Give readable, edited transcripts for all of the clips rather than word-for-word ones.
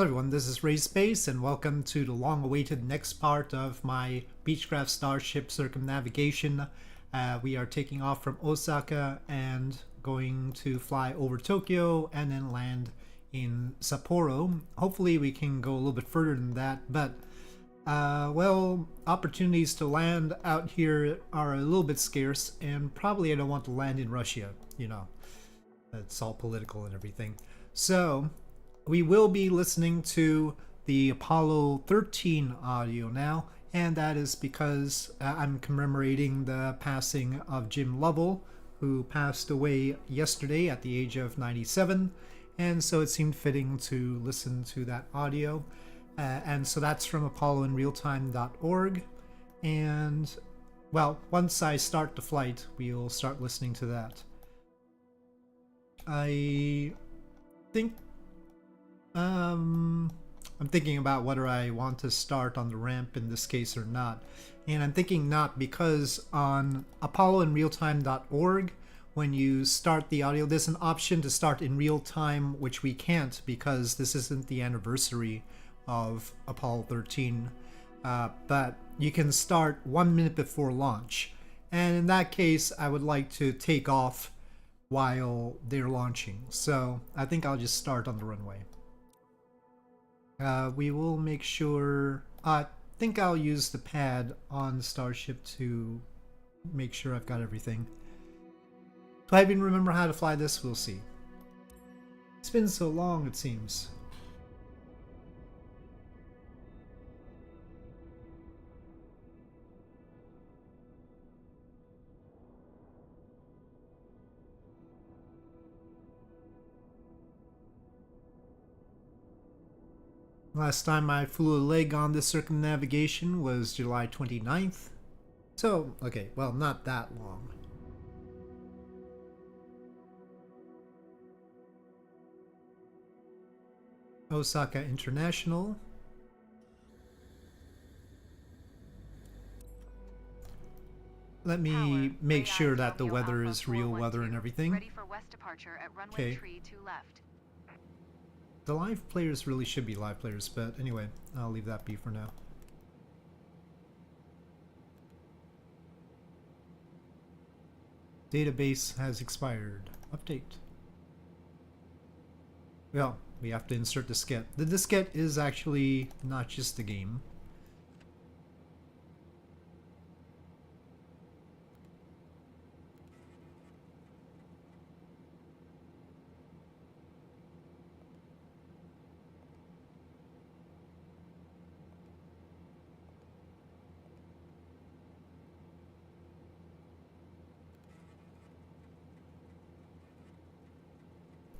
Hello everyone, this is Ray Space and welcome to the long-awaited next part of my Beechcraft Starship Circumnavigation. We are taking off from Osaka and going to fly over Tokyo and then land in Sapporo. Hopefully we can go a little bit further than that, but well, opportunities to land out here are a little bit scarce, and probably I don't want to land in Russia, you know. It's all political and everything. So we will be listening to the Apollo 13 audio now, and that is because I'm commemorating the passing of Jim Lovell, who passed away yesterday at the age of 97, and so it seemed fitting to listen to that audio. And so that's from apolloinrealtime.org, and well, once I start the flight, we'll start listening to that. I think I'm thinking about whether I want to start on the ramp in this case or not. And I'm thinking not, because on apolloinrealtime.org, when you start the audio, there's an option to start in real time, which we can't because this isn't the anniversary of Apollo 13. But you can start 1 minute before launch. And in that case, I would like to take off while they're launching. So I think I'll just start on the runway. We will make sure, I think I'll use the pad on Starship to make sure I've got everything. Do I even remember how to fly this? We'll see. It's been so long, it seems. Last time I flew a leg on this circumnavigation was July 29th. So, okay, well, not that long. Osaka International. Let me make sure that the weather is real weather and everything. Ready for west departure at runway 32 left. The live players really should be live players, but anyway, I'll leave that be for now. Database has expired. Update. Well, we have to insert diskette. The diskette is actually not just the game.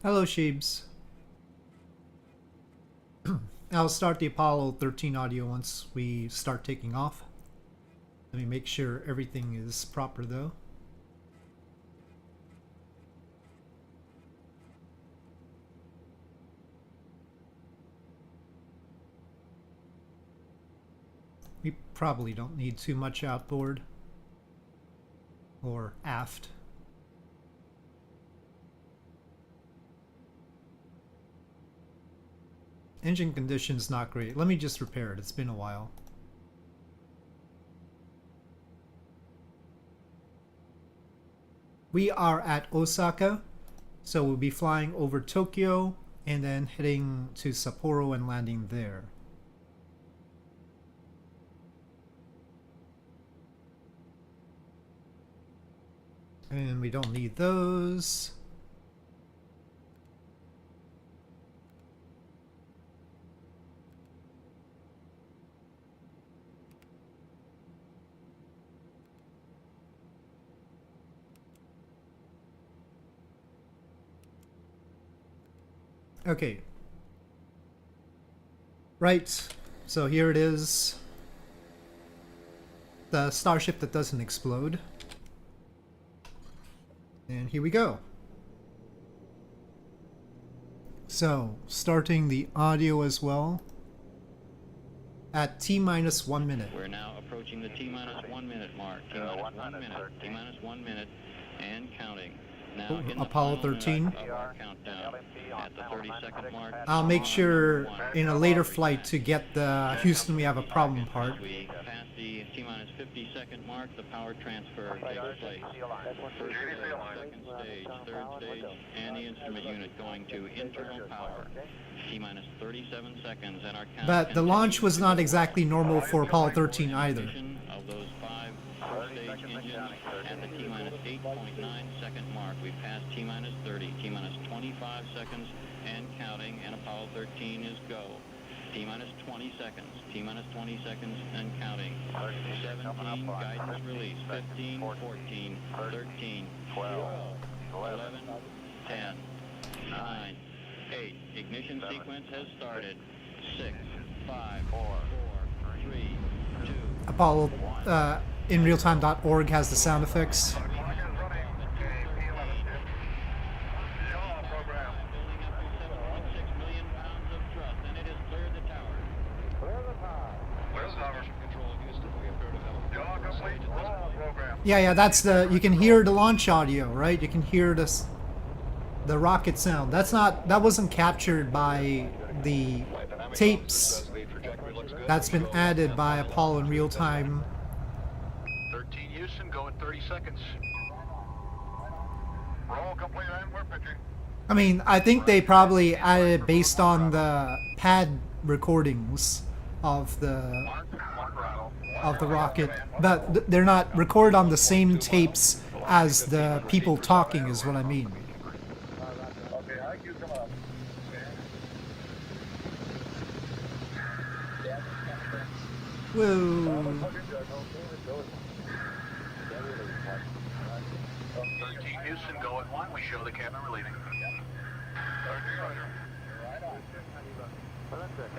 Hello, Sheebs. I'll start the Apollo 13 audio once we start taking off. Let me make sure everything is proper, though. We probably don't need too much outboard or aft. Engine condition's not great. Let me just repair it. It's been a while. We are at Osaka, so we'll be flying over Tokyo and then heading to Sapporo and landing there. And we don't need those. Okay. Right. So here it is. The starship that doesn't explode. And here we go. So, starting the audio as well. At T-minus 1 minute. We're now approaching the T-minus 1 minute mark. T-minus 1 minute. T-minus 1 minute and counting. Now in the Apollo final 13. minute of our countdown, at the 30-second mark, I'll make sure one, in a later flight to get the Houston we have a problem part. as we pass the T-minus 50-second mark, the power transfer takes place. First stage, second stage, third stage, and the instrument unit going to internal power. T-minus 37 seconds, and our count But the launch was not exactly normal for Apollo 13 either. of those 5 first-stage engines at the T-minus 8.9 second mark. We passed T-minus 30, T-minus 25 seconds and counting, and Apollo 13 is go. T-minus 20 seconds, T-minus 20 seconds and counting. 17, guidance release, 15, 14, 13, 12, 11, 10, 9, 8. Ignition sequence has started. 6, 5, 4, 3, 2. Apollo inrealtime.org has the sound effects. Yeah, that's the, you can hear the launch audio, right? You can hear this, the rocket sound. That wasn't captured by the tapes. That's been added by Apollo in real time. 13 Houston, go in 30 seconds. Roll complete and we're pitching. I mean, I think they probably added it based on the pad recordings of the rocket, but they're not recorded on the same tapes as the people talking, is what I mean. Okay, IQ come up. Whoa. 13 Houston, go at 1. We show the cabin relieving.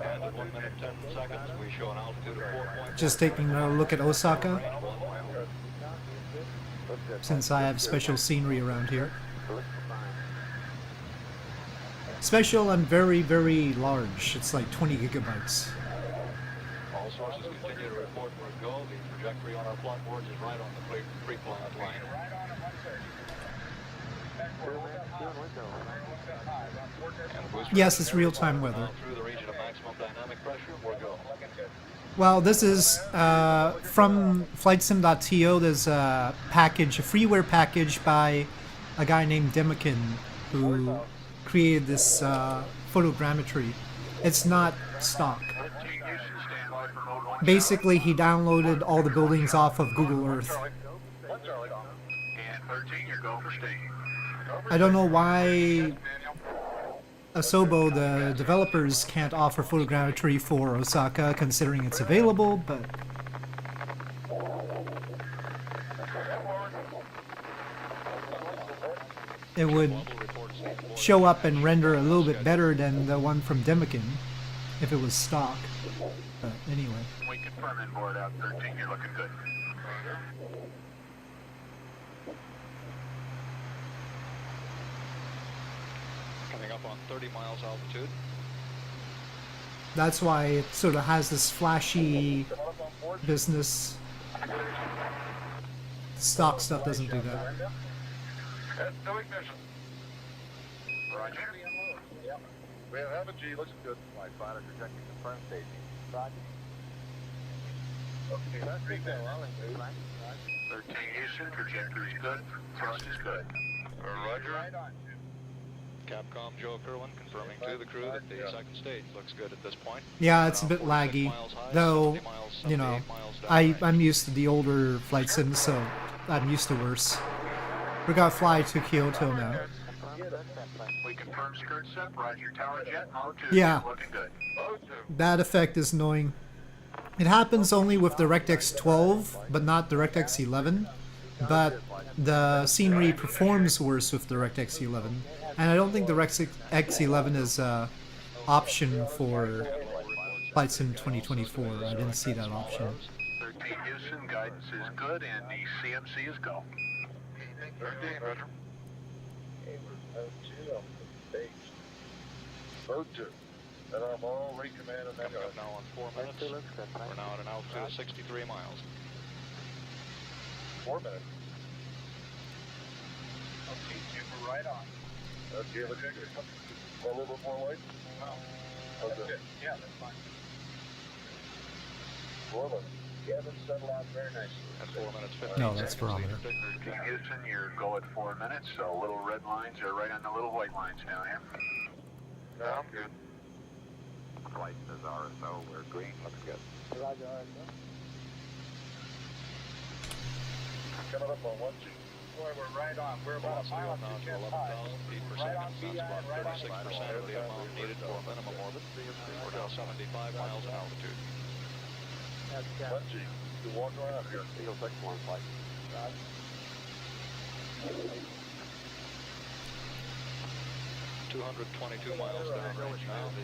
And at 1 minute 10 seconds, we show an altitude of 4.1. Just taking a look at Osaka, since I have special scenery around here. Special and very, very large. It's like 20 gigabytes. All sources continue to report for a go. The trajectory on our plot boards is right on the pre-planned line. Yes, it's real-time weather. Through the region of maximum dynamic pressure, we're go. Well, this is from flightsim.to. There's a package, a freeware package by a guy named Demikin who created this photogrammetry. It's not stock. Basically, he downloaded all the buildings off of Google Earth. And 13, you're go for staging. I don't know why Asobo, the developers, can't offer photogrammetry for Osaka, considering it's available, but it would show up and render a little bit better than the one from Demikin if it was stock. But anyway. We confirm inboard out 13, you're looking good. Coming up on 30 miles altitude. That's why it sort of has this flashy business. Stock stuff doesn't do that. No ignition. Roger. We have a G, looks good. My final trajectory confirmed staging. Roger. Okay, that's big then. 13 Houston, trajectory's good. Thrust is good. Roger. Capcom Joe Kerwin confirming to the crew that the second stage looks good at this point. Yeah, it's a bit laggy, though, you know, I'm used to the older flight sims, so I'm used to worse. We gotta fly to Kyoto now. We confirm skirt set, Roger. Tower jet, O2. Yeah. Looking good. That effect is annoying. It happens only with DirectX 12, but not DirectX 11. But the scenery performs worse with DirectX 11. And I don't think DirectX 11 is an option for Flight Sim 2024. I didn't see that option. 13 Houston, guidance is good, and the CMC is go. 13, Roger. O2. And I'm all recommand and Coming up now on 4 minutes. We're now at an altitude of 63 miles. 4 minutes. right on. Do you have a little bit more light? No. That's it. Yeah, that's fine. Well, Kevin settled out very nicely. At 4 minutes, 15 No, that's seconds. barometer. King Houston, your go at 4 minutes, so little red lines are right on the little white lines down here. Sounds good. White says RSO, where green looks good. Roger, RSO. Coming up on 1G. Boy, we're right on. We're about a mile Velocity and now to 11,000 feet per Right second. on That's BI, about right on 36% of the amount needed for a minimum orbit. We're now 75 miles in altitude. That's 1G. You walk around here. Eagle 6-1 flight. 222 miles downrange now. The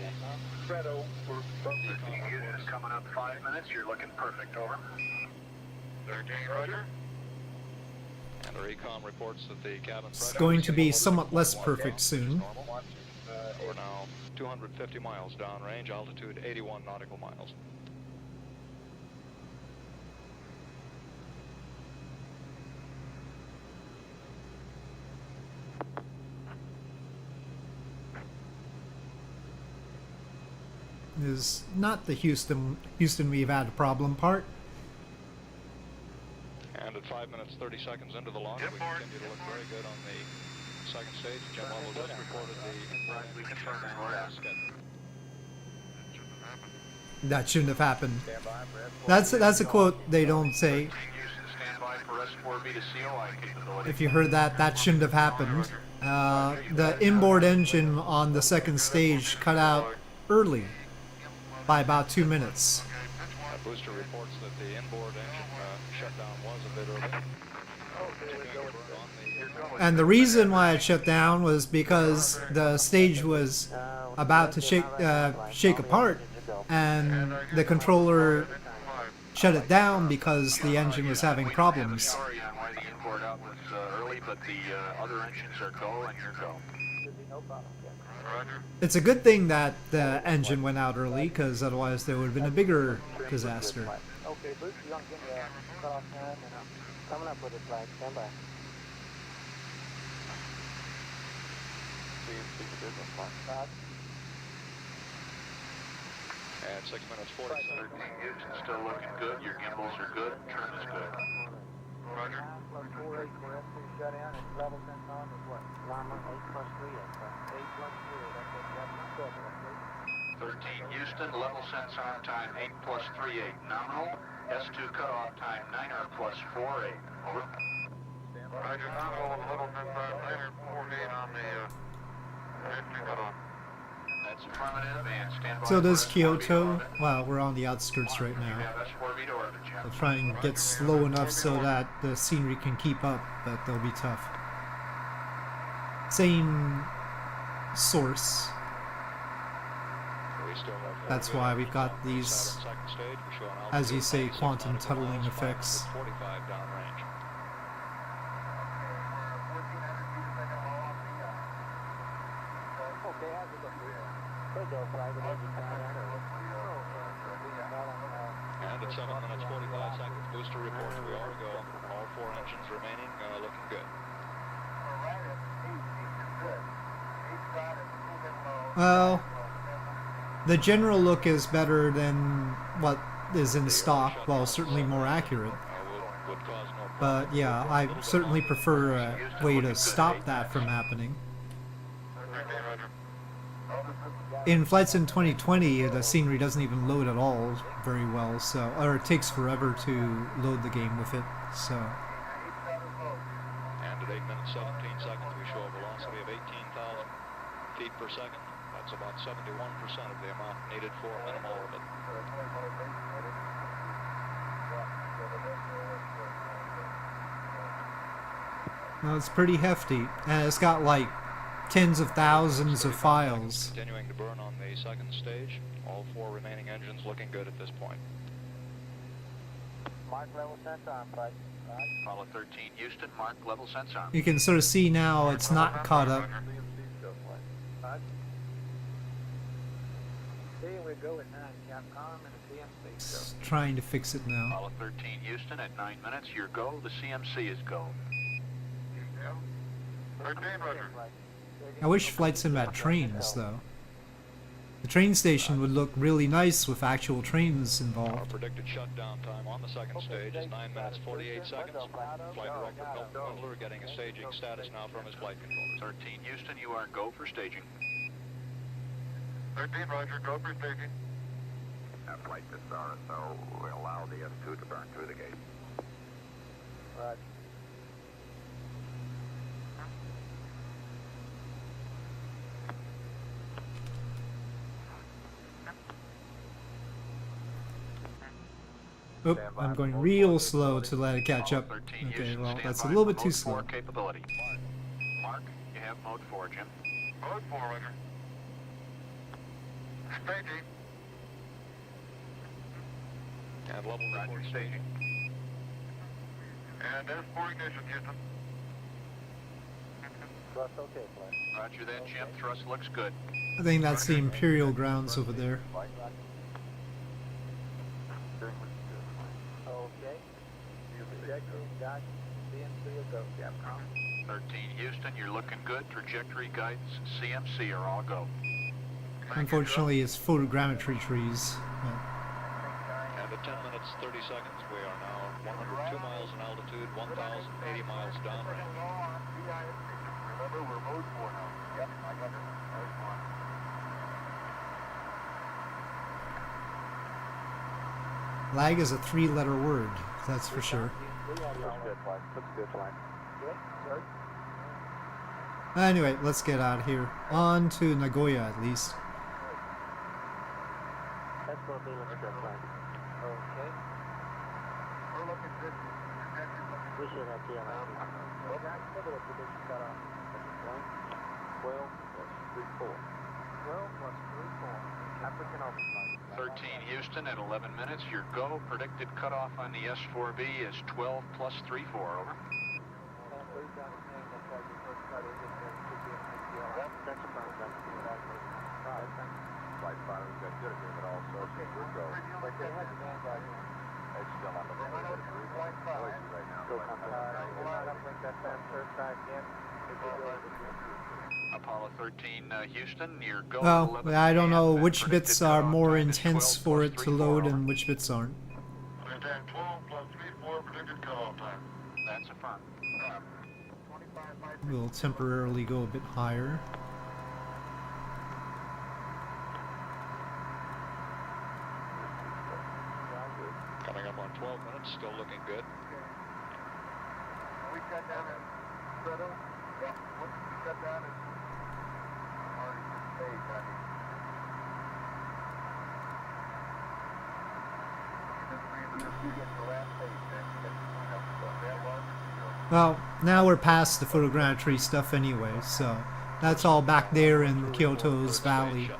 Fredo, we're from King Houston coming up 5 minutes. You're looking perfect. Over. 13, Roger. and our ecom reports that the cabin It's pressure going is to be equal somewhat less perfect soon. normal. We're now 250 miles downrange, altitude 81 nautical miles. Is not the Houston we've had a problem part. And at 5 minutes 30 seconds into the launch, we continue to look very good on the second stage. Jim Lovell just reported the inboard engine shutdown as scheduled. That shouldn't have happened. That's a quote they don't say. King Houston, stand by for S4B to COI capability. If you heard that, that shouldn't have happened. The inboard engine on the second stage cut out early by about 2 minutes. Booster reports that the inboard engine shutdown was a bit early. And the reason why it shut down was because the stage was about to shake apart, and the controller shut it down because the engine was having problems. Sorry on why the inboard out was early, but the other engines are go and you're go. Roger. It's a good thing that the engine went out early, because otherwise there would have been a bigger disaster. Okay, Bruce, you want to give me a cutoff time, and I'm coming up with a flag. Stand by. And 6 minutes 40 seconds. 13 Houston, still looking good. Your gimbals are good. Trim is good. Roger. 9 plus 4, 8 for S2 shut in, and level sent on is what? Llama 8 plus 3, 8 plus 3, that's what that's 13 Houston, level sense on time 8 plus 38. Nominal. S2 cutoff time 9er plus 48. Over. Roger, nominal, level sense on 9er 48 on the S2 cutoff. That's affirmative and stand by. So does for S4B Kyoto. orbit. Well, we're on the outskirts right You now. have S4B to orbit, Jim. I'll try and get slow enough so that the scenery can keep up, but they'll be tough. Same source. We still have That's why we've got these, second stage. We show an as you altitude say, 96 quantum nautical tunneling miles, effects. 45 downrange. Okay, how's it look? Could go flag it every time. And at 7 minutes 45 seconds, booster reports we are go. All 4 engines remaining, looking good. Well, the general look is better than what is in stock, well, certainly more accurate. Would cause no problem. But yeah, I certainly prefer a way to stop that from happening. In Flight Sim 2020, the scenery doesn't even load at all very well, so, or it takes forever to load the game with it, so. And at 8 minutes 17 seconds, we show a velocity of 18,000 feet per second. That's about 71% of the amount needed for a minimal orbit. Well, it's pretty hefty, and it's got like tens of thousands of files. Continuing to burn on the second stage. All 4 remaining engines looking good at this point. Mark level sent on, flight. Apollo 13 Houston, mark level sense on. You can sort of see now it's not caught up. See, we go with 9 Capcom and the CMC. It's trying to fix it now. Apollo 13 Houston at 9 minutes. Your go. The CMC is go. 13, roger. I wish flight sim had trains, though. The train station would look really nice with actual trains Our involved. predicted shutdown time on the second stage is 9 minutes 48 seconds. Flight director Milton Wendler getting a staging status now from his flight controllers. 13 Houston, you are go for staging. 13, roger, go for staging. Flight to RSO will allow the S2 to burn through the gate. Roger. Oop, I'm going real slow to let it catch up. 13 Okay, Houston, well, stand that's a by little for bit too mode 4 slow. capability. Mark, you have mode 4, Jim. Mode 4, roger. Staging. And level Roger, report staging. And S4 ignition, Houston. Thrust okay, flight. Roger that, Jim. Thrust looks good. I think that's the Imperial grounds over there. Flight, roger. Okay. Trajectory, guide, CMC will go. Capcom. 13 Houston, you're looking good. Trajectory guides, CMC are all go. Unfortunately, it's photogrammetry trees. And at 10 minutes 30 seconds, we are now 102 miles in altitude, 1,080 miles downrange. Remember, we're mode 4 now. Yep, I got it. Mode 1. Lag is a three-letter word, that's for sure. Looks good, flight. Looks good, flight. Good, sir. Anyway, let's get out of here. On to Nagoya, at least. That's what they looks good, flight. Okay. We're looking good. We should have TLM. Well, guys, look at the prediction cut off. 12 plus 3-4. 12 plus 3-4. African open flight. 13 Houston at 11 minutes. Your go. Predicted cutoff on the S4B is 12 plus 3-4. Over. Please understand that's why your first cut is if there should be an ATL. That's a firm. That's a good idea. All right, thank you. Flight 5, we've got good agreement also. Okay, we're go. But they had the man by you. It's still on the way. Flight 5. Right now. Go contact. We're not going to make that fast third try again. If we go, Apollo 13 Houston, your go. Well, 11 I don't know a.m. which Predicted bits are cutoff more time is intense 12 for plus it to 3-4. load Over. and which bits aren't. Understand 12 plus 3-4 predicted cutoff time. That's a firm. We'll temporarily go a bit higher. Coming up on 12 minutes, still looking good. We cut down at Settle. Yeah, what we cut down is already paid, I mean. You get the last page, that was. Well, now we're past the photogrammetry stuff anyway, so that's all back there in Kyoto's valley.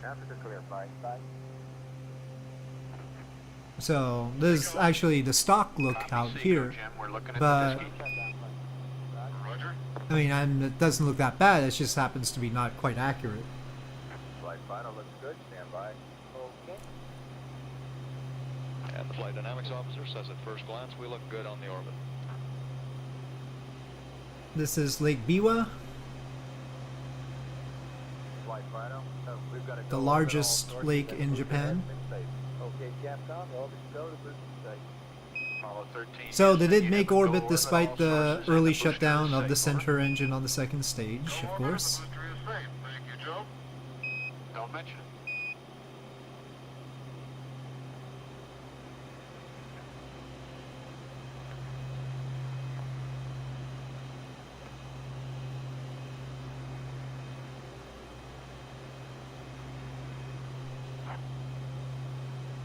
Africa clear, flight. Bye. So this is actually the stock look out here, but I mean, and it doesn't look that bad. It just happens to be not quite accurate. Flight final looks good, stand by. Okay. And the flight dynamics officer says at first glance we look good on the orbit. This is Lake Biwa, Flight final. We've got to the largest lake in Japan. Okay, Capcom, orbit go to boost station. Apollo 13. So they did You make have a orbit go despite all the sources early and the booster shutdown is of the safe. Over. center engine on the second stage, of course. Thank you, Joe. Don't mention it.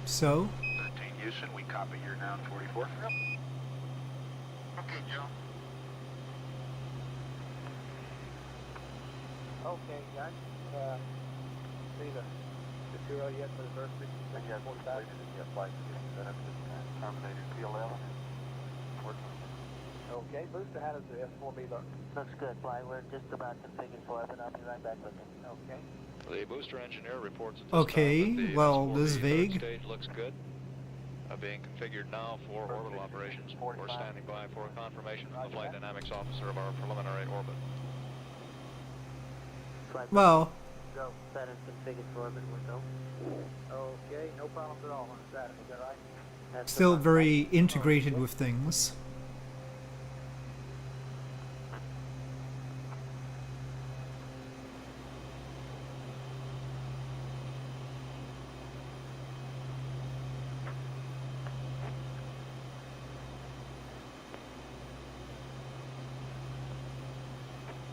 So, 13 Houston, we copy your down 44. Yep. Okay, Joe. Okay, guys. See the material yet for the first 60 seconds? 45. Yes, flight. Terminated P11. Okay, booster, how does the S4B look? Looks good, fly. We're just about configured for it, but I'll be right back with you. Okay. The booster engineer reports at this Okay, time that the well, S4B this is third vague. stage looks good. being configured now for orbital operations. We're standing by for confirmation from the flight dynamics officer of our preliminary orbit. Well, Go. Saturn's configured for orbit. We'll go. Okay, no problems at all on Saturn, is that right? That's the still fun. very integrated with things.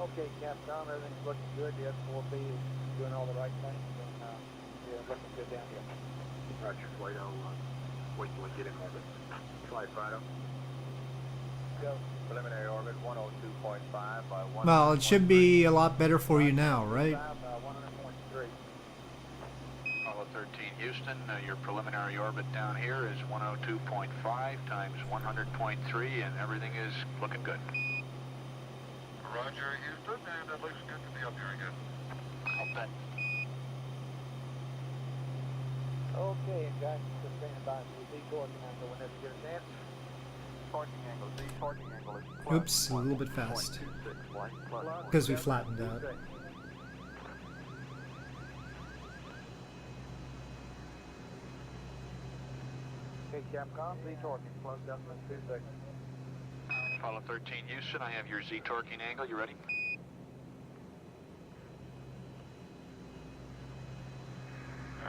Okay, Capcom, everything's looking good. The S4B is doing all the right things, and yeah, looking good down here. Roger, Flight wait till we get in orbit. Flight Fido. Go. Preliminary orbit 102.5 by 1. Well, it should be a lot better for you now, right? 100.3. Apollo 13 Houston, your preliminary orbit down here is 102.5 times 100.3, and everything is looking good. Roger, Houston, and it looks good to be up here again. Okay. Okay, and guys, just standing by for the torquing angle whenever you get a chance. Torquing angle, Z torquing angle is Oops, a little bit fast. Because we flattened out. Okay, Capcom, Z torquing, close down to 26. Apollo 13 Houston, I have your Z torquing angle. You ready?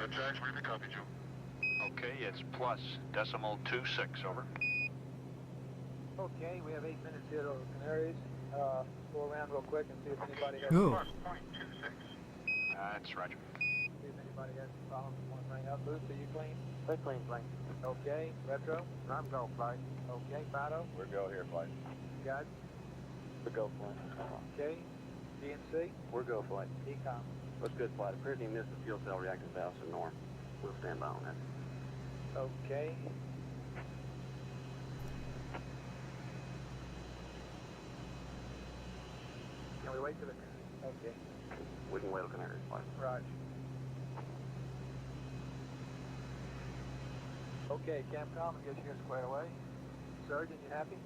Jax, we copied you. Okay, it's plus decimal 26, over. Okay, we have 8 minutes here over Canaries. Go around real quick and see if anybody has Ooh. That's Roger. see if anybody has any problems. Want to bring up Boots, are you clean? We're clean, Blake. Okay, Retro? I'm go, flight. Okay, Fido? We're go here, flight. Guide? We're go flight. Okay, DNC? We're go flight. Ecom? What's good flight? Appears he missed the fuel cell reactor valves to norm. We'll stand by on that. Okay. Can we wait till the... Okay, We can wait on Canaries flight. Roger. Okay, Capcom, I guess you're squared away. Surgeon, you happy?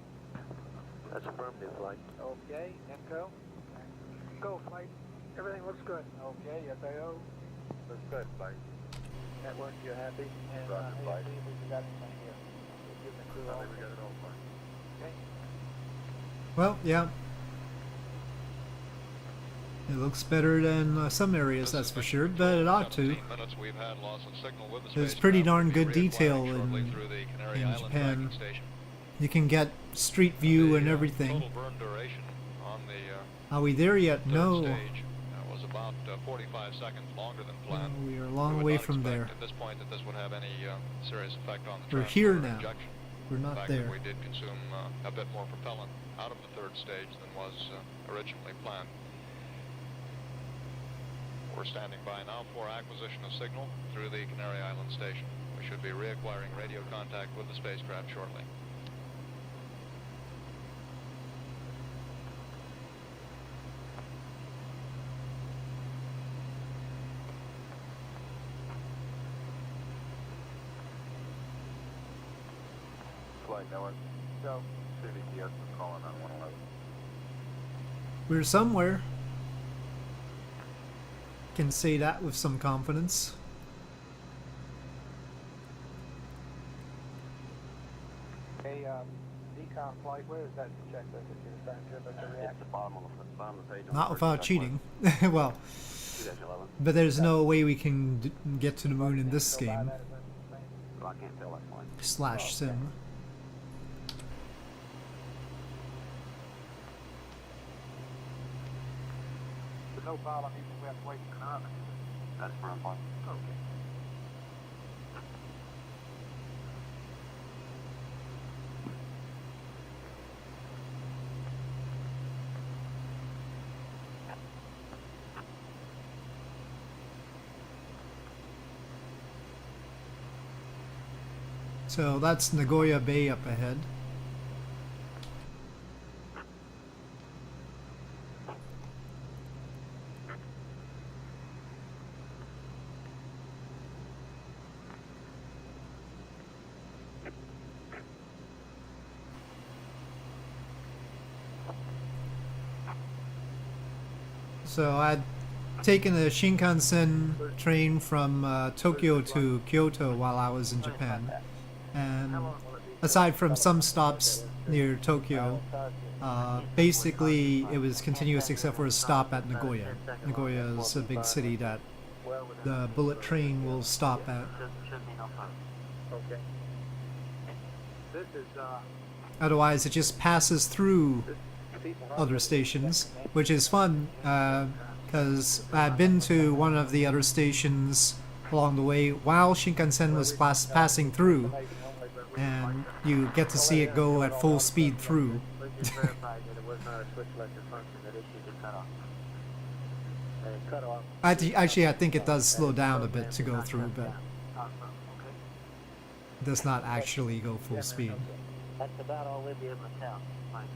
That's affirmative flight. Okay, Enco? Go, flight. Everything looks good. Okay, FAO? Looks good, flight. Network, you're happy? And Roger, flight. see if we got anything here. We'll give the crew all. we got it all, flight. Okay. Well, yeah. It looks better than some areas, that's for sure, but it ought to. We've had loss of signal with the There's spacecraft. pretty darn We'll be good detail reacquiring shortly in through the Canary in Island Japan. tracking station. You can get street view The, and everything. Total burn duration on the Are we there yet? third No. stage was about 45 seconds longer than planned. We are a We long would way not from expect there. At this point that this would have any serious effect on the We're here transport now. injection. We're In not fact, there. that we did consume a bit more propellant out of the third stage than was originally planned. We're standing by now for acquisition of signal through the Canary Island station. We should be reacquiring radio contact with the spacecraft shortly. Flight network. So, CBTS is calling on 111. We're somewhere. Can say that with some confidence. hey, Ecom flight, where is that checklist that you're referring to about the It's reactor? the bottom of the page. On Not the first without checkpoint. cheating. Well, 2-11. but there's no way we can get to the moon in this Go by game. that, is that the same? Well, I can't tell that flight. Slash sim. There's no problem, even if we have to wait for an That's firm flight. Okay. So that's Nagoya Bay up ahead. So I'd taken a Shinkansen train from Tokyo to Kyoto while I was in Japan. And aside from some stops near Tokyo, basically it was continuous except for a stop at Nagoya. Nagoya is a big city that the bullet train will stop at. Okay. This is, Otherwise, it just passes through other stations, which is fun because I've been to one of the other stations along the way while Shinkansen was passing through, and you get to see it go at full speed through. we just verified that it was not a switch selector function that issued the cutoff. Cutoff. Actually, I think it does slow down a bit to go through, but it does not actually go full speed. That's about all we'll be able to tell. Fine.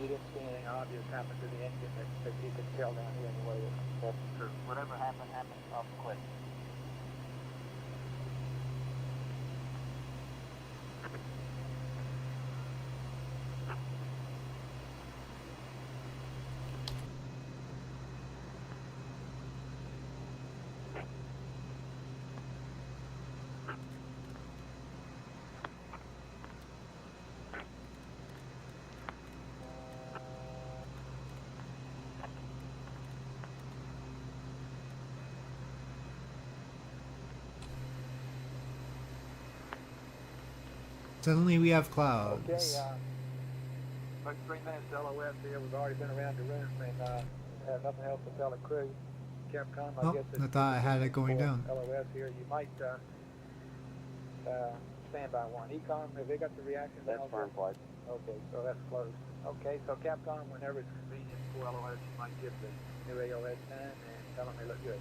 You didn't see anything obvious happen to the engine that you could tell down here anyway. That's true. Whatever happened, happened awful quick. Suddenly we have clouds. Okay, about 3 minutes to LOS here. We've already been around the room and have nothing else to tell the crew. Capcom, I Oh, guess I thought I had it going down. LOS here. You might stand by one. Ecom, have they got the reaction? That's firm flight. Okay, so that's closed. Okay, so Capcom, whenever it's convenient for LOS, you might give the new AOS time and tell them they look good.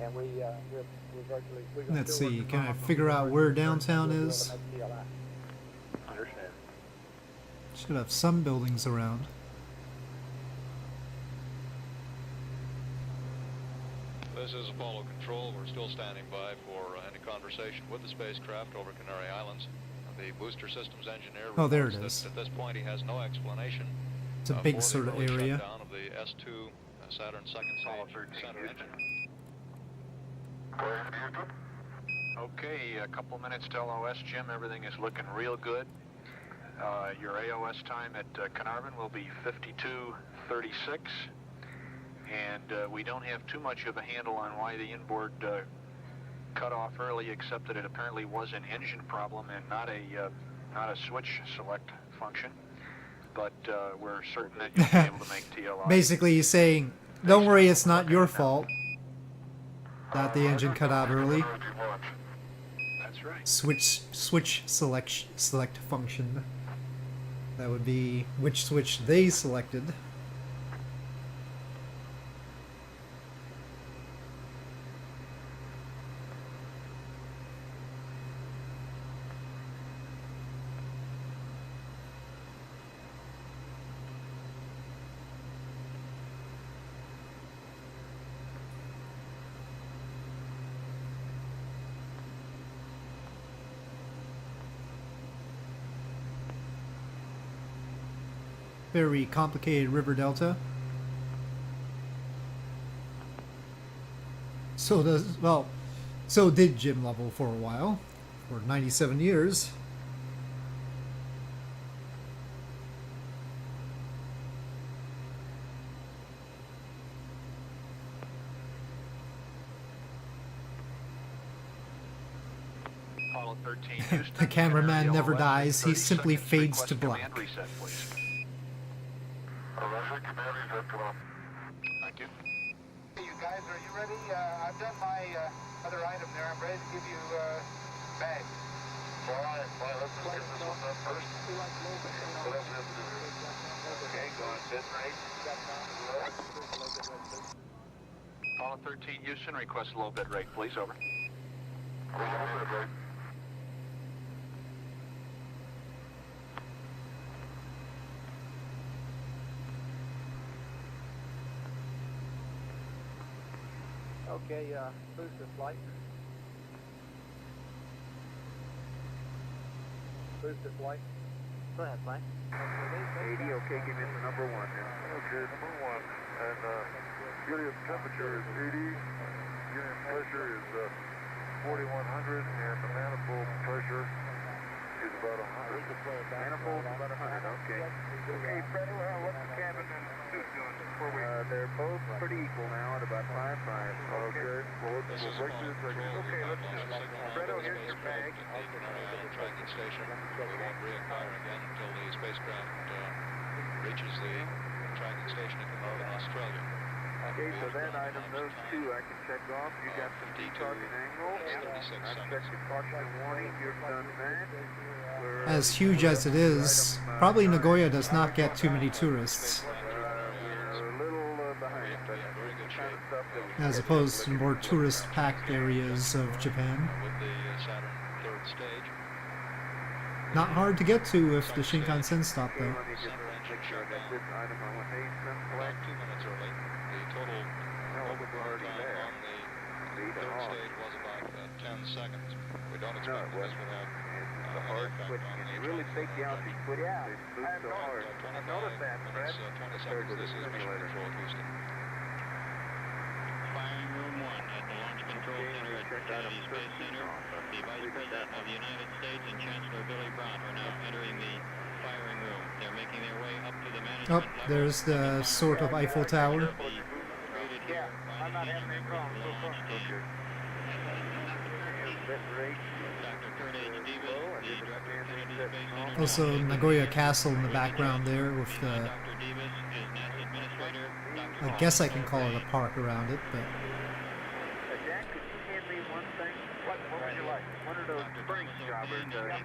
And we're virtually... We're gonna Let's still see, work can I on figure out where downtown we'll be able is? to make TLI. Understand. Should have some buildings around. This is Apollo Control. We're still standing by for any conversation with the spacecraft over Canary Islands. The booster systems engineer Oh, there it reports is. that at this point he has no explanation. It's a big for the sort of early area. shutdown of the S2 Saturn second stage center engine. Okay, a couple minutes to LOS, Jim. Everything is looking real good. Your AOS time at Carnarvon will be 52:36, and we don't have too much of a handle on why the inboard cut off early, except that it apparently was an engine problem and not a switch select function. But we're certain that you'll be able to make TLI. Basically, he's saying, don't worry, it's not your fault that the engine cut out early. That's right. Switch select function. That would be which switch they selected. Very complicated river delta. So did Jim Lovell for a while, for 97 years. Apollo 13, Houston. The cameraman Canary never LOS, dies, he 30 simply seconds, fades request to command black. reset, please. Thank you. You guys, are you ready? I've done my other item there. I'm ready to give you bags. All right, let's just get this one up first. Okay, go on, sit rate. Apollo 13, Houston, request low bit rate, please, over. Okay, booster flight. Booster flight. Go ahead, Mike. 80, okay, give me the number 1 then. Okay, number 1. And helium temperature is 80, helium pressure is 4,100, and the manifold pressure is about 100. Manifold about 100, okay. Okay, Fredo, what's the cabin and suit doing before we... They're both pretty equal now at about 5.5. Okay, well, This is we'll break this. Okay, let's do it. Fredo, here's your bag. Tracking station. We won't reacquire again until the spacecraft reaches the tracking station at Comoe in Australia. Okay, so that item, those two I can check off. You got some detarget angle. 36 I seconds. checked the caution warning. You've done that. We're, As huge as it is, probably Nagoya does not get too many tourists, we're a little behind, but Very good kind shape. of stuff that we as opposed to more tourist-packed areas of Japan. With the Saturn third stage. Not hard to get to if the Shinkansen stop Okay, though. let me just Center engine make sure I got shutdown. this item on my base and About select. 2 minutes early. The total overburn already time there. on the Lead third off. stage was about 10 seconds. We don't No, expect it that this wasn't. will have It's the an hard impact switch. on If the you really tracking take the station. altitude switch, Yeah, it moves so hard. 25 noticed that, minutes, Fred. 20 Compared seconds. to the This is Mission simulator. Control Houston. Firing room 1 at the Launch Control Center at Kennedy Space Center. The Vice President of the United States and Chancellor Billy Brandt are now entering the firing room. They're making their way up to the management Oh, level. there's the sort of Eiffel Tower. The booth created here by I'm the not senior having any members of problems the so launch far. team. Bit rate. Dr. Kurt H. Davis, the Director of Kennedy Space Center. Also Nagoya Castle in the background there with the, Dr. Davis is NASA Administrator. Dr. I guess I can call it a park around it, but Jack, could you hand me one thing? What would you like? One of those spring jobbers. I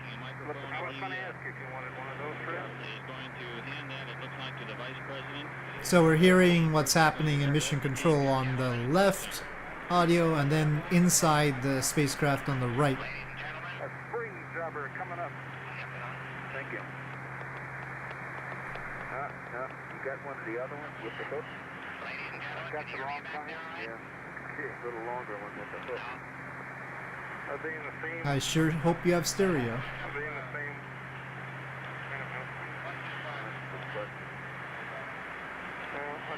was going to ask if you wanted one of those, Fred. He's going to hand that, it looks like, to the Vice President. so we're hearing what's happening in mission control on the left audio, and then inside the spacecraft on the right. A spring jobber coming up. Thank you. You got one of the other ones with the hook? Got the wrong kind. Yeah. A little longer one with the hook. Are they in the same? I sure hope you have stereo. Are they in the same?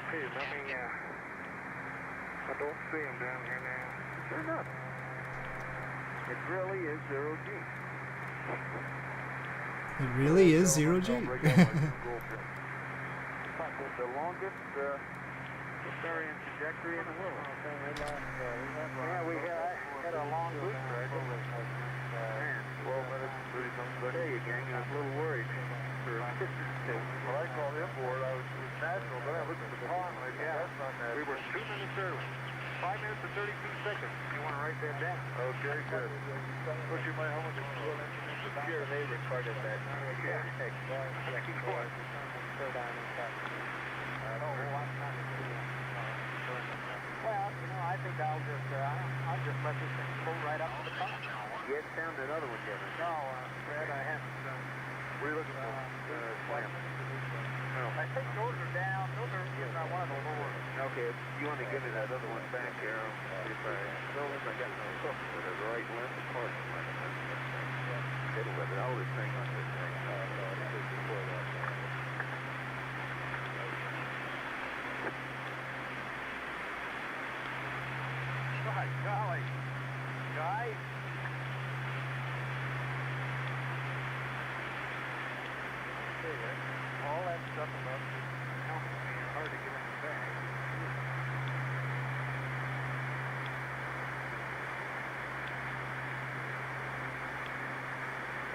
Okay, let me. I don't see them down here now. They're not. It really is 0G. It really is 0G. The longest Stellarian trajectory in the world. Yeah, we had a long booster, I think. Man, 12 minutes, 30 something. I tell you, gang, I was a little worried. When I called in for it, it was natural, but I looked at the time and I said, that's not natural. We were 2 minutes early. 5 minutes and 32 seconds. You want to write that down? Okay, good. What's your mind? How much Here, they recorded that. Keep going. Well, I think I'll just let this thing pull right up to the top. You hadn't found another one yet, huh? No, Fred, I haven't. What are you looking for? I think those are down. Those are one of the lower. Okay, you want to give me that other one back here? If I got no hook with the right length apart. Fiddle with it. All this thing on this thing. By golly. Guys. All that stuff about hard to get in the bag.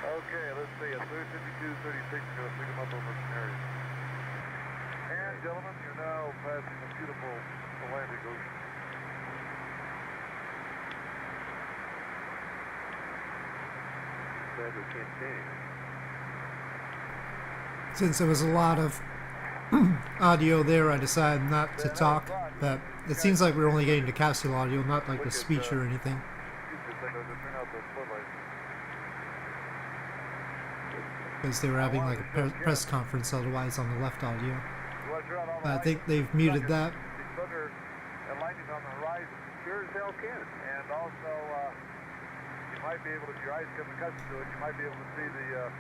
Okay, let's see. At 3:52, 36, we're going to pick them up over Canary. And, gentlemen, you're now passing the beautiful Atlantic Ocean. Glad we can't change. Since there was a lot of audio there, I decided not to talk, but it seems like we're only getting the capsule audio, not like the speech or anything. Excuse me a second, I'll just turn out the floodlights. Because they were having like a press conference otherwise on the left audio. You want to turn out all the But I lights? think they've muted that. The thunder and lightning on the horizon. Sure as hell can. And also, you might be able to, if your eyes become accustomed to it, you might be able to see the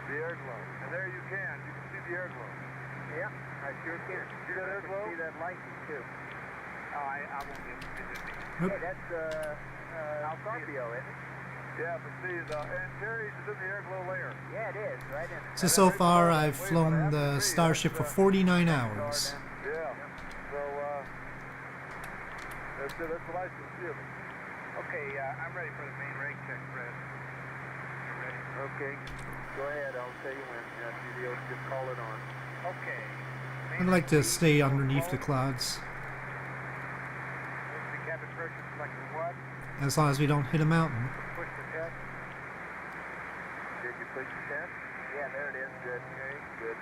The air glow. And there you can see the air glow. Yep, I sure can. See that air glow? See that lighting too. Oh, I won't be able to do this. Nope. Hey, that's Scorpio, isn't it? Yeah, but see, the Antares is in the air glow layer. Yeah, it is, right in it. So far I've flown the Starship for 49 hours. Yeah. So, that's what I can see of it. Okay, I'm ready for the main rate check, Fred. You ready? Okay, go ahead. I'll tell you when. Just call it on. Okay. I'd like to stay underneath the clouds, The cabin pressure selector what? as long as we don't hit a mountain. Push the test. Did you push the test? Yeah, there it is. Good. Okay. Good.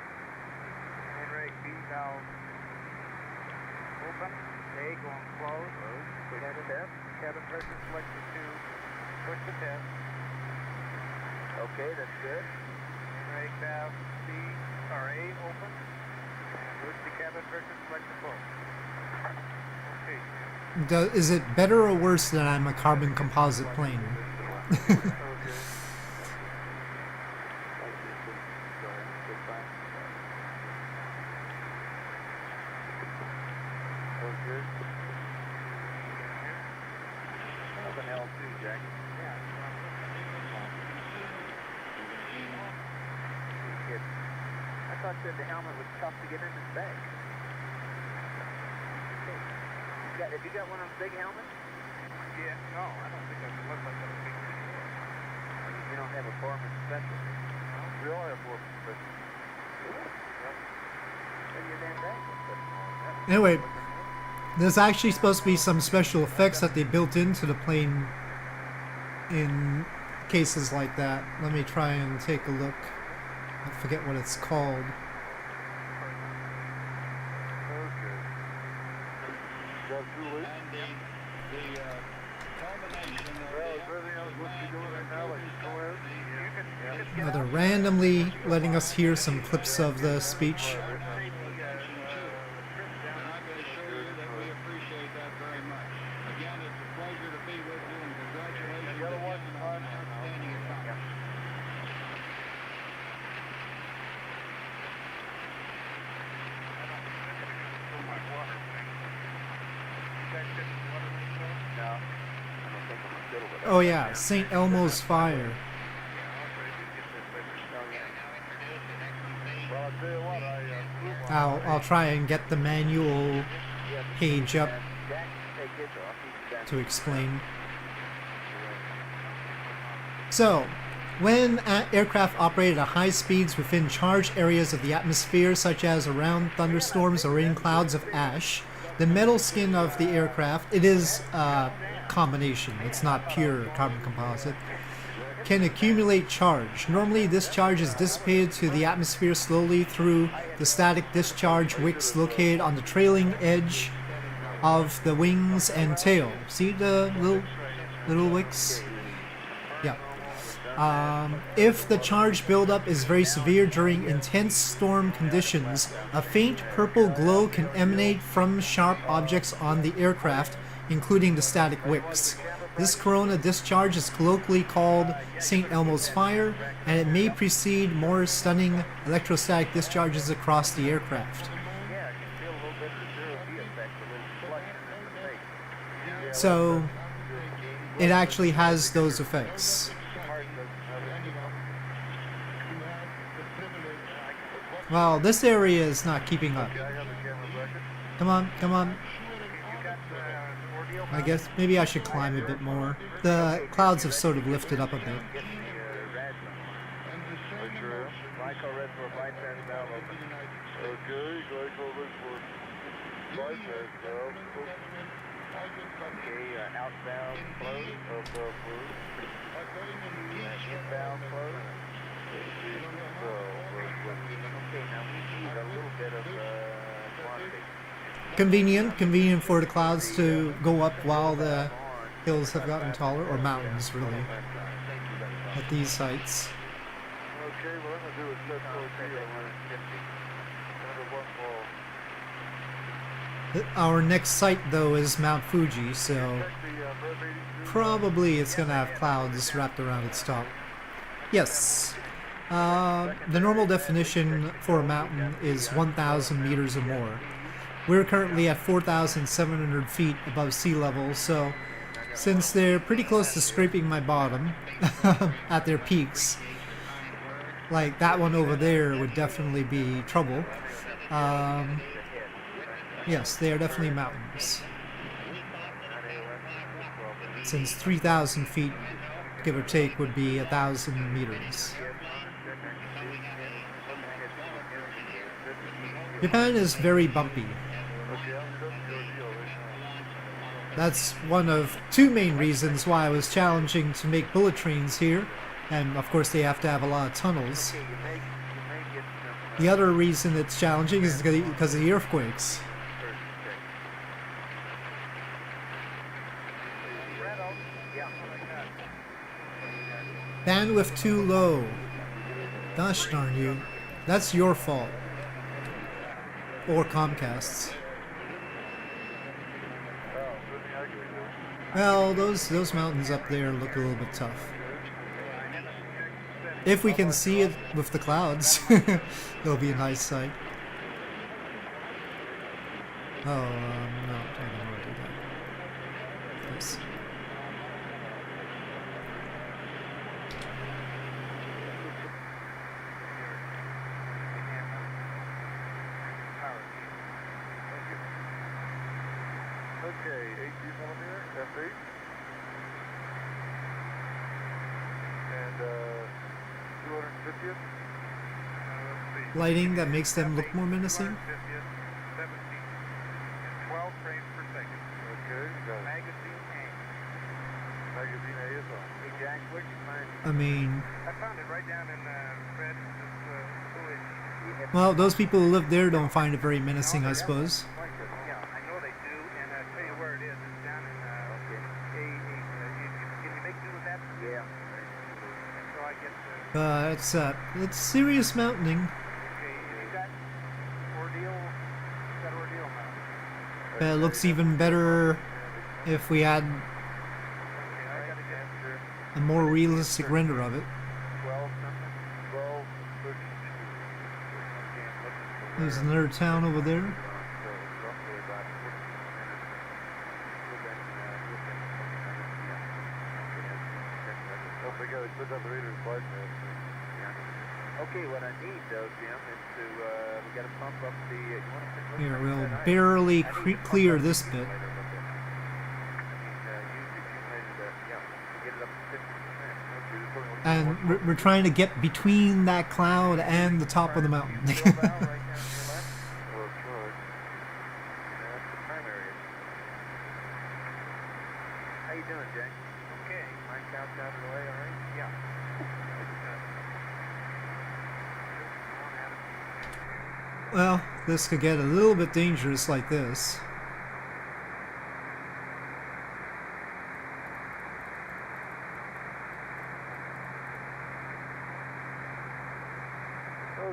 Main rate B valve open. A going closed. Push the test. Cabin pressure selector 2. Push the test. Okay, that's good. Main rate valve C or A open. Push the cabin pressure selector closed. Okay. Is it better or worse that I'm a carbon composite plane? Open L2, Jack. I thought that the helmet was tough to get in his bag. Have you got one of those big helmets? Yeah, no, I don't think that looks like a big deal. You don't have a foreman special. We all have more special. Then your damn bag was so small. Anyway, there's actually supposed to be some special effects that they built into the plane in cases like that. Let me try and take a look. I forget what it's called. Got too late. And the culmination of Well, is everything else what you're doing right now, like go ahead? They're randomly letting us hear some clips of the speech. And I'm going to assure you that we appreciate that very much. Again, it's a pleasure to be with you, and congratulations again on an outstanding accomplishment. Oh yeah, St. Elmo's Fire. Well, I'll tell you what, I'll try and get the manual page up to explain. So, when aircraft operated at high speeds within charged areas of the atmosphere, such as around thunderstorms or in clouds of ash, the metal skin of the aircraft, it is a combination, it's not pure carbon composite, can accumulate charge. Normally this charge is dissipated to the atmosphere slowly through the static discharge wicks located on the trailing edge of the wings and tail. See the little wicks? Yeah. If the charge buildup is very severe during intense storm conditions, a faint purple glow can emanate from sharp objects on the aircraft, including the static wicks. This corona discharge is colloquially called St. Elmo's Fire, and it may precede more stunning electrostatic discharges across the aircraft. So, it actually has those effects. Well, this area is not keeping up. Come on, come on. I guess maybe I should climb a bit more. The clouds have sort of lifted up a bit. Okay, glycol for bypass valve. Okay, outbound close. Inbound close. Okay, now we need a little bit of quantity. Convenient for the clouds to go up while the hills have gotten taller, or mountains really, at these sites. Okay, well I'm going to do a set for Our next site though is Mount Fuji, so probably it's going to have clouds wrapped around its top. Yes. The normal definition for a mountain is 1,000 meters or more. We're currently at 4,700 feet above sea level, so since they're pretty close to scraping my bottom at their peaks, like that one over there would definitely be trouble. Yes, they are definitely mountains. Since 3,000 feet, give or take, would be 1,000 meters. Japan is very bumpy. That's one of two main reasons why I was challenging to make bullet trains here, and of course they have to have a lot of tunnels. The other reason it's challenging is because of the earthquakes. Bandwidth too low. Gosh darn you. That's your fault. Or Comcast's. Well, those mountains up there look a little bit tough. If we can see it with the clouds, it'll be a nice sight. Oh, no, I don't want to do that. Yes. Okay, 18 millimeter, F8. And 250th. Lighting that makes them look more menacing. 12 frames per second. Okay, got it. Magazine A. Magazine A is on. Hey Jack, where'd you find it? I mean, I found it right down in Fred, this well, those people who live there don't find it very menacing, I suppose. Yeah, I know they do, and I'll tell you where it is. It's down in can you make do with that? Yeah. So I get It's serious mountaining. okay, you got ordeal now. It looks even better if we had Okay, I gotta get a more realistic render of it. 12 something. 12, 32. There's another town over there. Don't forget, we put up the reader's flight mask. Okay, what I need though, Jim, is to we got to pump up the. You want to Here, we'll barely clear this bit. And we're trying to get between that cloud and the top of the mountain. Well, it's right. How you doing, Jay? Okay. Mine count's out of the way, all right? Yeah. Well, this could get a little bit dangerous like this.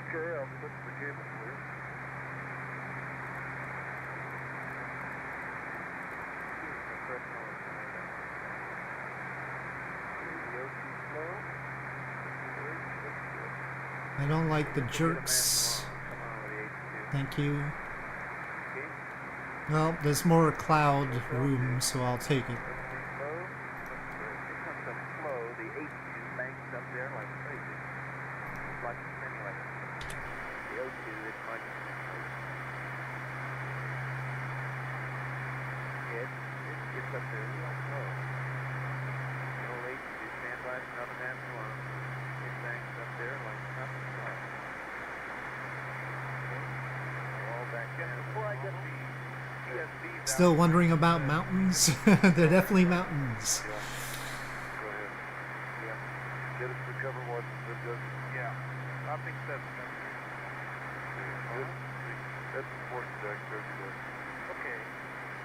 Okay, I'll put the cable for you. I don't like the jerks. Thank you. Well, there's more cloud room, so I'll take it. Still wondering about mountains? They're definitely mountains. Go ahead. Yeah. Get us to cover what it does. Yeah. I think that's That's important, Jack. okay.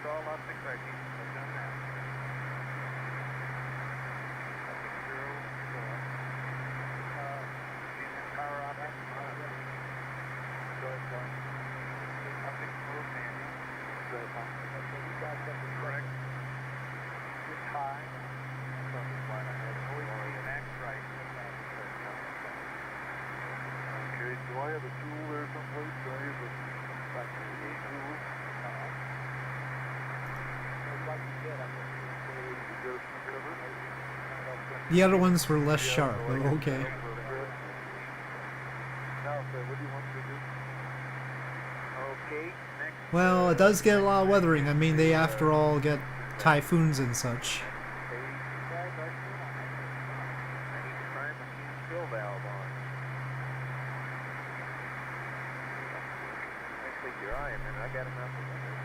So all I think I need to have done that. I think zero, power optic. Go ahead, John. I think full sandy. Go ahead, Tom. Okay, you got something correct. Just high. Something fine. I had always see an axe right. The other ones were less sharp, but okay. Now, so what do you want to do? Okay, next. Well, it does get a lot of weathering. I mean, they after all get typhoons and such. I need to prime the main spill valve on. Take your eye a minute. I got him out the window.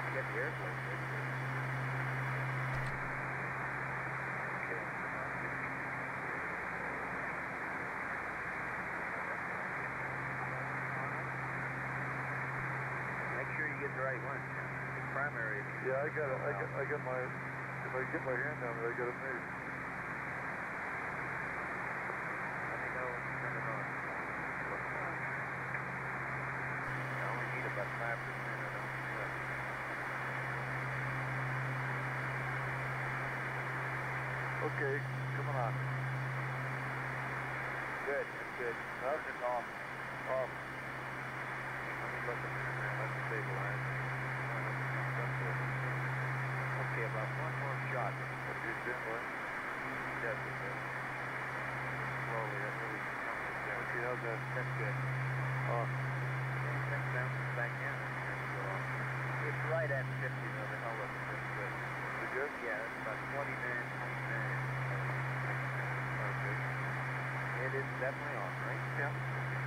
I got the airplane right there. Make sure you get the right one. The primary. Yeah, I got it. I got my. If I get my hand down it, I got it made. Let me know when you turn it on. I only need about 5%. I don't sweat. Okay, coming on. Good, that's good. Turn it off. Off. Let me look at this now. Let's stabilize. Okay, about one more shot. What do you think, what? Yes, it is. Slowly, that really comes down. Okay, how's that? That's good. Off. Next down back in. It's right at 50 though. The hell of it. That's good. Is it good? Yeah, it's about 29, 29. Okay. It is definitely on, right? Yeah,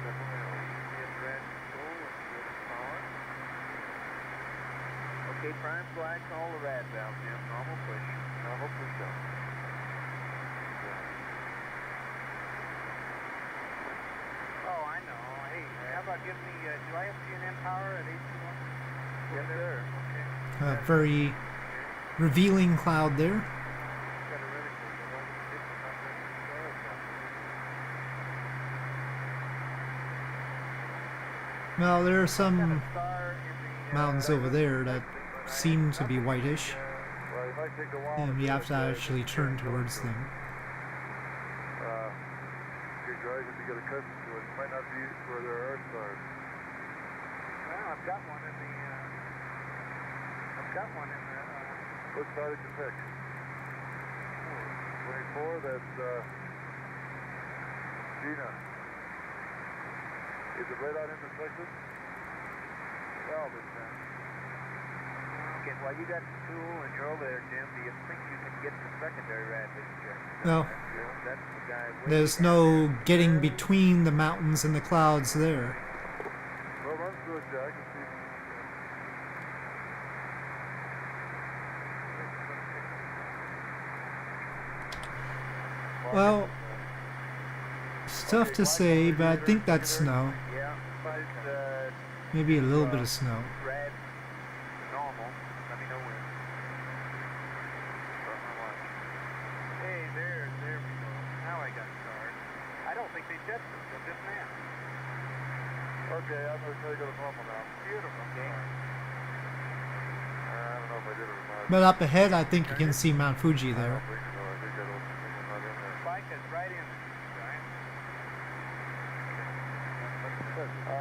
definitely on. It's red, full, and good power. Okay, prime flag, call the rad valve, Jim. Normal push. Normal push up. Oh, I know. Hey, how about giving me, do I have CNN power at 821? Yes, sir. Okay. A very revealing cloud there. Got it ready for you. Well, there are some Star in the, mountains over there that seem to be whitish, Well, it might take a while. and we have to actually turn towards them. Your guys have to get accustomed to it. It might not be where there are stars. Well, I've got one in the, What star did you pick? 24, that's, Gina. Is it right out intersected? Well, okay, well, you got the tool and you're over there, Jim. Do you think you can get the secondary rad picture? No, That's the guy way there's down no there. getting between the mountains and the clouds there. well, run through it, Jack, and see. Well, it's tough to say, but I think that's snow. Yeah, but Maybe a little bit of snow. rad normal. Let me know when. Hey, there we go. Now I got started. I don't think they tested it till just now. Okay, I'm going to try to go to normal now. Beautiful, okay. I don't know if I did it or not. But up ahead, I think you can see Mount Fuji I there. don't think so. I think I'm not in there. Spike is right in there, Brian. I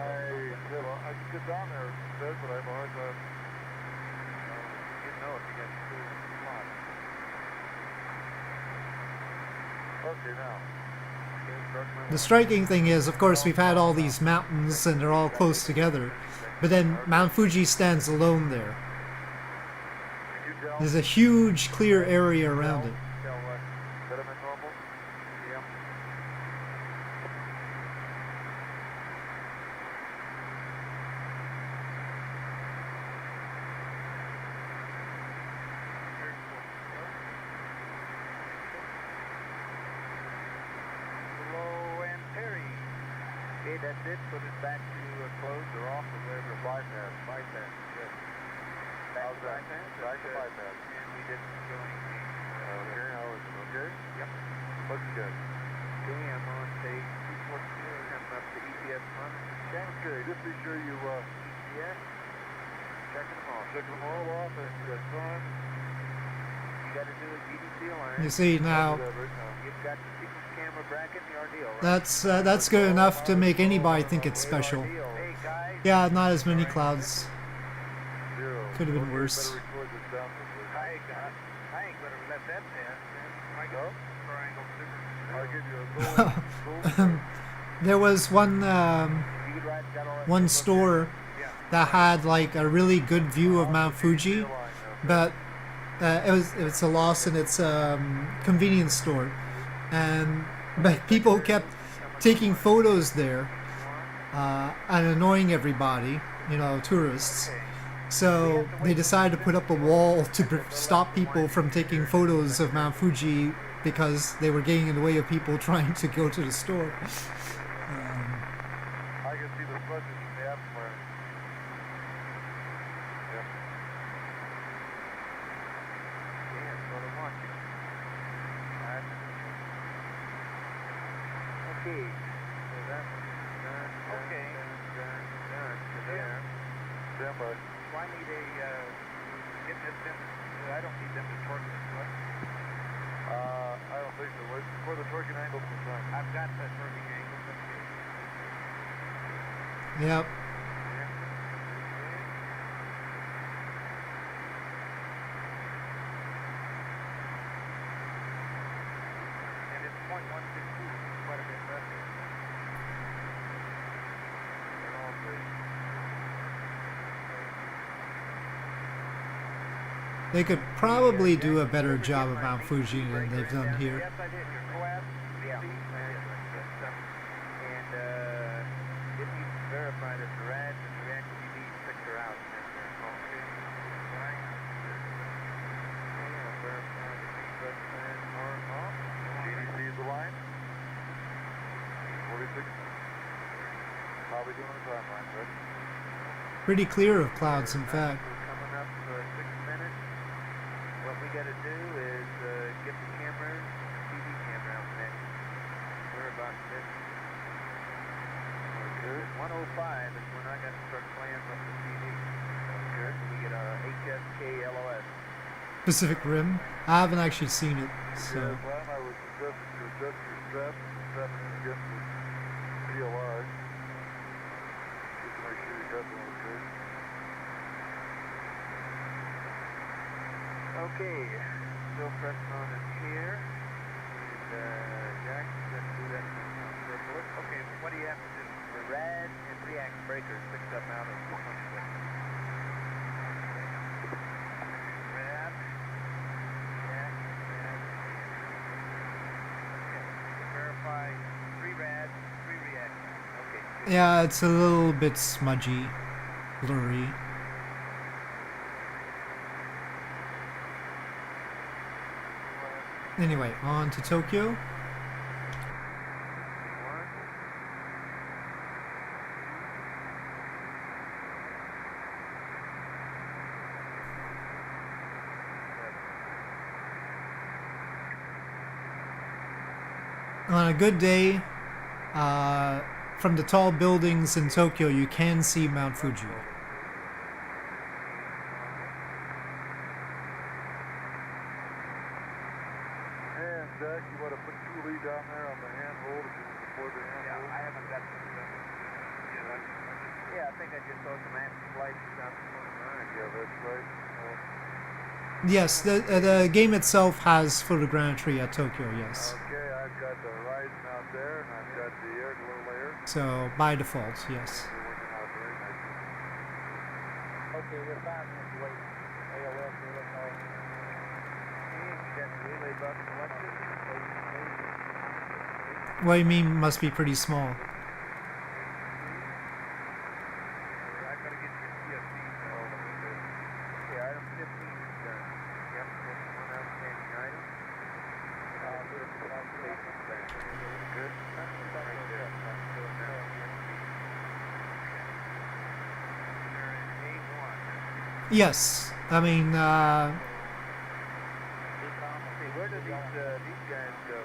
can get down there, but I have a hard time. You know if you got two spots. Okay, now. The striking thing is, of course, we've had all these mountains and they're all close together, but then Mount Fuji stands alone there. Can you tell? There's a huge clear area around it. Tell what? That I'm in normal? Yeah. Hello and Perry. Okay, that's it. Put it back to closed or off or whatever. Bypass. Yes. Back How's to that? bypass. Back to That's good. bypass. And we didn't show anything. Okay, how is it? Okay? Yep. Looks good. Okay, I'm on take. What's good? Coming up to EPS front. Check. Okay, just be sure you, EPS. Checking them all. check them all off and you got time. You got to do a GDC align. You see now, I'll do that right now. You've got the sequence camera bracket and the RDO, right? that's good enough to make anybody think it's special. Hey, guys. Yeah, not as many clouds. 0. Could have been Okay, worse. Better record this down this way. I ain't gonna let that pass, man. I'll give you a gold. There was one store that had like a really good view of Mount Fuji, but it's a loss in its convenience store, but people kept taking photos there and annoying everybody, tourists. So they decided to put up a wall to stop people from taking photos of Mount Fuji because they were getting in the way of people trying to go to the store. I can see the smudges from the atmosphere. Yep. Yeah, that's what I'm watching. Okay. So that's done. Okay. Done. To there. Stand by. Do I need a, get this in, I don't need them to torque this, what? I don't think so. Wait for the torquing angles to sign. I've got the torquing angles, okay. Yep. And it's 0.162, quite a bit less. And all good. They could probably do a better job of Mount Fuji than they've done here. Yes, I did. Your coab, yeah, I did. And it needs to verify that the rads and the reactive EV sticks are out. Okay. Right. I'll verify the feedback plan are off. GDC is the line. 46. I'll be doing the timeline, ready? Pretty clear of clouds, in fact. Coming up 6 minutes. What we got to do is get the cameras, TV camera out next. We're about this. Okay. 105 is when I got to start playing with the TV. Okay. We get a HSK LOS. Pacific Rim. I haven't actually seen it, so. Yeah, Glenn, I would suggest you adjust your straps and strap it against the CLI. Just to make sure you got them okay. Okay, still pressing on it here. And Jack, let's do that. Circle it. Okay, what do you have to do? The rad and react breakers picked up out of the conflict. Rad, react, rad. Okay, verify 3 rad, 3 react. Okay. Yeah, it's a little bit smudgy, blurry. Anyway, on to Tokyo. On a good day, from the tall buildings in Tokyo, you can see Mount Fuji. And Jack, you want to put Julie down there on the handhold if you can support the handhold? Yeah, I haven't got the yeah, I think I just saw some anti-flights out the corner of my eye. Yeah, that's right. Yes, the game itself has photogrammetry at Tokyo, yes. Okay, I've got the horizon out there, and I've got the air glow layer. So, by default, yes. They're working out very nicely. Okay, we're 5 minutes late. AOS, we're looking all. And you got the relay bus selected. What do you mean must be pretty small? I gotta get your CFC. Okay, item 15 is done. Yep, just one outstanding item. Verification back. Good. Right there. Still now CFC. You're in A1. Yes, I mean, Okay, where do these guys go?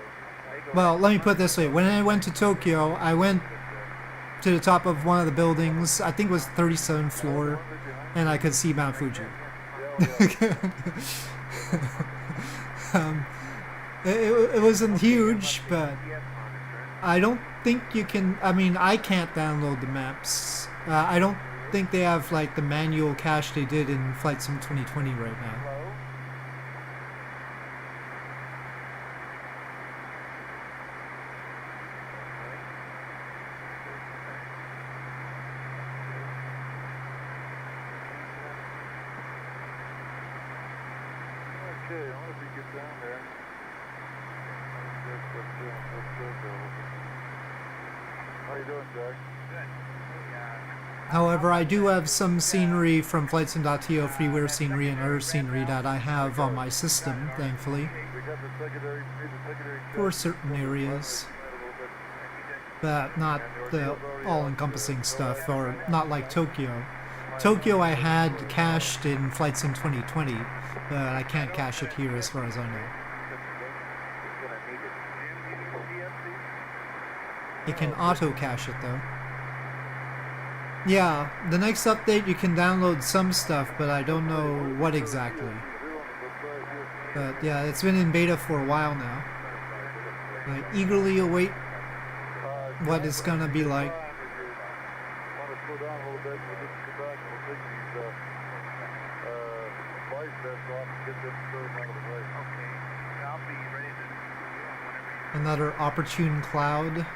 They go well, let me put it this way. When I went to Tokyo, I went to the top of one of the buildings, I think it was 37th floor, and I could see Mount Fuji. It wasn't huge, but I don't think you can, I mean, I can't download the maps. I don't think they have like the manual cache they did in Flight Sim 2020 right now. Okay, I wonder if you get down there. How you doing, Jack? However, I do have some scenery from FlightSim.to, freeware scenery and other scenery that I have on my system, thankfully, We got the secondary, for certain areas, but not the all-encompassing stuff, or not like Tokyo. Tokyo I had cached in FlightSim 2020, but I can't cache it here as far as I know. It can auto-cache it though. Yeah, the next update you can download some stuff, but I don't know what exactly. But yeah, it's been in beta for a while now. I eagerly await what it's gonna be like. Want to slow down a little bit, we'll just come back and we'll take these flight vests off and get them thrown out of the way. Okay. I'll be ready to whenever you... Another opportune cloud.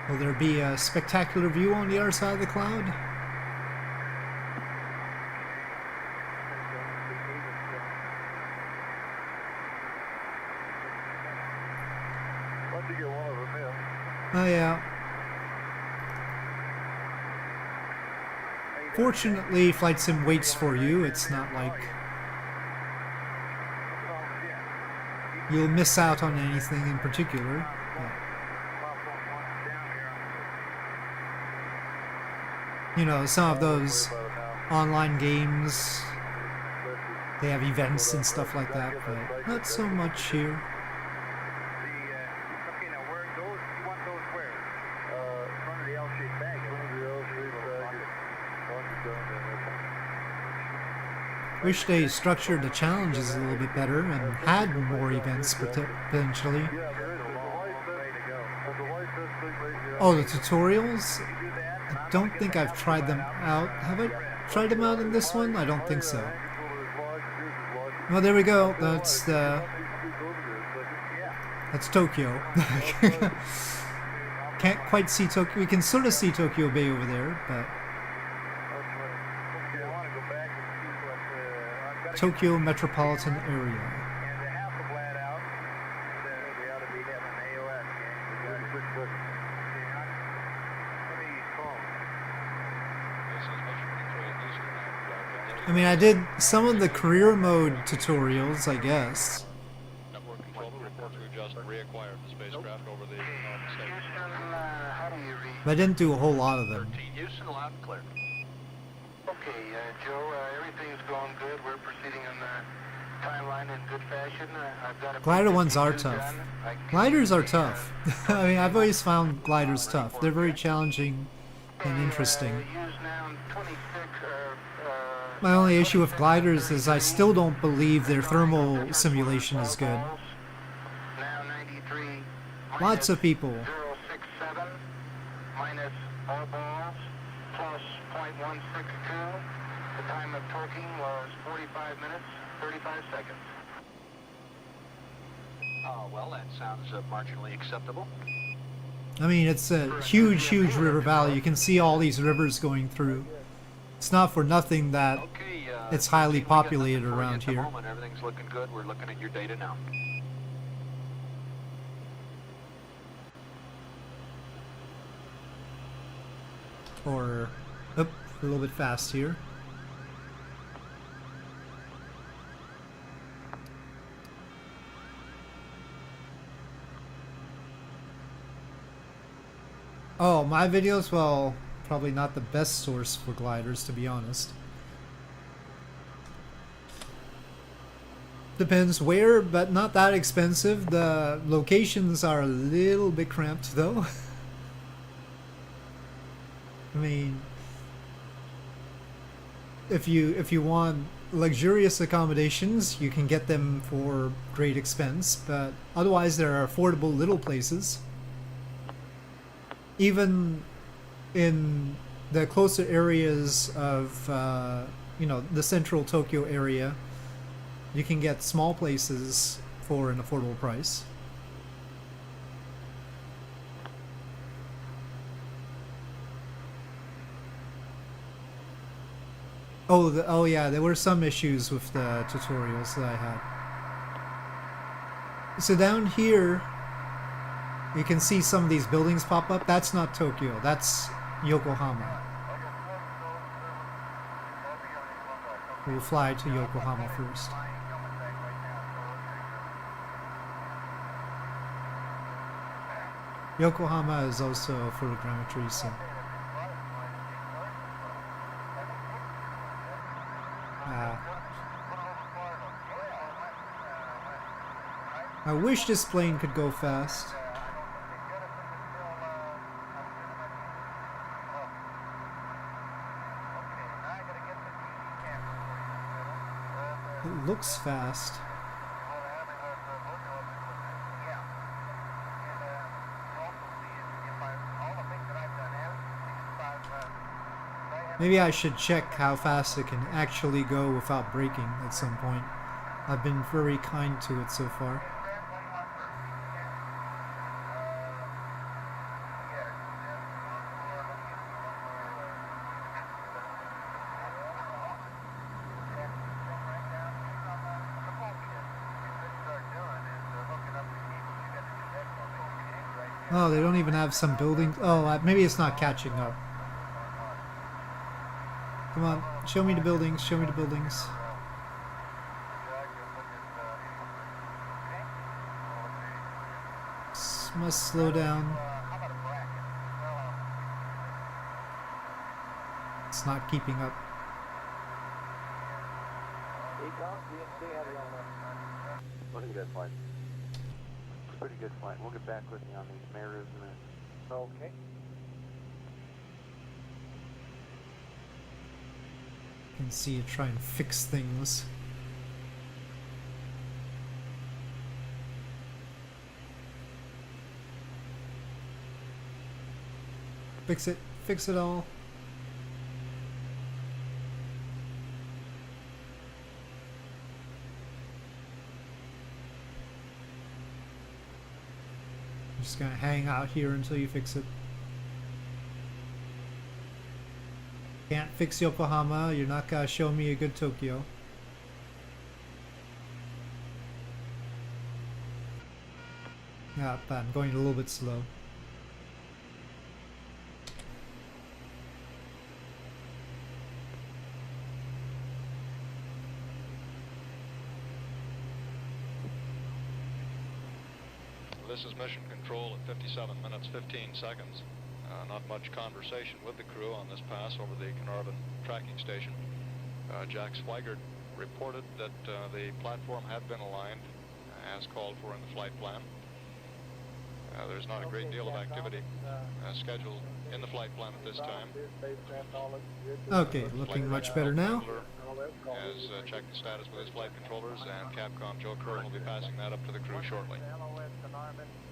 Will there be a spectacular view on the other side of the cloud? Once you get one of them in. Oh yeah. Fortunately, FlightSim waits for you. It's not like you'll miss out on anything in particular. But, you know, some of those online games, they have events and stuff like that, but not so much here. Okay, now where those, you want those where? In front of the L-shaped bag. Wish they structured the challenges a little bit better and had more events potentially. Oh, the tutorials? I don't think I've tried them out. Have I tried them out in this one? I don't think so. Well, there we go. That's Tokyo. Can't quite see Tokyo. We can sort of see Tokyo Bay over there, but Tokyo metropolitan area. I mean, I did some of the career mode tutorials, I guess. Network control to report to just reacquired the spacecraft over the United States. But I didn't do a whole lot of them. Houston, loud and clear. Okay, Joe, everything's going good. We're proceeding on the timeline in good fashion. I've got a Glider ones are tough. Gliders are tough. I mean, I've always found gliders tough. They're very challenging and interesting. My only issue with gliders is I still don't believe their thermal simulation is good. Lots of people. 067 minus all balls plus 0.162. The time of torquing was 45 minutes, 35 seconds. Well, that sounds marginally acceptable. I mean, it's a huge, huge river valley. You can see all these rivers going through. It's not for nothing that it's highly populated around here. Everything's looking good. We're looking at your data now. Or, oop, a little bit fast here. Oh, my videos? Well, probably not the best source for gliders, to be honest. Depends where, but not that expensive. The locations are a little bit cramped, though. I mean, if you want luxurious accommodations, you can get them for great expense, but otherwise there are affordable little places. Even in the closer areas of, you know, the central Tokyo area, you can get small places for an affordable price. Oh yeah, there were some issues with the tutorials that I had. So down here, you can see some of these buildings pop up. That's not Tokyo, that's Yokohama. We'll fly to Yokohama first. Yokohama is also a photogrammetry, so... I wish this plane could go fast. It looks fast. Maybe I should check how fast it can actually go without braking at some point. I've been very kind to it so far. Oh, they don't even have some buildings. Oh, maybe it's not catching up. Come on, show me the buildings, show me the buildings. Must slow down. It's not keeping up. Looking good flight. Pretty good flight. We'll get back with you on these mirrors in a minute. Okay. You can see it try and fix things. Fix it all. I'm just gonna hang out here until you fix it. Can't fix Yokohama, you're not gonna show me a good Tokyo. Yeah, but I'm going a little bit slow. This is Mission Control at 57 minutes 15 seconds. Not much conversation with the crew on this pass over the Carnarvon tracking station. Jack Swigert reported that the platform had been aligned as called for in the flight plan. There's not a great deal of activity scheduled in the flight plan at this time. Okay, looking much better now. Has checked the status with his flight controllers, and Capcom Joe Curran will be passing that up to the crew shortly.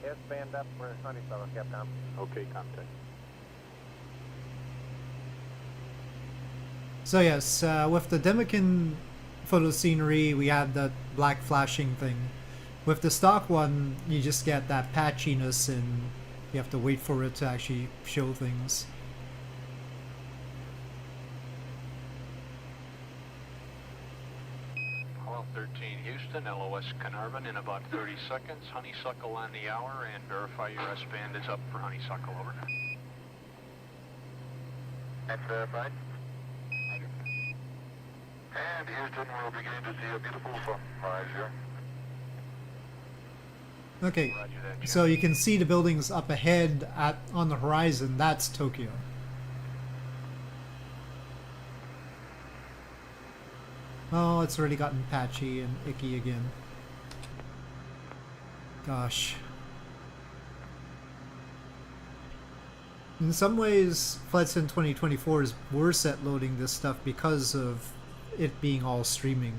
S-band up for Honeysuckle, Capcom. Okay, contact. So yes, with the Demican photo scenery, we had that black flashing thing. With the stock one, you just get that patchiness and you have to wait for it to actually show things. Well, 13 Houston, LOS Carnarvon in about 30 seconds. Honeysuckle on the hour, and verify your S-band is up for Honeysuckle, over. And verified. And Houston, we're beginning to see a beautiful sunrise here. Okay, so you can see the buildings up ahead on the horizon. That's Tokyo. Oh, it's already gotten patchy and icky again. Gosh. In some ways, Flight Sim 2024 is worse at loading this stuff because of it being all streaming.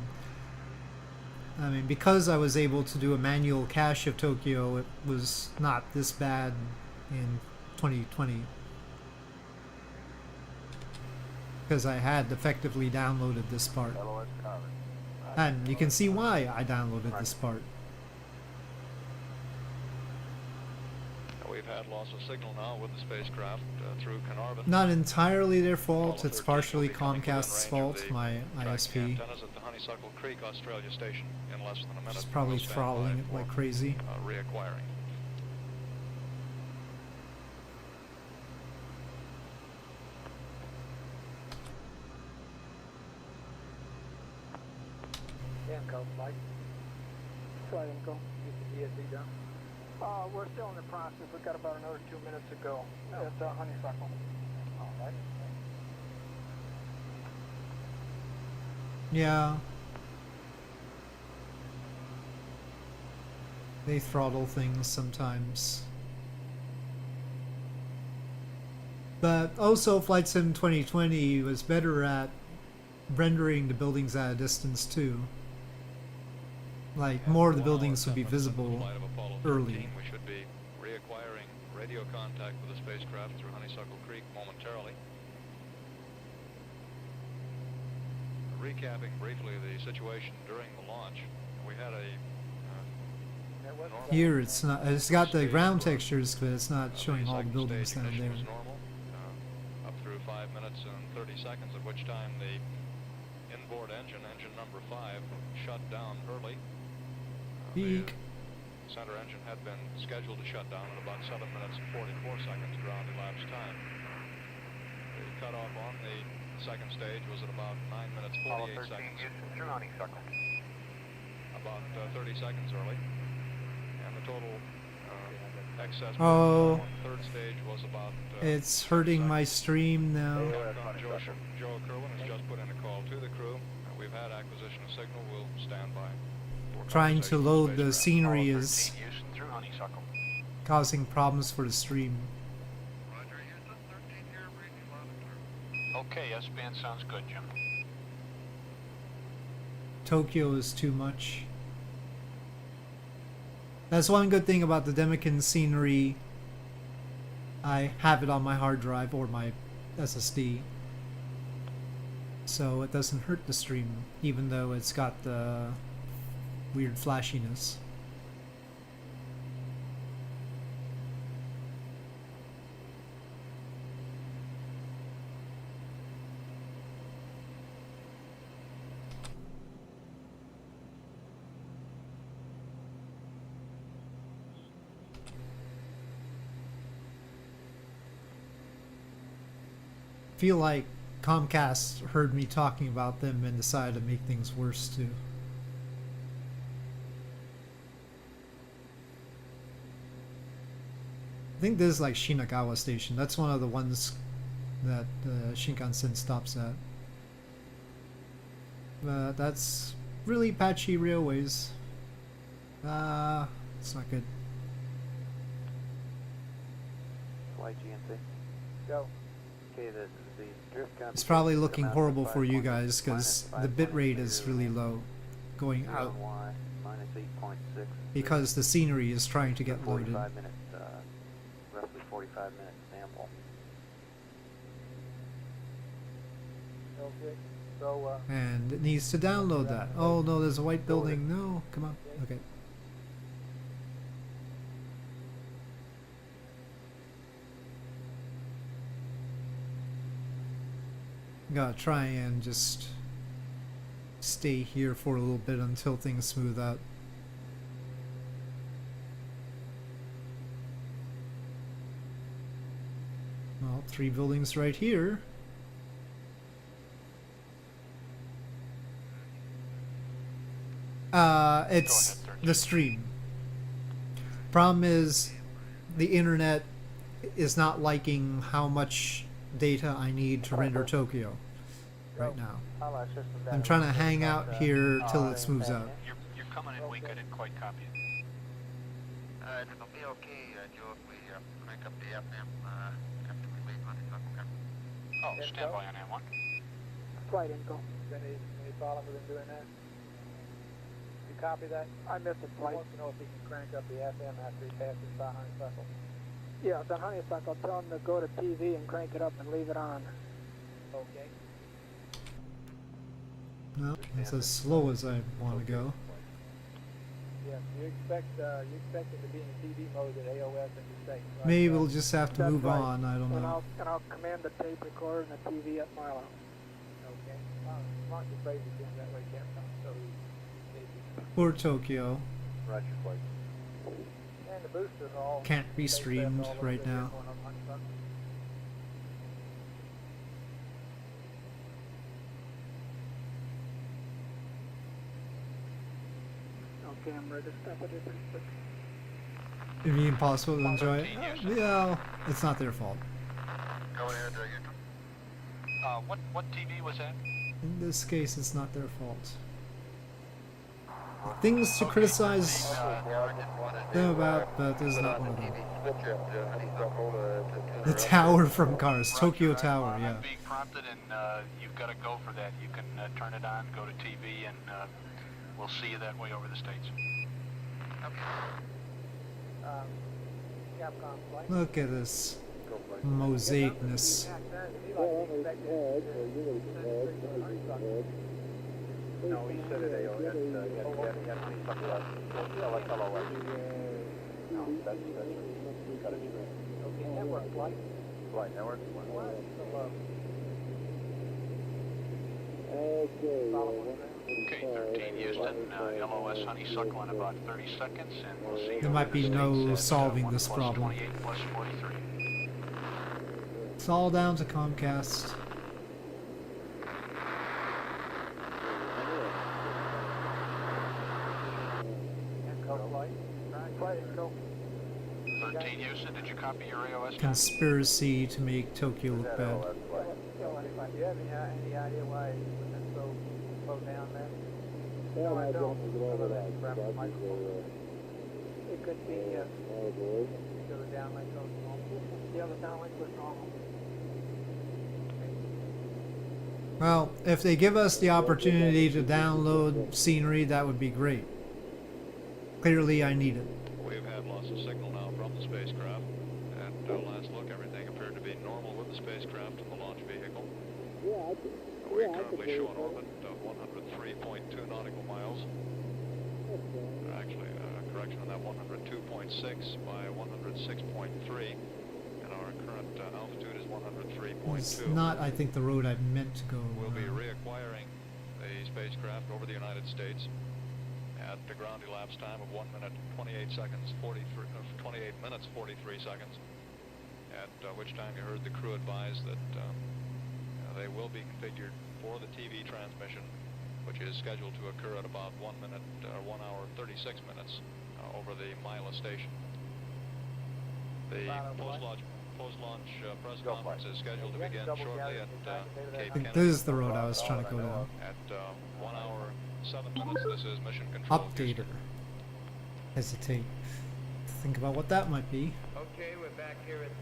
I mean, because I was able to do a manual cache of Tokyo, it was not this bad in 2020. Because I had effectively downloaded this part. And you can see why I downloaded this part. We've had loss of signal now with the spacecraft through Carnarvon. Not entirely their fault, Apollo it's 13 partially will be coming within Comcast's range fault, of the my tracking ISP. antennas at the Honeysuckle Creek, Australia station in less than a minute. It's probably We'll stand throttling by it for, like crazy. reacquiring. Danco, Mike. Flight Danco, ESD down. We're still in the process. We've got about another 2 minutes to go. At Honeysuckle. All right. Yeah. They throttle things sometimes. But also Flight Sim 2020 was better at rendering the buildings at a distance too. Like, more of the buildings would be visible Flight of Apollo 13, early. we should be reacquiring radio contact with the spacecraft through Honeysuckle Creek momentarily. Recapping briefly the situation during the launch, we had a Here it's not, it's got the ground textures, but it's not showing all the buildings down there. was normal, up through 5 minutes and 30 seconds, at which time the inboard engine number 5, shut down early. Peak. The center engine had been scheduled to shut down at about 7 minutes and 44 seconds ground elapsed time. The cutoff on the second stage was at about 9 minutes 48 seconds. Through Honeysuckle. About 30 seconds early. And the total excess Oh, on the third stage was about... it's hurting my stream now. Joe Kerwin has just put in a call to the crew. We've had acquisition of signal. We'll stand by. Trying to load the scenery is Houston through Honeysuckle. causing problems for the stream. Roger, Houston, 13 here, reading monitor. Okay, S-band sounds good, Jim. Tokyo is too much. That's one good thing about the Demican scenery. I have it on my hard drive or my SSD. So it doesn't hurt the stream, even though it's got the weird flashiness. Feel like Comcast heard me talking about them and decided to make things worse too. I think this is like Shinagawa Station. That's one of the ones that Shinkansen stops at. That's really patchy railways. It's not good. Flight GNC. Go. Okay, the drift It's probably looking horrible for you guys because the bit rate is really low going out Y, minus 8.6. because the scenery is trying to get loaded. 45 minute, roughly 45 minute sample. Okay. So, And it needs to download that. Oh no, there's a white building. No, come on. Okay. Gotta try and just stay here for a little bit until things smooth out. Well, 3 buildings right here. It's the stream. Problem is, the internet is not liking how much data I need to render Tokyo right now. I'm trying to hang out here till it smooths out. You're coming in weak. I didn't quite copy it. It'll be okay, Joe, if we crank up the FM after we leave Honeysuckle. Oh, stand by on that one. flight info. Any problem with him doing that? You copy that? I missed the flight. He wants to know if he can crank up the FM after he passes by Honeysuckle. Yeah, it's on Honeysuckle. Tell him to go to TV and crank it up and leave it on. Okay. No, it's as slow as I want to go. Yes, you expect it to be in TV mode at AOS and you say. Right? Maybe we'll just have to That's move right. on. I don't know. And I'll command the tape recorder and the TV at Milo. Okay. Launch the phrase again, that way Capcom so easy. Or Tokyo. Roger, flight. And the boosters all Can't be streamed right now. Okay, I'm ready to stop it pretty quick. It'd be impossible to enjoy it. Yeah, it's not their fault. Go ahead, what TV was that? In this case, it's not their fault. Things to criticize them about, but this is not one of them. The tower from Cars, Tokyo Tower, yeah. I'm being prompted, and you've got to go for that. You can turn it on, go to TV, and we'll see you that way over the States. Capcom flight. Look at this mosaicness. No, he said it AOS. No, that's got it straight. Okay, network flight. Flight network. Okay, 13 Houston, LOS Honeysuckle in about 30 seconds, and we'll see you There might over be the no States at, solving 1 this plus problem. 28 plus 43. It's all down to Comcast. Flight, go. 13 Houston, did you copy your AOS time? Conspiracy to make Tokyo look bad. Do you have any idea why it's been so down there? No, I don't. It could be the other downlink goes normal. The other downlink was normal. Well, if they give us the opportunity to download scenery, that would be great. Clearly, I need it. We've had loss of signal now from the spacecraft, and last look, everything appeared to be normal with the spacecraft and the launch vehicle. We currently show an orbit of 103.2 nautical miles. Actually, correction on that, 102.6 by 106.3, and our current altitude is 103.2. It's not, I think, the road I meant to go. We'll be reacquiring the spacecraft over the United States at the ground elapsed time of 1 minute 28 seconds, 28 minutes 43 seconds, at which time you heard the crew advise that they will be configured for the TV transmission, which is scheduled to occur at about 1 hour 36 minutes over the Mila station. The post-launch press conference is scheduled to begin shortly at Cape I think Kennedy. this is the road I was trying to go down. At 1 hour 7 minutes, this is Mission Control. Updater. Hesitate to think about what that might be. Okay, we're back here at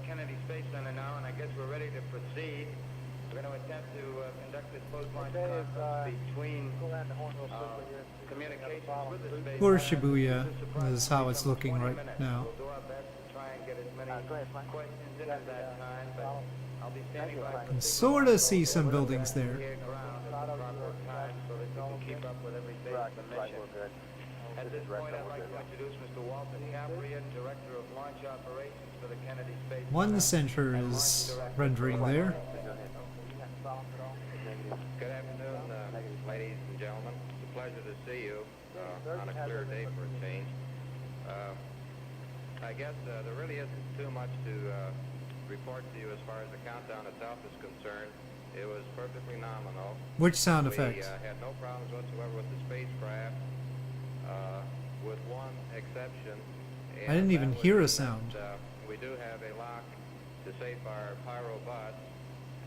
Kennedy Space Center now, and I guess we're ready to proceed. We're going to attempt to conduct this post-launch conference between communications with the space Poor center. Shibuya This is how it's looking 20 right minutes. now. We'll do our best to try and get as many questions in at that time, but I'll be standing by. I can sort of see some buildings there. Here ground at the proper time so that we can keep up with every phase of the mission. At this point, I'd like to introduce Mr. Walter Capria, Director of Launch Operations for the Kennedy Space One Center. center is rendering there. Good afternoon, ladies and gentlemen. It's a pleasure to see you on a clear day for a change. I guess there really isn't too much to report to you as far as the countdown itself is concerned. It was perfectly nominal. Which sound We effect? had no problems whatsoever with the spacecraft, with one exception. I didn't even hear a sound. We do have a lock to safe our pyro bus,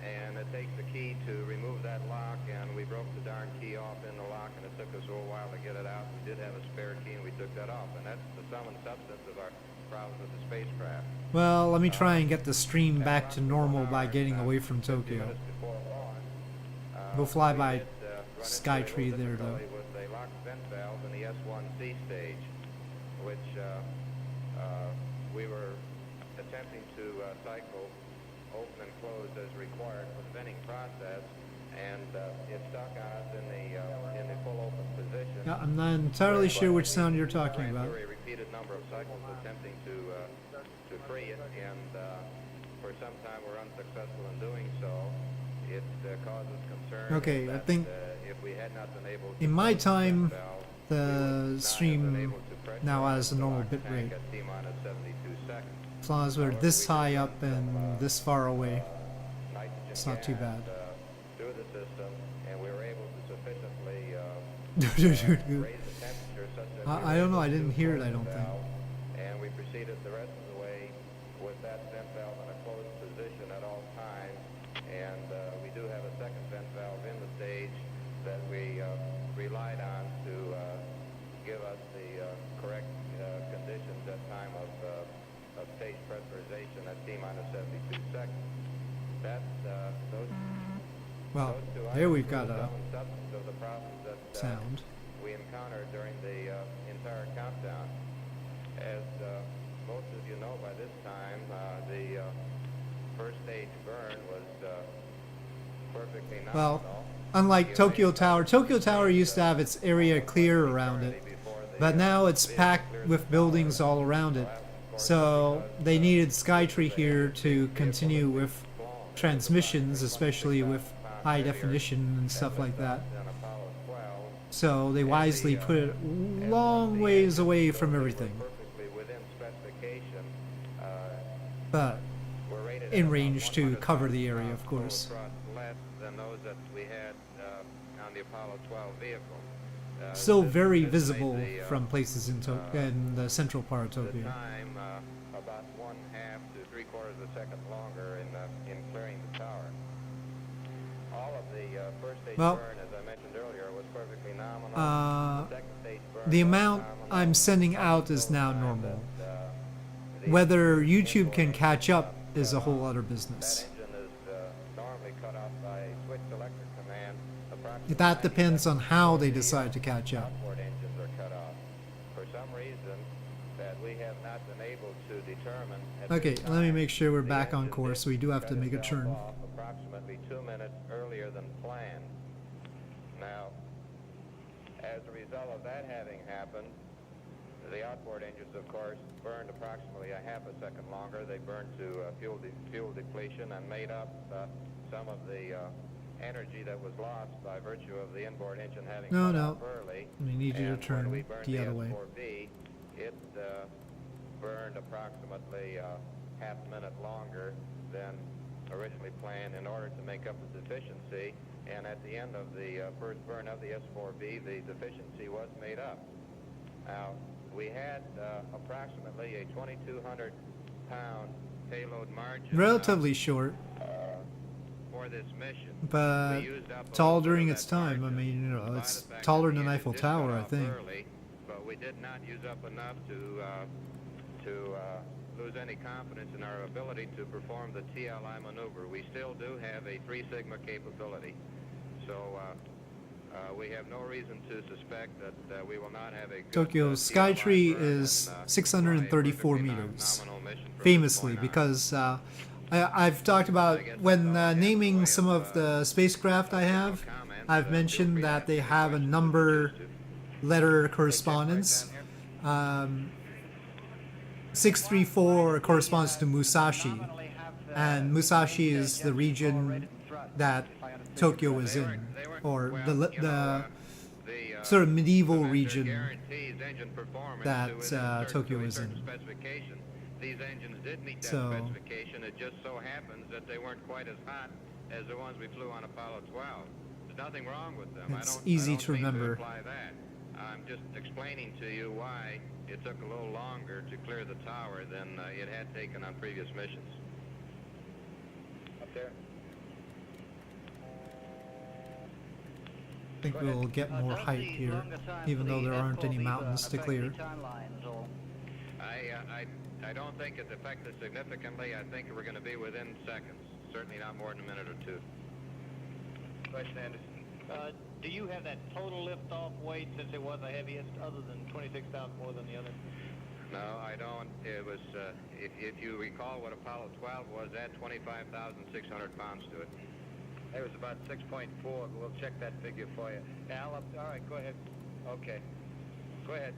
and it takes a key to remove that lock, and we broke the darn key off in the lock, and it took us a little while to get it out. We did have a spare key, and we took that off, and that's the sum and substance of our problems with the spacecraft. Well, let me try and get the stream back to normal by getting away from 50 Tokyo. minutes before launch, We'll fly we by did, run into a Skytree little there, though. difficulty with a locked vent valve in the S1C stage, which we were attempting to cycle open and close as required for the venting process, and it stuck on us in the full open position. Yeah, I'm not entirely sure which sound you're talking about. A repeated number of cycles attempting to free it, and for some time we're unsuccessful in doing so. It causes concern. Okay, I think if we had not been able to in my time, valve, the stream now has a normal bit rate. at T-minus 72 seconds. As long as we're this high up and this far away, it's not too bad. Through the system, and we were able to sufficiently raise the temperature such that I don't know, I didn't hear it, I don't think. and we proceeded the rest of the way with that vent valve in a closed position at all times. And we do have a second vent valve in the stage that we relied on to give us the correct conditions at time of stage pressurization at T-minus 72 seconds. That's those. Well, those two there items we've got were a the sum and substance of the problems that sound. we encountered during the entire countdown. As most of you know by this time, the first stage burn was perfectly nominal. Well, unlike Tokyo Tower used to have its area clear around it, but now it's packed with buildings all around it. So they needed Skytree here to continue with transmissions, especially with high definition and stuff like that. So they wisely put it long ways away from everything, but in range to cover the area, of course. Less than those that we had on the Apollo 12 vehicle. Still very this made visible the, from places in the central part of the Tokyo. time about 1/2 to 3/4 of a second longer in clearing the tower. All of the first stage Well, burn, as I mentioned earlier, was perfectly nominal. The second stage burn the was amount nominal. I'm sending out is now normal. Whether YouTube can catch up is a whole other business. That engine is normally cut off by switch electric command. Approximately That depends on how they 90% decide to catch up. outboard engines are cut off. For some reason that we have not been able to determine. At Okay, this let me time, make sure we're the back on engine course. did We do have cut to make a itself turn. off approximately 2 minutes earlier than planned. Now, as a result of that having happened, the outboard engines, of course, burned approximately a 1/2 second longer. They burned to fuel depletion and made up some of the energy that was lost by virtue of the inboard engine having No, cut no. off early. We need you to And turn when we burned the other way. S4B, it burned approximately 1/2 minute longer than originally planned in order to make up the deficiency. And at the end of the first burn of the S4B, the deficiency was made up. Now, we had approximately a 2,200 pound payload margin. Relatively short, For this mission. but We used up a tall little bit during of its that time. I margin mean, you know, by it's the fact taller that than the Eiffel engine did cut Tower, I off think. early, but we did not use up enough to lose any confidence in our ability to perform the TLI maneuver. We still do have a 3 sigma capability, so we have no reason to suspect that we will not have a good Tokyo TLI Skytree burn is and, 634 fly a meters, perfectly nominal mission from this famously, point on. because I've talked about when naming some of the spacecraft I have, I've mentioned that they have a number letter correspondence. 634 corresponds to Musashi, and Musashi is the region that Tokyo is in, or the sort of medieval region that Tokyo is in. These engines did meet that So- specification. It just so happens that they weren't quite as hot as the ones we flew on Apollo 12. There's nothing wrong with them. It's I don't easy to mean remember. apply that. I'm just explaining to you why it took a little longer to clear the tower than it had taken on previous missions. Up there. I think we'll get more height here, even though there aren't any mountains to clear. I don't think it's affected significantly. I think we're going to be within seconds. Certainly not more than a minute or two. Question, Anderson. Do you have that total lift-off weight, since it was the heaviest, other than 26,000 more than the other? No, I don't. It was, if you recall what Apollo 12 was, at 25,600 pounds to it. It was about 6.4, but we'll check that figure for you. Al, all right, go ahead. Okay. Go ahead.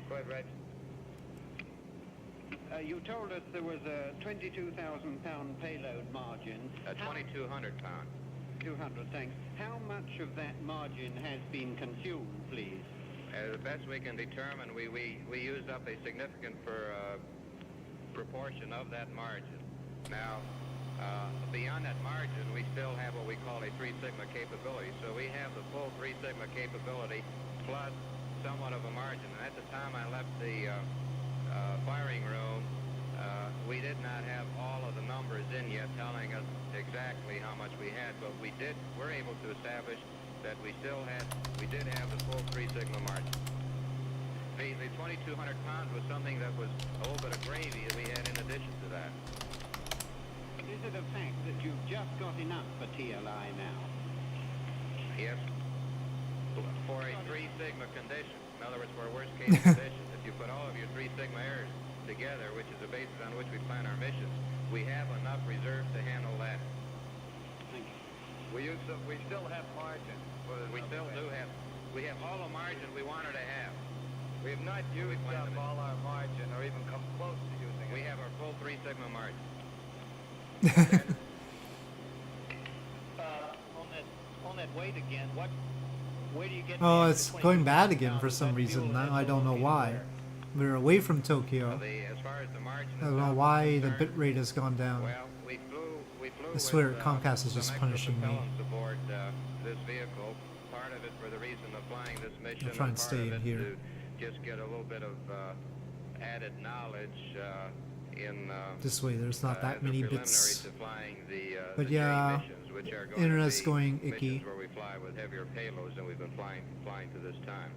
Go ahead, Reg. You told us there was a 22,000-pound payload margin. 2,200 pounds. 200, thanks. How much of that margin has been consumed, please? The best we can determine, we used up a significant proportion of that margin. Now, beyond that margin, we still have what we call a 3 sigma capability. So we have the full 3 sigma capability plus somewhat of a margin. And at the time I left the firing room, we did not have all of the numbers in yet telling us exactly how much we had, but we're able to establish that we did have the full 3 sigma margin. The 2,200 pounds was something that was a little bit of gravy that we had in addition to that. Is it a fact that you've just got enough for TLI now? Yes. For a 3 sigma condition. In other words, for a worst case condition, if you put all of your 3 sigma errors together, which is the basis on which we plan our missions, we have enough reserves to handle that. Thank you. We still have margin. We still do have. We have all the margin we wanted to have. We have not used up all our margin or even come close to using it. We have our full 3 sigma margin. On that weight again, where do you get? Oh, it's going bad again for some reason. Now I don't know why. We're away from Tokyo. As far as the margin, I don't know why the bit rate has gone down. Well, we flew I swear with, Comcast is some just extra punishing me. propellants aboard this vehicle. Part of it for the reason of flying this mission. I'll try and part stay of in it here. To just get a little bit of added knowledge in This way, there's not that as a many preliminary bits. to flying the But the yeah, J missions, which are going internet's to be going icky. missions where we fly with heavier payloads than we've been flying to this time.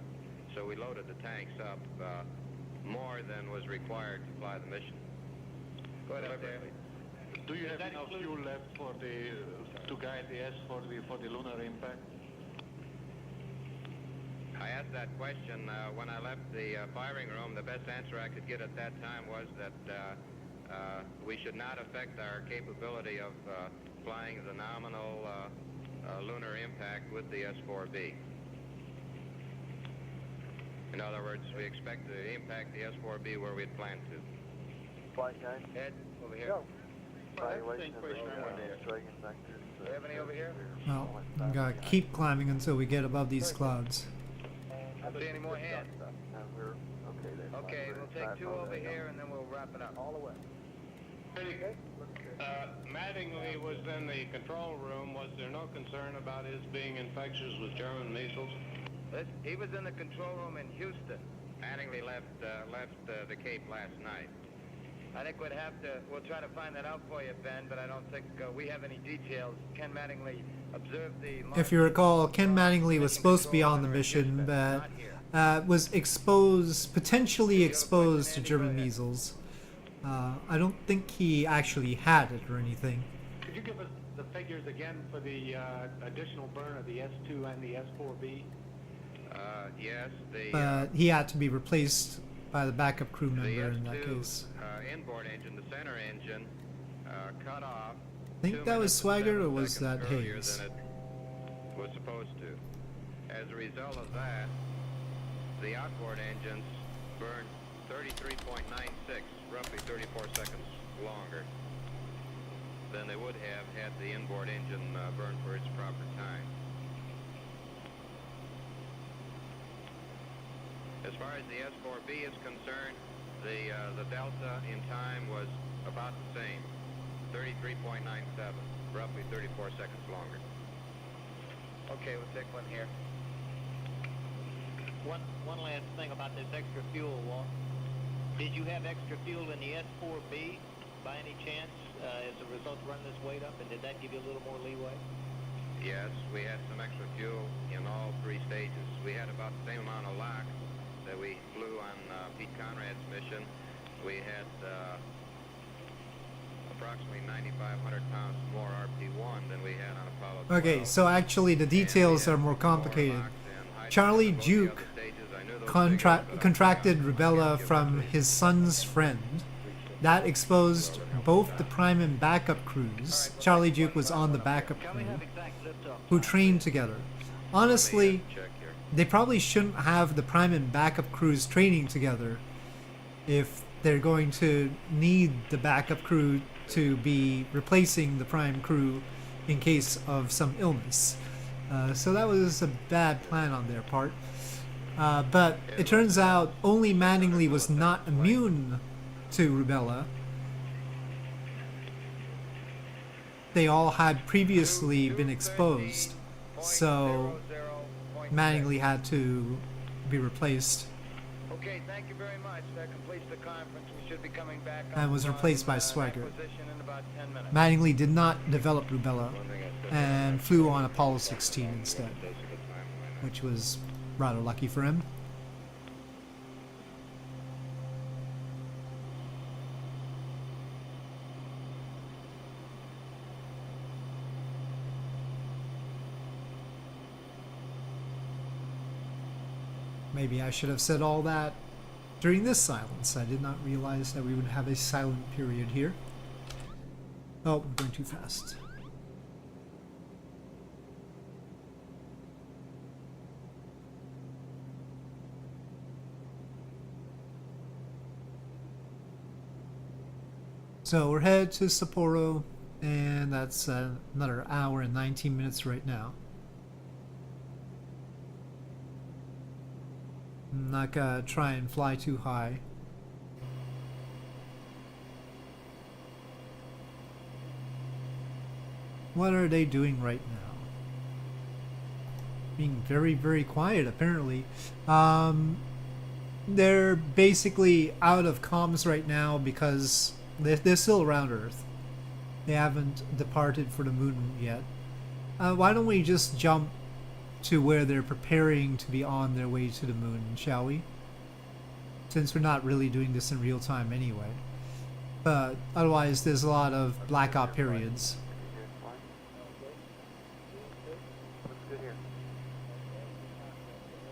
So we loaded the tanks up more than was required to fly the mission. Go ahead up there. Do you have enough fuel left for to guide the S for the lunar impact? I asked that question when I left the firing room. The best answer I could get at that time was that we should not affect our capability of flying the nominal lunar impact with the S-4B. In other words, we expect to impact the S-4B where we'd planned to. Flight 9. Ed, over here. Go. Evaluation of the striking vectors. Do you have any over here? Well, we gotta keep climbing until we get above these clouds. I don't see any more hands. We're okay there. Okay, we'll take 2 over here and then we'll wrap it up. All the way. Mattingly was in the control room. Was there no concern about his being infectious with German measles? He was in the control room in Houston. Mattingly left the Cape last night. I think we'll try to find that out for you, Ben, but I don't think we have any details. Ken Mattingly observed the... If you recall, Ken Mattingly was supposed to be on the mission, but was potentially exposed to German measles. I don't think he actually had it or anything. Could you give us the figures again for the additional burn of the S2 and the S4B? Yes, But he had to be replaced by the backup crew the member in that S2 case. inboard engine, the center engine, cut off. I think that was Swagger, or was that Hayes? Than it was supposed to. As a result of that, the outboard engines burned 33.96, roughly 34 seconds longer than they would have had the inboard engine burned for its proper time. As far as the S4B is concerned, the delta in time was about the same, 33.97, roughly 34 seconds longer. Okay, we'll take one here. One last thing about this extra fuel, Walt. Did you have extra fuel in the S4B by any chance as a result of running this weight up, and did that give you a little more leeway? Yes, we had some extra fuel in all 3 stages. We had about the same amount of LOX that we flew on Pete Conrad's mission. We had approximately 9,500 pounds more RP1 than we had on Apollo 12. Okay, so actually the details are more complicated. Charlie Duke contracted rubella from his son's friend, That exposed both the prime and backup crews. Charlie Duke was on the backup crew, who trained together. Honestly, they probably shouldn't have the prime and backup crews training together if they're going to need the backup crew to be replacing the prime crew in case of some illness. So that was a bad plan on their part. But it turns out only Mattingly was not immune to rubella. They all had previously been exposed, so Mattingly had to be replaced. Okay, thank you very much. That completes the conference. We should be coming back And was replaced by Swigert. in about 10 minutes. Mattingly did not develop rubella and flew on Apollo 16 instead, which was rather lucky for him. Maybe I should have said all that during this silence. I did not realize that we would have a silent period here. Oh, I'm going too fast. So we're headed to Sapporo, and that's another hour and 19 minutes right now. I'm not gonna try and fly too high. What are they doing right now? Being very, very quiet, apparently. They're basically out of comms right now because they're still around Earth. They haven't departed for the moon yet. Why don't we just jump to where they're preparing to be on their way to the moon, shall we? Since we're not really doing this in real time anyway. But otherwise there's a lot of blackout periods.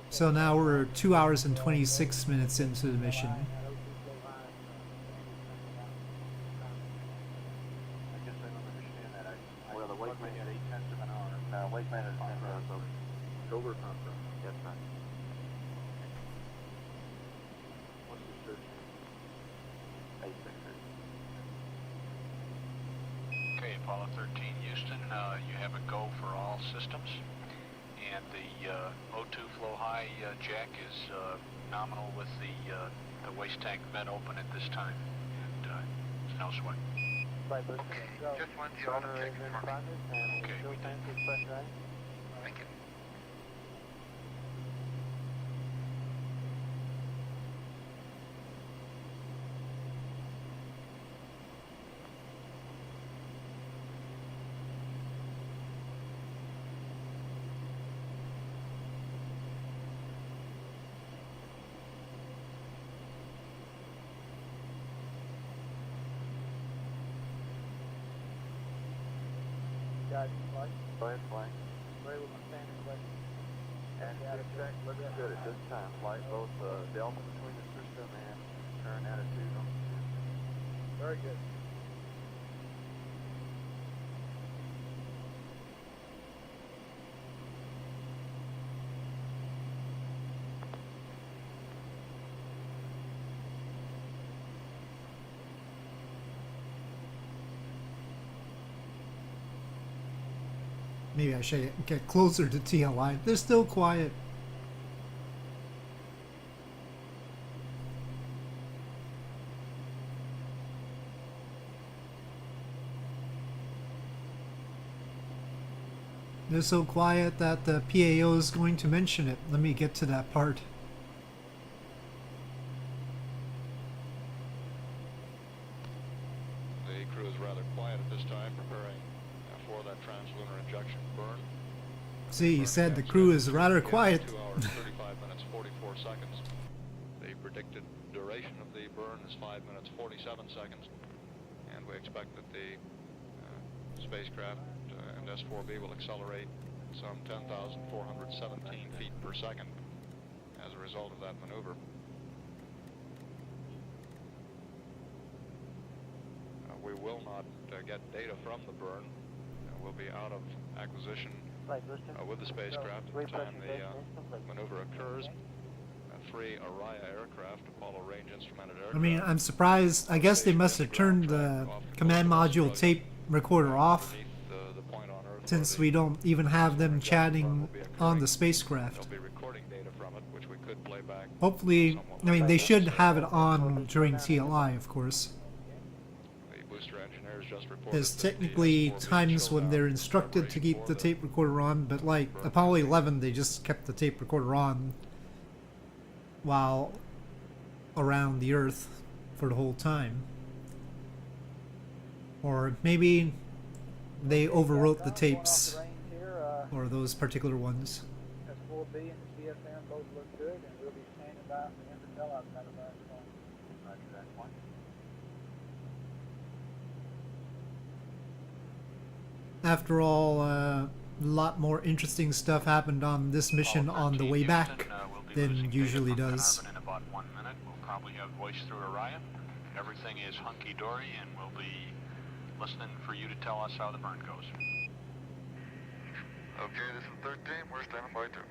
So now we're 2 hours and 26 minutes into the mission. Well, the weight man is 8/10 of an hour. No, weight man is shoulder conference. Yes, sir. What's the search? 866. Okay, Apollo 13, Houston, you have a go for all systems, and the O2 flow high jack is nominal with the waste tank vent open at this time, and there's no sweat. Okay, just one shot of check for me. Okay, we did. Thank you. Go ahead, flight. And check looks good at this time. Flight both delta between the system and current attitude on the system. Very good. Maybe I should get closer to TLI. They're still quiet. They're so quiet that the PAO is going to mention it. Let me get to that part. The crew is rather quiet at this time, preparing for that translunar injection burn. See, he said the crew is rather quiet. 2 hours, 35 minutes, 44 seconds. The predicted duration of the burn is 5 minutes, 47 seconds. And we expect that the spacecraft and S4B will accelerate some 10,417 feet per second as a result of that maneuver. will not get data from the burn. We'll be out of acquisition with the spacecraft at the time the maneuver occurs. 3 Araya aircraft, Apollo range instrumented aircraft. I mean, I'm surprised. I guess they must have turned the command module tape recorder off, since we don't even have them chatting on the spacecraft. Hopefully, I mean, they should have it on during TLI, of course. There's technically times when they're instructed to keep the tape recorder on, but like Apollo 11, they just kept the tape recorder on while around the Earth for the whole time. Or maybe they overwrote the tapes, or those particular ones. S4B and CFM both look good, and we'll be standing by for him to tell us how to back on. Roger that point. After all, a lot more interesting stuff happened on this mission on the way back than usually does. In about 1 minute, we'll probably have voice through Araya. Everything is hunky-dory, and we'll be listening for you to tell us how the burn goes. Okay, this is 13. We're standing by too.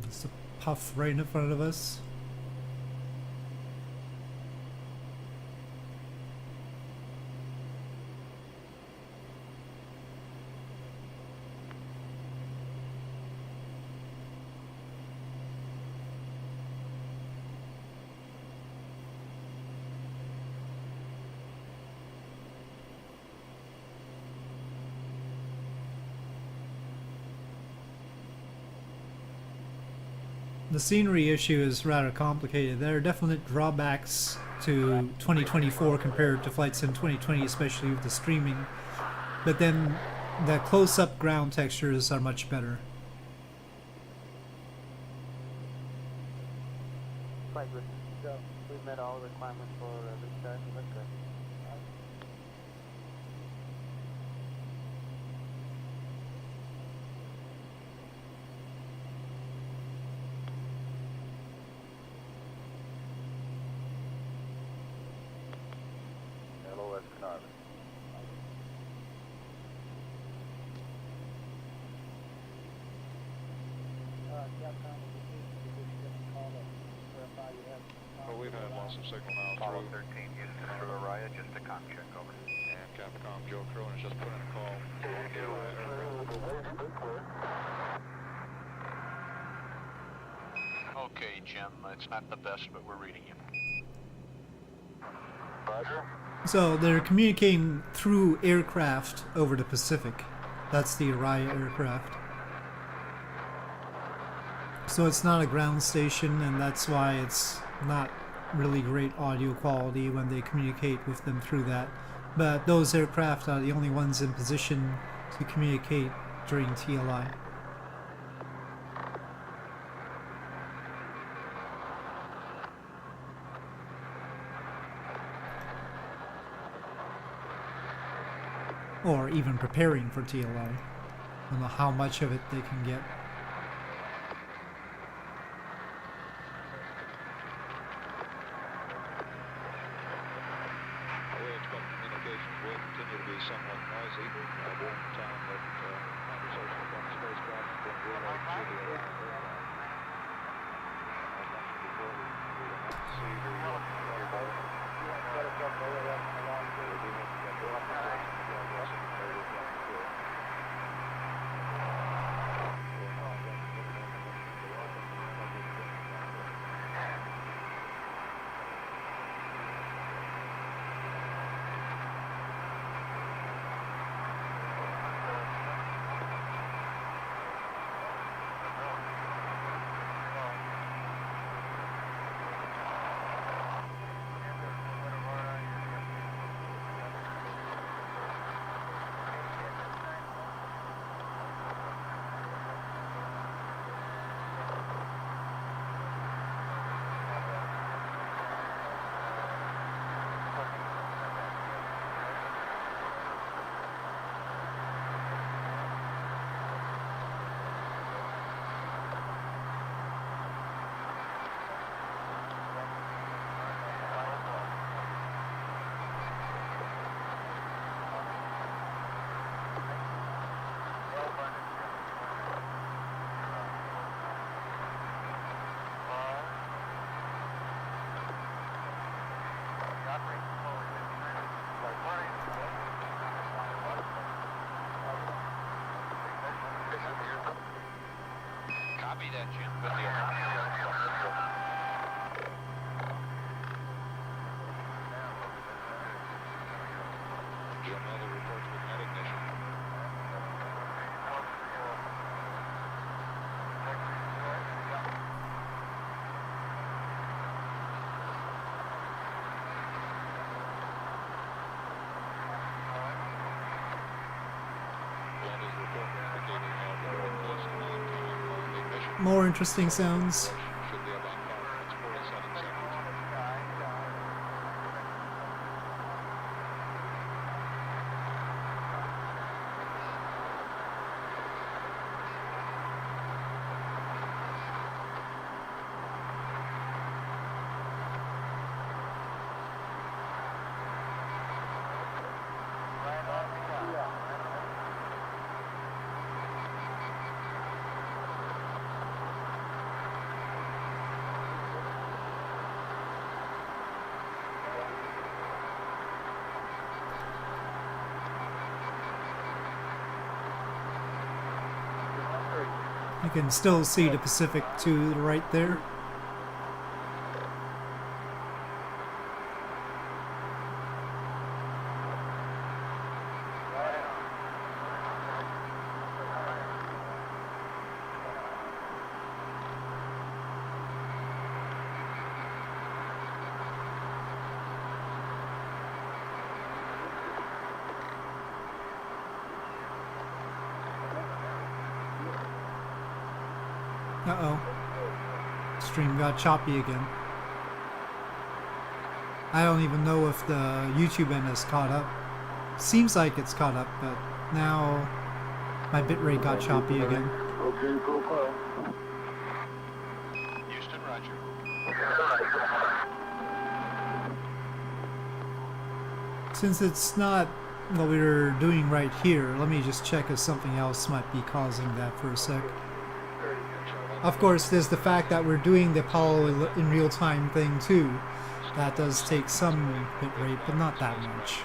There's a puff right in front of us. The scenery issue is rather complicated. There are definite drawbacks to 2024 compared to Flight Sim 2020, especially with the streaming. But then the close-up ground textures are much better. Quite good. So we met all the requirements for restart. That's good. LOS Carnarvon. Well, we've had lots of signal now Apollo through 13, Houston through Araya, just a com check, over. and Capcom Joe Cronin has just put in a call. Okay, Jim, it's not the best, but we're reading you. Roger. So they're communicating through aircraft over the Pacific. That's the Araya aircraft. So it's not a ground station, and that's why it's not really great audio quality when they communicate with them through that. But those aircraft are the only ones in position to communicate during TLI. Or even preparing for TLI. I don't know how much of it they can get. We expect communications will continue to be somewhat noisy. During the time that conversation from the spacecraft has been relayed to the Orion aircraft. As mentioned before, we will not see the Jim Miller reports with net ignition. Glenn is reporting indicating very close to on time on the ignition. More interesting sounds. Should be about 5 minutes, 47 seconds. You can still see the Pacific to the right there. Uh-oh. Stream got choppy again. I don't even know if the YouTube end has caught up. Seems like it's caught up, but now my bitrate got choppy again. Okay, profile. Houston, roger. Since it's not what we're doing right here, let me just check if something else might be causing that for a sec. Of course, there's the fact that we're doing the Apollo in real time thing too. That does take some bitrate, but not that much.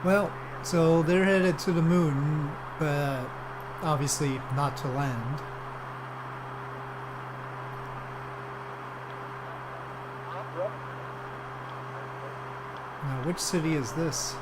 Well, so they're headed to the moon, but obviously not to land. Now, which city is this?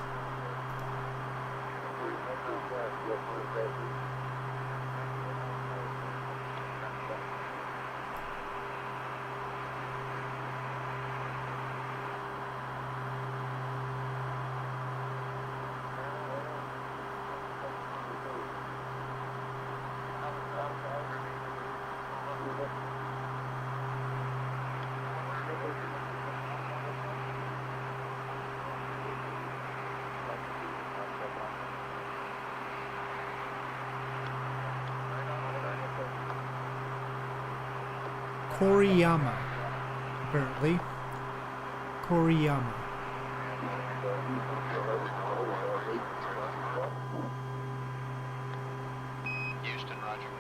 Koriyama, apparently. Koriyama. Houston, roger.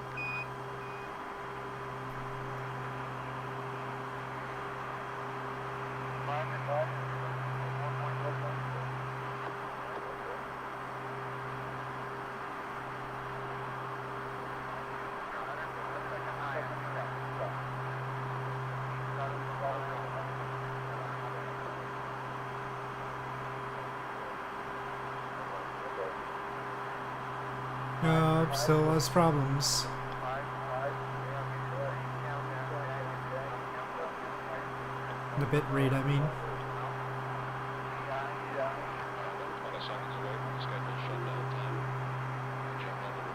Still less problems. The bit rate, I mean. 20 seconds away from the scheduled shutdown time. Jim Miller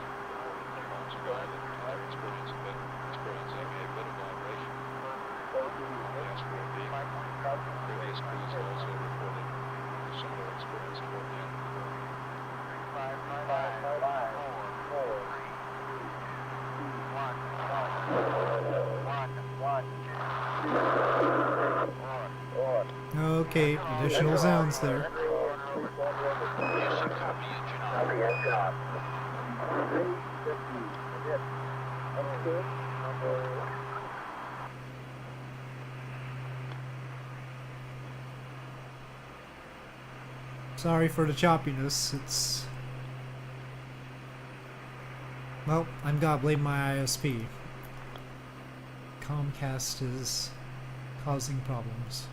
months ago that they're experiencing a bit of vibration on the S4B. Previous crews also reported similar experience toward the end of the morning. 5, 4, 3, 2, 1. Okay, additional sounds there. Sorry for the choppiness. It's... Well, I'm gonna blame my ISP. Comcast is causing problems.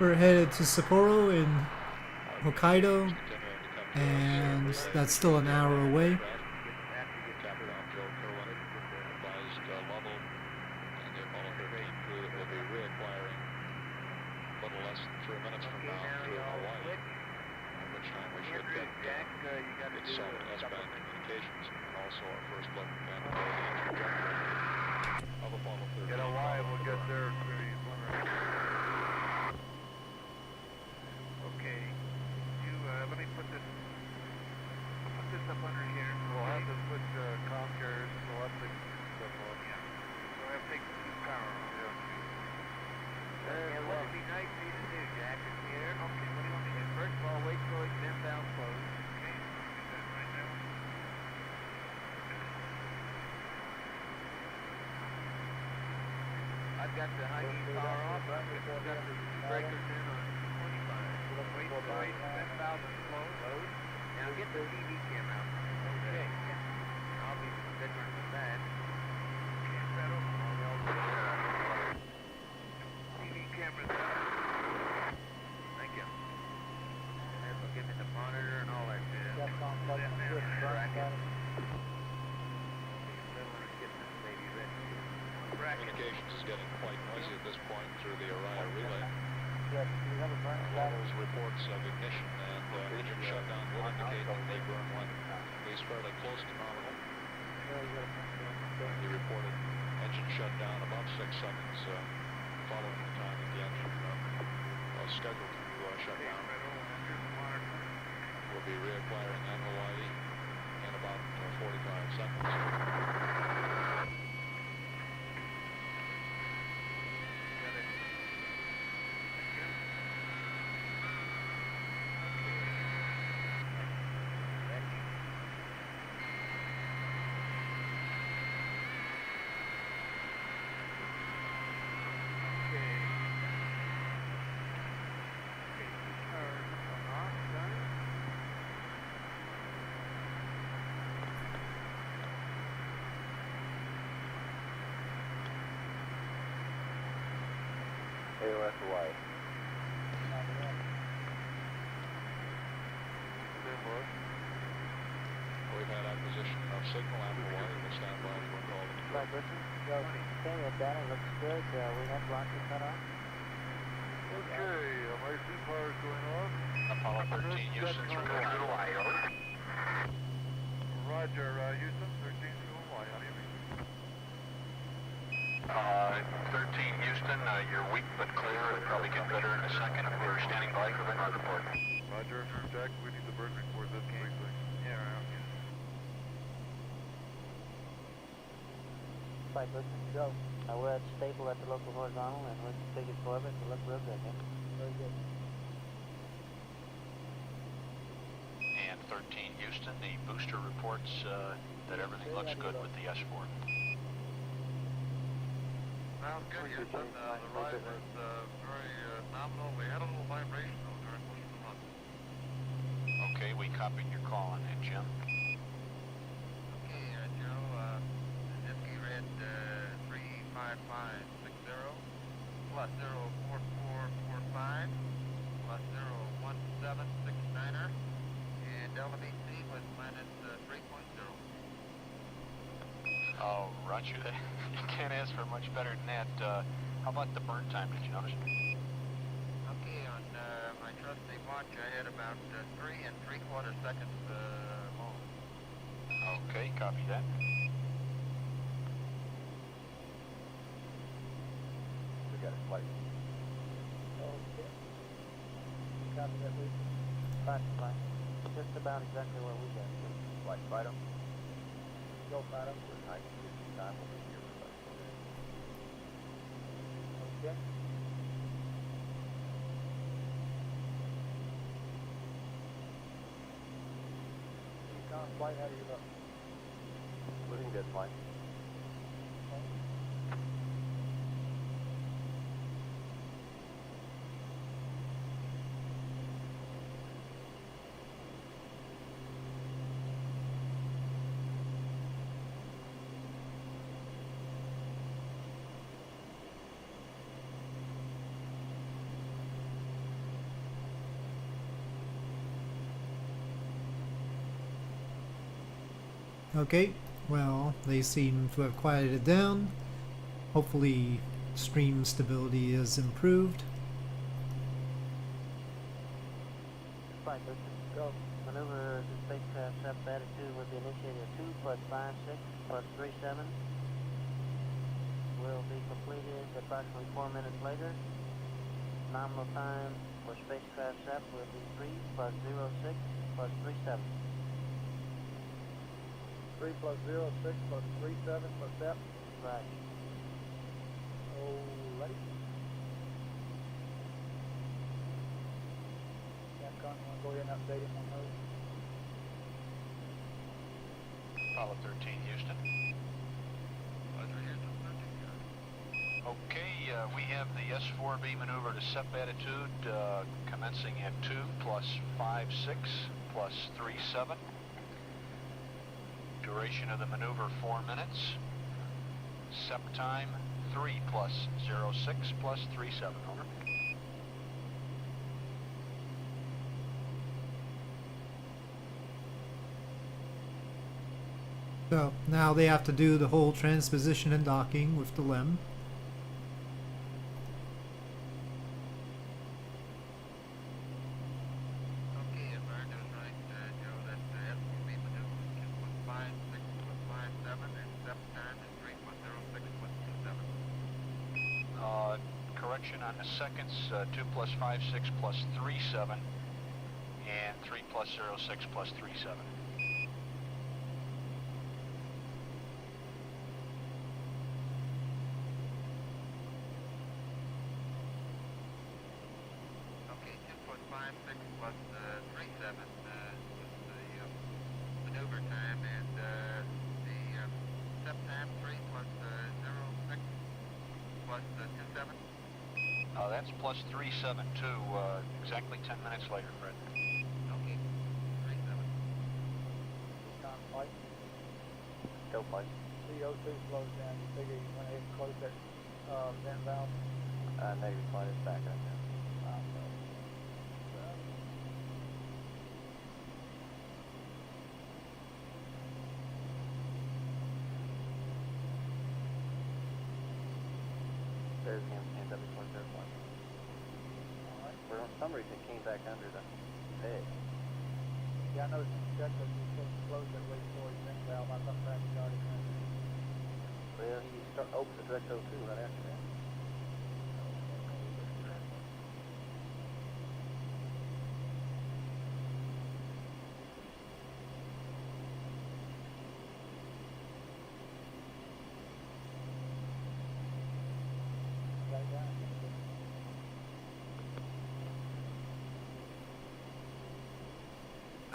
We're headed to Sapporo in Hokkaido, and that's still an hour away. Got the high heat power off, got the breakers in on 25. Wait, 10,000 slow. Now get the TV cam out. Okay. I'll be veteran with that. Can't settle. TV camera's out. Thank you. And we'll give me the monitor and all that shit. Communications is getting quite noisy at this point through the Orion relay. Levels reports of ignition and engine shutdown will indicate that the burn went at least fairly close to nominal. He reported engine shutdown about 6 seconds following the time that the engine was scheduled to shut down. We'll be reacquiring NOID in about 45 seconds. AOS Hawaii. We've had acquisition of signal at Hawaii. We'll stand by for a call. Camera data looks good. We have rocket cut off. Okay, my power is going on. Apollo 13, Houston through Hawaii. Roger, Houston, 13 through Hawaii. How do you mean? 13 Houston, you're weak but clear. It'll probably get better in a second. We're standing by for the ground report. Roger, Jack, we need the burn report this briefly. Yeah, Flight, listen, go. We're at stable at the local horizontal, and we're taking orbit. We look real good, yeah? Very good. Union 13 Houston. The booster reports that everything looks good with the S4. Sounds good, Houston. The ride was very nominal. We had a little vibration though during most of the month. Okay, we copied your call on that, Jim. Okay, Joe, Nippy Red 35560 plus 04445 plus 01769er, and Delta BC was minus 3.0. Oh, Roger. You can't ask for much better than that. How about the burn time? Did you notice? Okay, on my trusty watch, I had about 3 3/4 seconds long. Okay, copy that. We got it flight. Okay. Copy that, please. Flight. Just about exactly where we got it. Flight, Fido. Go, Fido. We're high time. We'll be here for about 4 minutes. Okay. Recon flight, how do you look? Looking good, flight. Okay, well, they seem to have quieted down. Hopefully, stream stability is improved. Flight, go. Maneuver to spacecraft sub-attitude will be initiated at 2 plus 56 plus 37. Will be completed approximately 4 minutes later. Nominal time for spacecraft SEP will be 3 plus 06 plus 37. 3 plus 0, 6 plus 3, 7 plus that. Right. Alrighty. Capcom, you want to go ahead and update him on those? Apollo 13 Houston. Roger, Houston 13. Okay, we have the S4B maneuver to SEP attitude commencing at 2 plus 56 plus 37. Duration of the maneuver 4 minutes. SEP time 3 plus 06 plus 37. Over. So now they have to do the whole transposition and docking with the LEM. Okay, if I understand right, Joe, that the S4B maneuver is 2 plus 5, 6 plus 5, 7, and SEP time is 3 plus 06 plus 27. Correction on the seconds, 2 plus 5, 6 plus 3, 7, and 3 plus 06 plus 3, 7. Okay, 2 plus 5, 6 plus 3, 7 was the maneuver time, and the SEP time 3 plus 06 plus 27. That's plus 3, 7, too, exactly 10 minutes later, Fred. Okay, 3, 7. Recon flight. Go, flight. CO2 slows down. You figure you went ahead and closed that vent valve? Negative, flight is back right now. There's the MW point there, flight. Alright. For some reason it came back under the edge. Yeah, I noticed in the checklist you're supposed to close that waste storage vent valve. I thought perhaps you already done it. Well, you start open the direct O2 right after that. Got it done?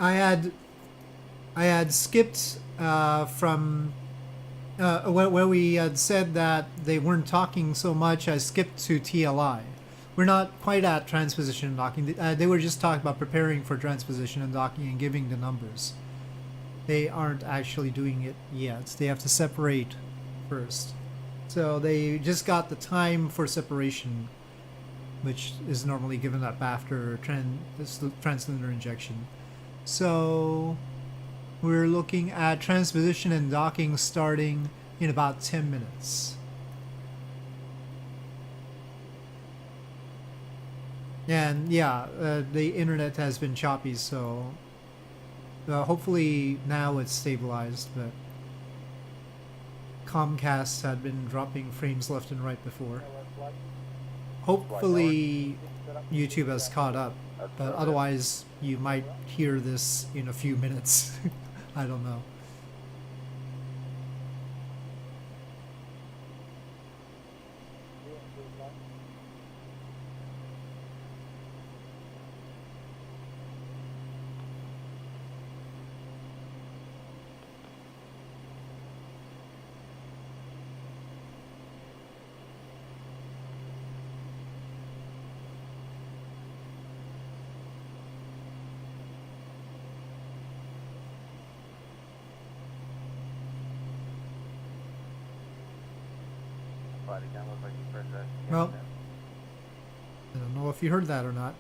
I had skipped from where we had said that they weren't talking so much. I skipped to TLI. We're not quite at transposition and docking. They were just talking about preparing for transposition and docking and giving the numbers. They aren't actually doing it yet. They have to separate first. So they just got the time for separation, which is normally given up after translunar injection. So we're looking at transposition and docking starting in about 10 minutes. And yeah, the internet has been choppy, so hopefully now it's stabilized, but Comcast had been dropping frames left and right before. Hopefully YouTube has caught up, but otherwise you might hear this in a few minutes. I don't know. Well, I don't know if you heard that or not.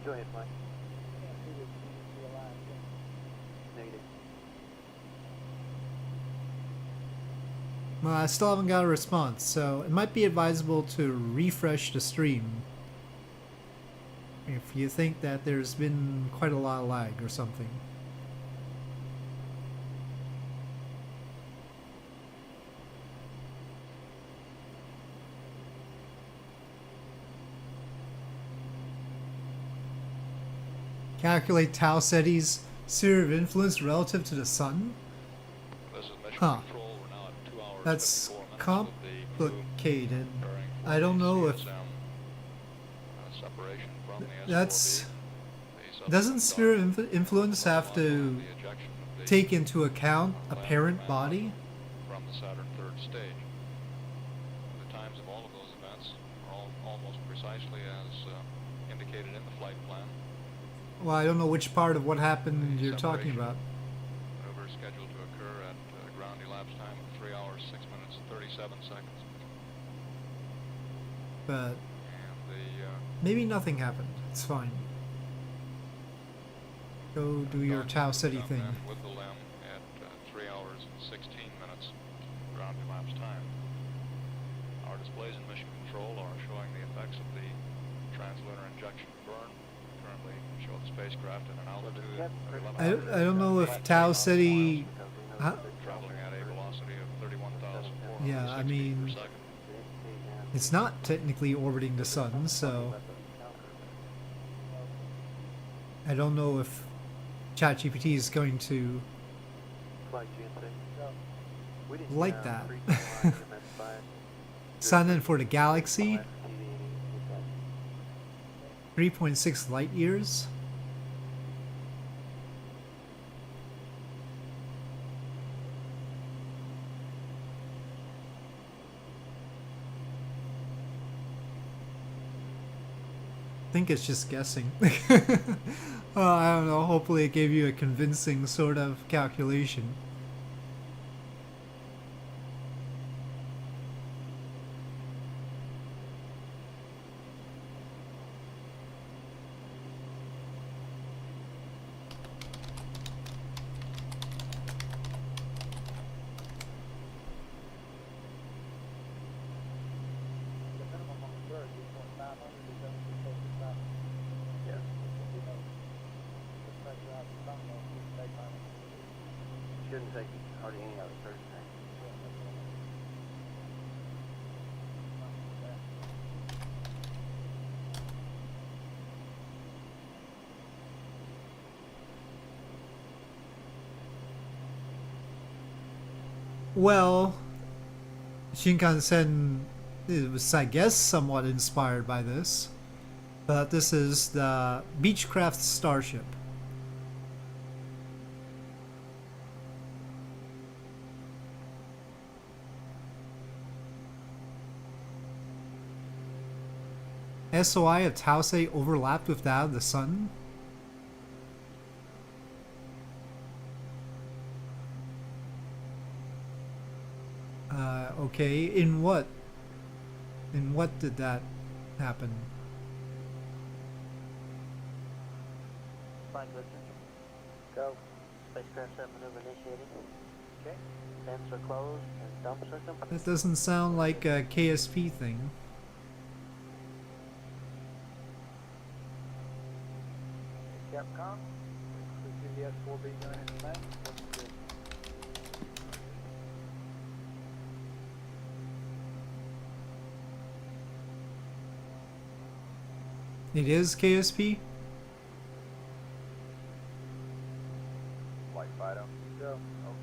Go ahead, Mike. Negative. Well, I still haven't got a response, so it might be advisable to refresh the stream if you think that there's been quite a lot of lag or something. Calculate Tau Ceti's sphere of influence relative to the sun? This is mission Huh. control. We're now at 2 hours. That's 54 minutes with the crew complicated. preparing for I don't the know if CSM, separation from the that's... S4B. Doesn't sphere of influence have to The ejection of the take into account a land parent command body? from the Saturn third stage. The times of all of those events are almost precisely as indicated in the flight plan. Well, I don't know which part of what happened The you're talking separation about. maneuver is scheduled to occur at ground elapsed time of 3 hours, 6 minutes, 37 seconds. But And the maybe nothing happened. It's fine. Go do your Tau Ceti done thing. then with the LEM at 3 hours and 16 minutes ground elapsed time. Our displays in mission control are showing the effects of the translunar injection burn. Currently show the spacecraft at an altitude of 1100. I don't know if Tau Ceti... Traveling at a velocity of 31,460 Yeah, I mean, feet per second. it's not technically orbiting the sun, so... I don't know if ChatGPT is going to like that. Sun and for the galaxy, 3.6 light years. I think it's just guessing. I don't know, hopefully it gave you a convincing sort of calculation. Shouldn't take hardly any other first thing. Well, Shinkansen, it was, I guess, somewhat inspired by this. But this is the Beechcraft Starship. SOI of Tausei overlapped with that of the sun? Okay, in what? In what did that happen? Flight listen. Go. Spacecraft set maneuver initiated. Okay. Vents are closed and dump circum. That doesn't sound like a KSP thing. Capcom, we see the S4B going into main. Looks good. It is KSP? Flight Fido. Go.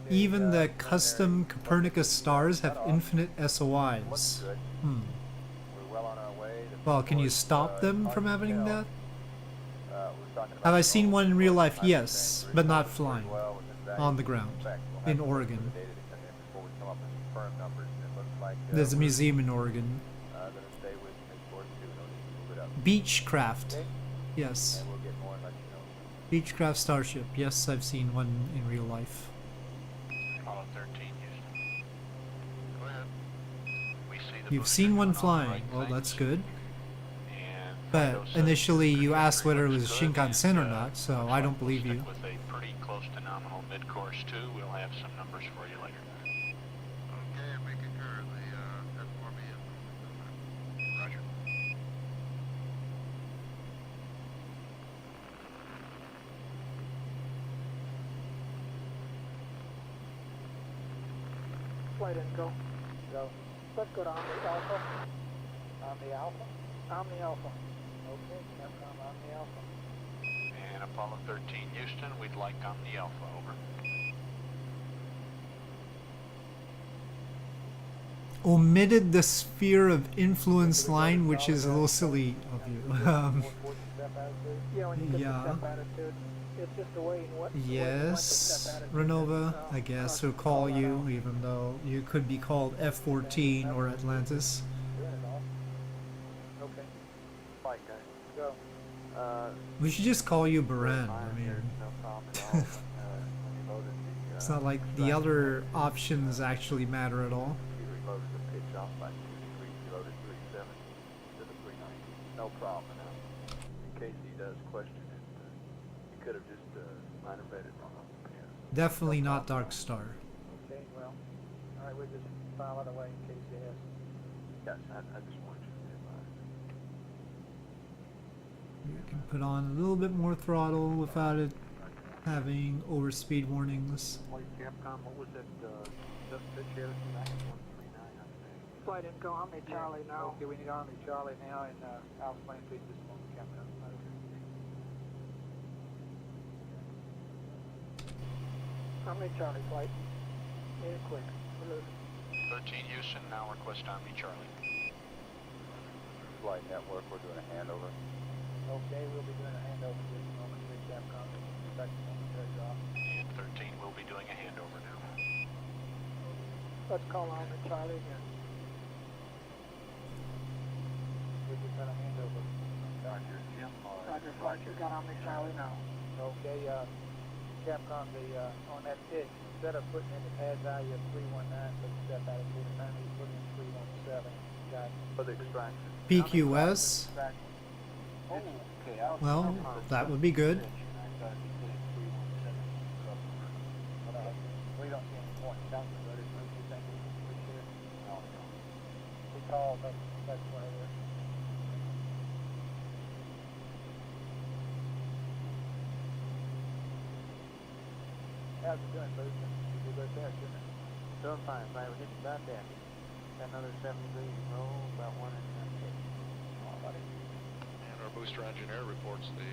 Okay. Even the custom Copernicus stars have infinite SOIs. Looks good. We're well on our way. Well, can you stop them from having that? We're talking about Have I seen one in real life? I'm Yes, saying but not very flying. well with this value On the we ground. expect. We'll have In to look Oregon. at the data to come in before we come up with some firm numbers. And it looks like There's a we're museum in Oregon. gonna stay with mid-course 2. No need to move it up. Beechcraft. Okay? Yes. And we'll get more and let you know. Beechcraft Starship. Yes, I've seen one in real life. Apollo 13, Houston. Go ahead. We see the You've booster seen one doing all the flying. right Well, that's things. good. And But Fido says initially the you asked trajectory whether it looks was good, Shinkansen or and, not, so looks I like don't believe we'll you. stick with a pretty close to nominal mid-course 2. We'll have some numbers for you later. Okay, we concur. The S4B is Roger. Flight info. Go. Let's go to Omni Alpha. Omni Alpha? Omni Alpha. Okay, Capcom Omni Alpha. And Apollo 13, Houston, we'd like on the Alpha, over. Omitted the sphere of influence line, which is a little silly of you. Yeah, when you get Yeah. the step attitude, it's just the way in what Yes, Renova, I guess we'll call you, even though you could be called F-14 or Atlantis. Okay, Flight guys. go. We should just call you Baran. I mean, There's no problem at all. When you loaded the, it's not like the other options actually matter at all. you reloaded the pitch off by 2 degrees. You loaded 370 instead of 390. No problem now. In case he does question it, you could have just minor vetted wrong on the pen. Definitely not Dark Star. Okay, well, all right, we'll just file it away in case he has. Yes, I just wanted you to be advised. You can put on a little bit more throttle without it having overspeed warnings. Capcom, what was that, pitch here? Back at 139, I think. Flight info, Omni Charlie now. Okay, we need Omni Charlie now, and Alpha plane please just move the Capcom. Omni Charlie flight. Need it quick. We're losing. 13, Houston, now request on me, Charlie. Flight network, we're doing a handover. Okay, we'll be doing a handover this moment to Capcom. Expect momentary drop. And 13 will be doing a handover now. Let's call Omni Charlie again. We just got a handover. Roger, Jim. Roger, Roger, got Omni Charlie now. Okay, Capcom, on that pitch, instead of putting in the pad value of 319 for the step attitude, apparently you put in 317. Got For the extraction. PQS? Oh, okay, Well, that would be good. we don't see any point in counting, but it's you think we should. No. We call, that's why we're. How's it doing, Booth? You do good there, shouldn't it? Doing fine, right? We're getting about there. Got another 7 degrees to roll, about 1 and a half. Oh, buddy. And our booster engineer reports the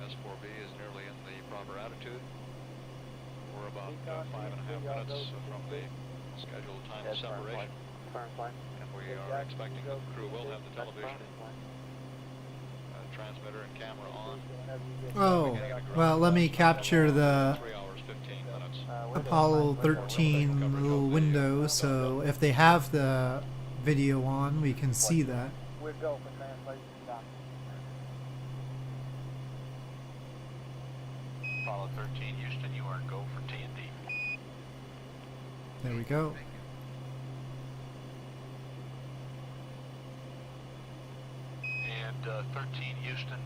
S4B is nearly in the proper attitude. We're about 5.5 minutes from the scheduled time of That's firm flight. separation. Firm flight. And we are expecting that the crew will have the television, transmitter and camera on. Oh, well, let me capture the 3 hours, 15 minutes. Apollo 13 little window, so if they have the video on, we can see that. We'll go for translation. Stop. Apollo 13, Houston, you are go for T&D. There we go. And 13, Houston,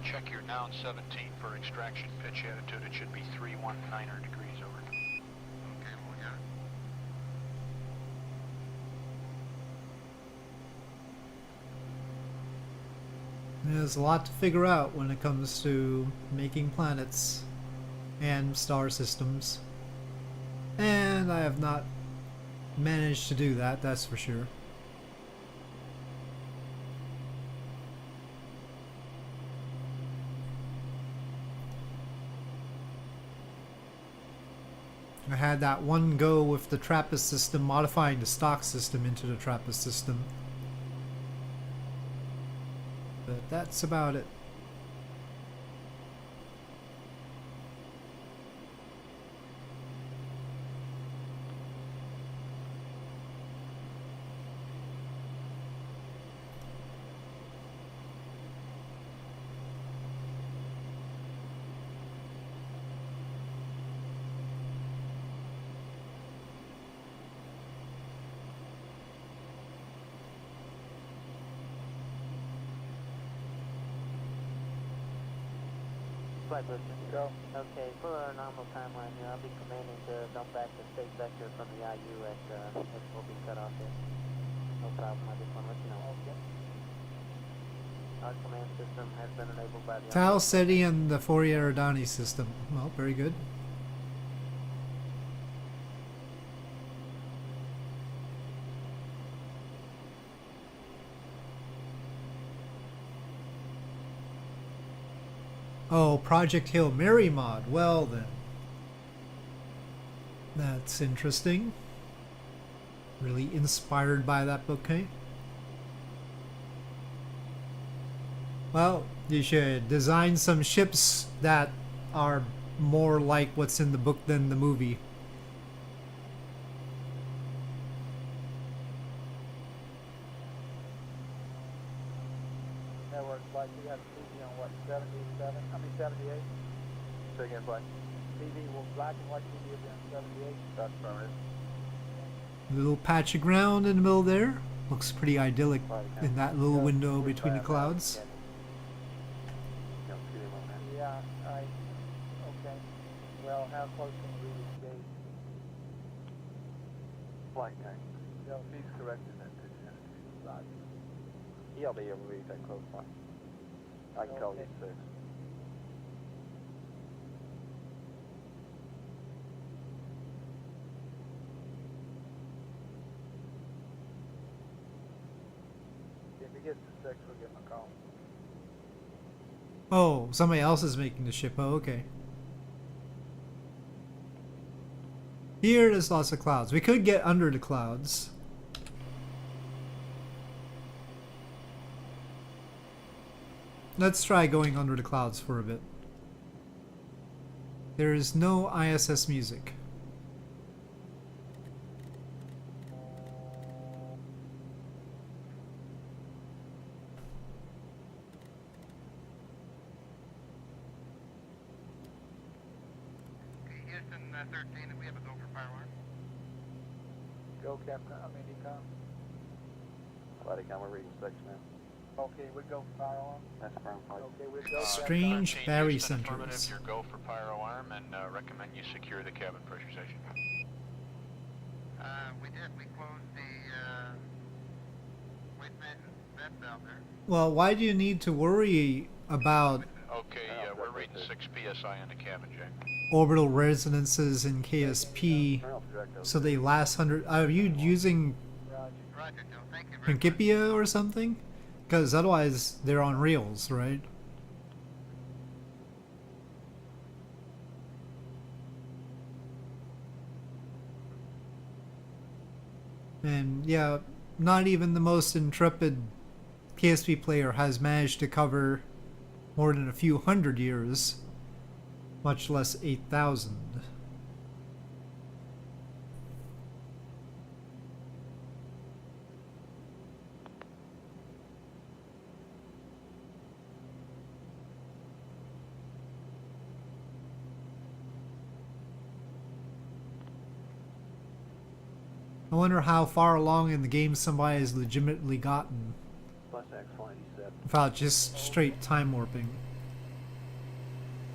check your noun 17 for extraction pitch attitude. It should be 319er degrees over. Okay, we got it. There's a lot to figure out when it comes to making planets and star systems. And I have not managed to do that, that's for sure. I had that one go with the TRAPPIST system, modifying the stock system into the TRAPPIST system. But that's about it. Flight position. Go. Okay, for our normal timeline here, I'll be commanding to dump back the state vector from the IU at will be cut off here. No problem, I just want to let you know. Okay. Our command system has been enabled by the Tal SETI and the Fourier-Erdani system. Well, very good. Oh, Project Hail Mary mod. Well then. That's interesting. Really inspired by that book, eh? Well, you should design some ships that are more like what's in the book than the movie. Network flight, you got TV on what, 77? I mean 78? Say again, flight. TV, well, black and white TV will be on 78. That's affirmative. Little patch of ground in the middle there. Looks pretty idyllic in that little window between the clouds. Yeah, okay. Well, how close can we reach gauge? Flight tank. He's correct in that pitch attitude. Right. He'll be able to reach that close by. I can call you at 6. If he gets to 6, we'll give him a call. Oh, somebody else is making the ship. Oh, okay. Here, there's lots of clouds. We could get under the clouds. Let's try going under the clouds for a bit. There is no ISS music. Houston 13, we have a go for fire alarm. Go, Captain. I mean, decom. Flight account, we're reading 6 now. Okay, we go for fire alarm. That's firm flight. Okay, we go. Strange 13, Barry Houston, centers. affirmative, your go for pyro alarm, and recommend you secure the cabin pressurization. We did. We closed the waste management vent valve there. Well, why do you need to worry about Okay, we're reading 6 PSI in the cabin, Jack. orbital resonances in KSP so they last 100? Are you using Roger, Joe. Thank you very much. Principia or something? Because otherwise they're on rails, right? And yeah, not even the most intrepid PSP player has managed to cover more than a few hundred years, much less 8,000. I wonder how far along in the game somebody has legitimately gotten Bus X-187. without just straight time warping.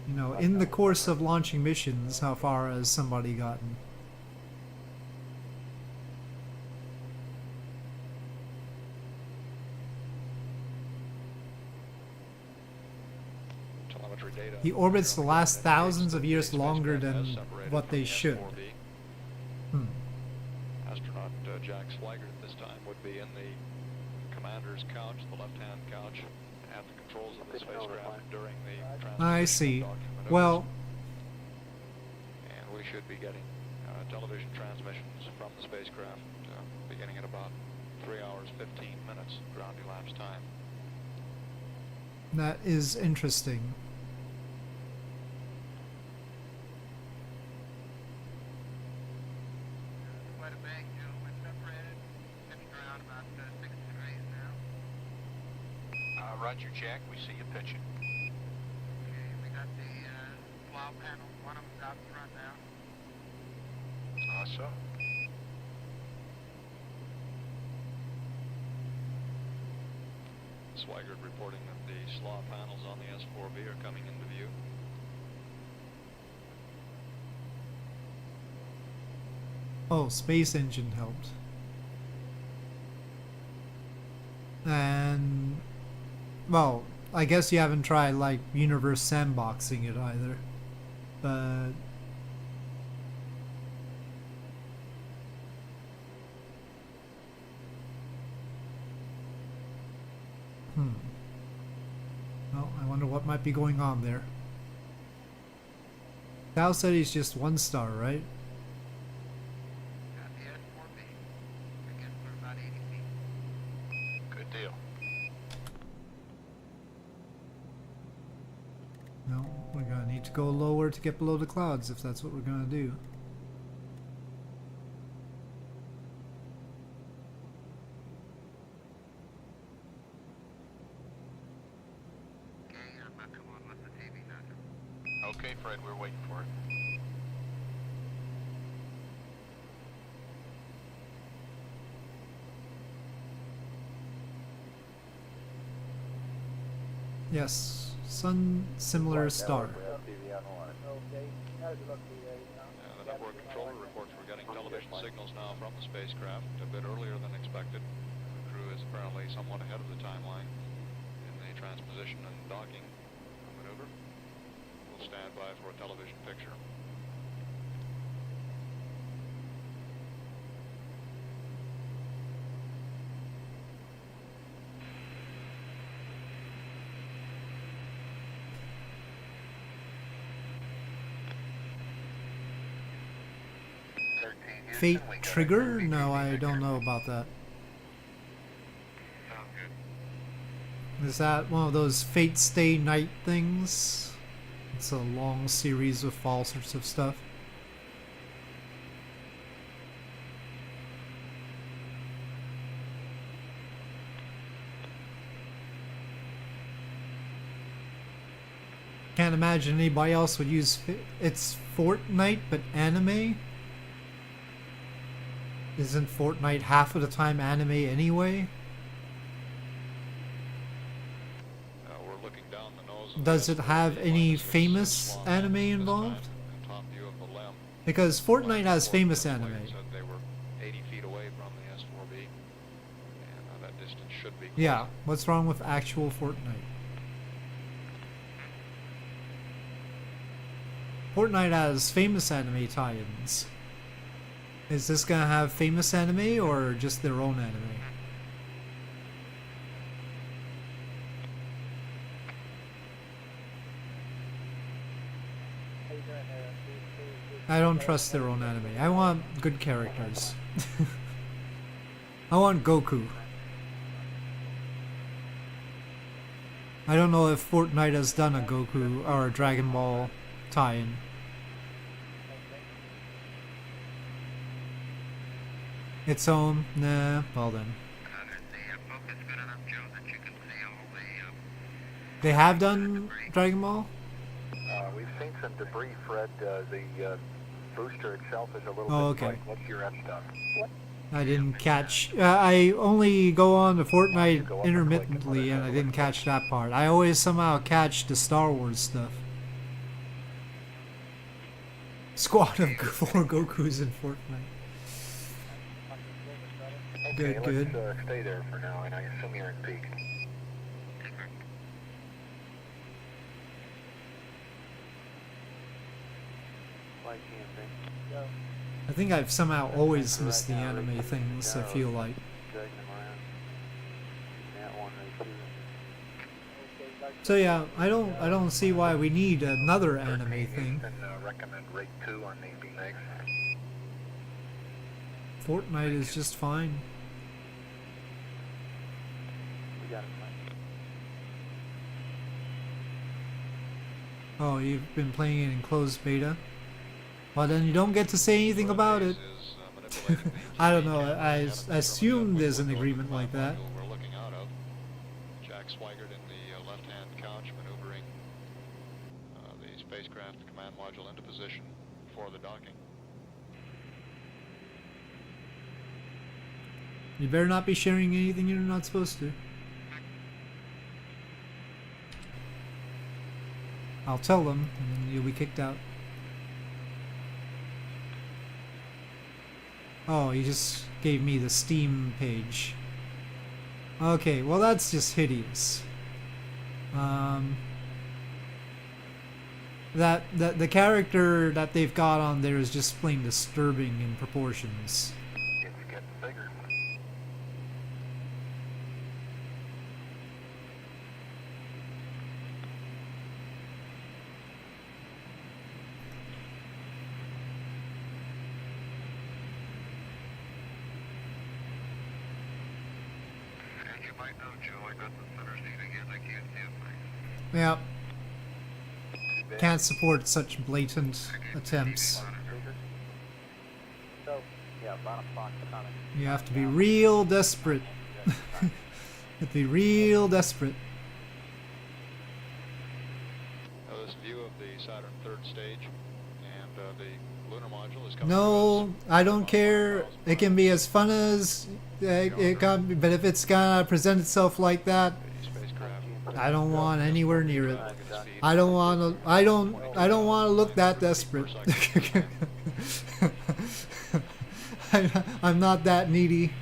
You know, in the course of launching missions, how far has somebody gotten? Telemetry data. The orbits will last thousands of years longer than what they should. Astronaut Jack Swigert at this time would be in the commander's couch, the left-hand couch, at the controls of the spacecraft during the transmission I see. of docking maneuvers. Well, And we should be getting television transmissions from the spacecraft beginning at about 3 hours 15 minutes ground elapsed time. that is interesting. Quite a bank, gentlemen, separated. Pitching around about 6 degrees now. Roger, Jack. We see you pitching. Okay, we got the plow panel. One of them's out front now. So? Swigert reporting that the slaw panels on the S4B are coming into view. Oh, space engine helped. And, well, I guess you haven't tried, like, universe sandboxing it either. But... Well, I wonder what might be going on there. Cal said he's just 1 star, right? Got the S4B. I guess we're about 80 feet. Good deal. No, we're gonna need to go lower to get below the clouds if that's what we're gonna do. Okay, I'm about to come on with the TV now. Okay, Fred, we're waiting for it. Yes, sun similar star. Okay, how does it look to you? The network controller reports we're getting television signals now from the spacecraft a bit earlier than expected. The crew is apparently somewhat ahead of the timeline in the transposition and docking maneuver. We'll stand by for a television picture. Fate trigger? No, I don't know about that. Is that one of those Fate Stay Night things? It's a long series with all sorts of stuff. Can't imagine anybody else would use it's Fortnite, but anime? Isn't Fortnite half of the time anime anyway? We're looking down the nose of Does the it have S4B, any minus six famous slaw anime panels this involved? time, and top view of the LEM. Because Fortnite has famous Flight anime. said they were 80 feet away from the S4B, and that distance should be close. Yeah, what's wrong with actual Fortnite? Fortnite has famous anime tie-ins. Is this gonna have famous anime or just their own anime? I don't trust their own anime. I want good characters. I want Goku. I don't know if Fortnite has done a Goku or a Dragon Ball tie-in. Its own? Nah, well then. They have done Dragon Ball? We've seen some debris, Fred. The booster itself is a little Oh, bit okay. bright. What's your F stuff? I didn't catch. I only go on to Fortnite intermittently, and I didn't catch that part. I always somehow catch the Star Wars stuff. Squad of 4 Gokus in Fortnite. Okay, Good, good. let's stay there for now, and I assume you're in peak. I think I've somehow always missed the anime things, I feel like. So yeah, I don't see why we need another anime thing. Recommend rate 2 on the B-Max. Fortnite is just fine. We got it. Oh, you've been playing it in closed beta? Well, then you don't get to say anything about it. I don't know. I assume there's an agreement like that. We're looking out of. Jack Swigert in the left-hand couch, maneuvering the spacecraft command module into position for the docking. You better not be sharing anything you're not supposed to. I'll tell them, and then you'll be kicked out. Oh, you just gave me the Steam page. Okay, well that's just hideous. The character that they've got on there is just plain disturbing in proportions. It's getting bigger. And you might know, Joe, I got the center seat again. I can't see it. Yep. Can't support such blatant attempts. So, yeah, bottom box coming. You have to be real desperate. You have to be real desperate. Now this view of the Saturn third stage and the lunar module is coming. No, I don't care. It can be as fun as it can be, but if it's gonna present itself like that, I don't want anywhere near it. I don't want to. I don't want to look that desperate. I'm not that needy.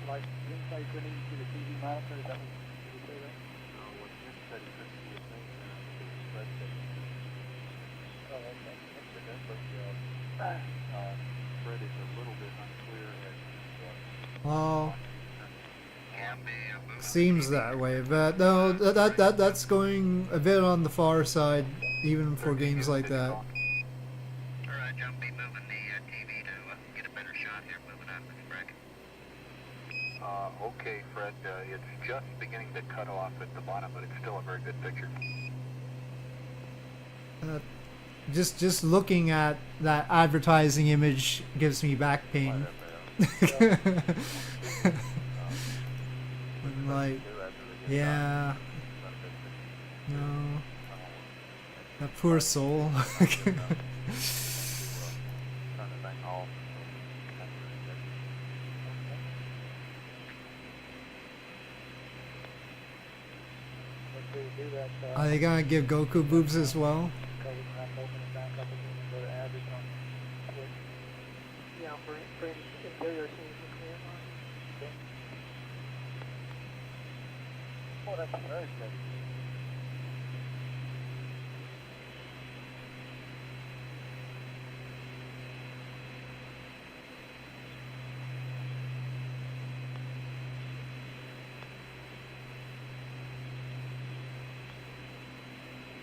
Like, didn't say you couldn't even see the TV monitor, is that what you say that? No, what Jim said he couldn't see a thing to the spread station. Oh, okay. Incidentally, Fred is a little bit unclear as Oh, seems that way, but no, that's going a bit on the far side, even for games like that. All right, John, be moving the TV to get a better shot here. Moving out of the bracket. okay, Fred, it's just beginning to cut off at the bottom, but it's still a very good picture. Just looking at that advertising image gives me back pain. I'm like, yeah, no, that poor soul. Are they gonna give Goku boobs as well? Yeah, for interior scenes and clear. Oh, that's very good.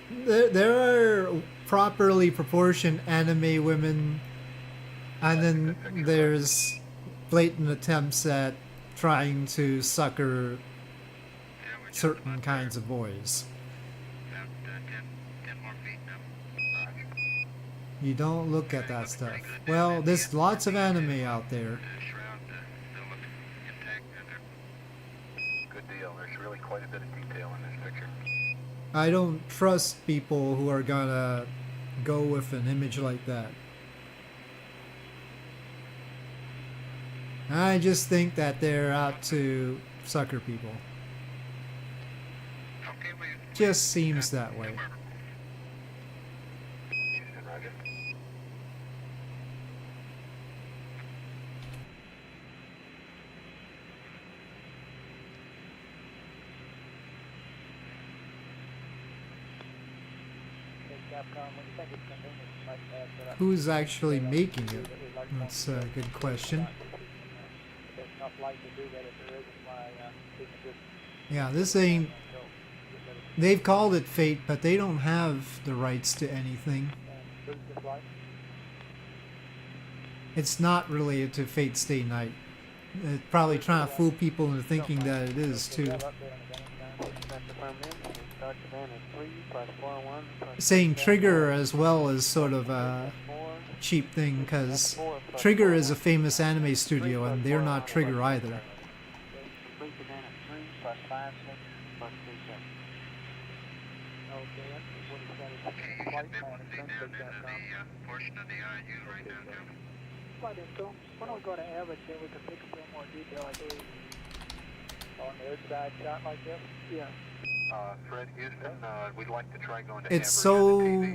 there are properly proportioned anime women, and then there's blatant attempts at trying to sucker certain kinds of boys. You don't look at that stuff. Well, there's lots of anime out there. Good deal. There's really quite a bit of detail in this picture. I don't trust people who are gonna go with an image like that. I just think that they're out to sucker people. Just seems that way. Who's actually making it? That's a good question. Yeah, this ain't... They've called it Fate, but they don't have the rights to anything. It's not related to Fate Stay Night. They're probably trying to fool people into thinking that it is, too. Saying Trigger as well is sort of a cheap thing, because Trigger is a famous anime studio and they're not Trigger either. Why don't we go to average here? We can pick up a little more detail, I believe. On the outside shot like this? Yeah. Fred Houston, we'd like to try going to It's so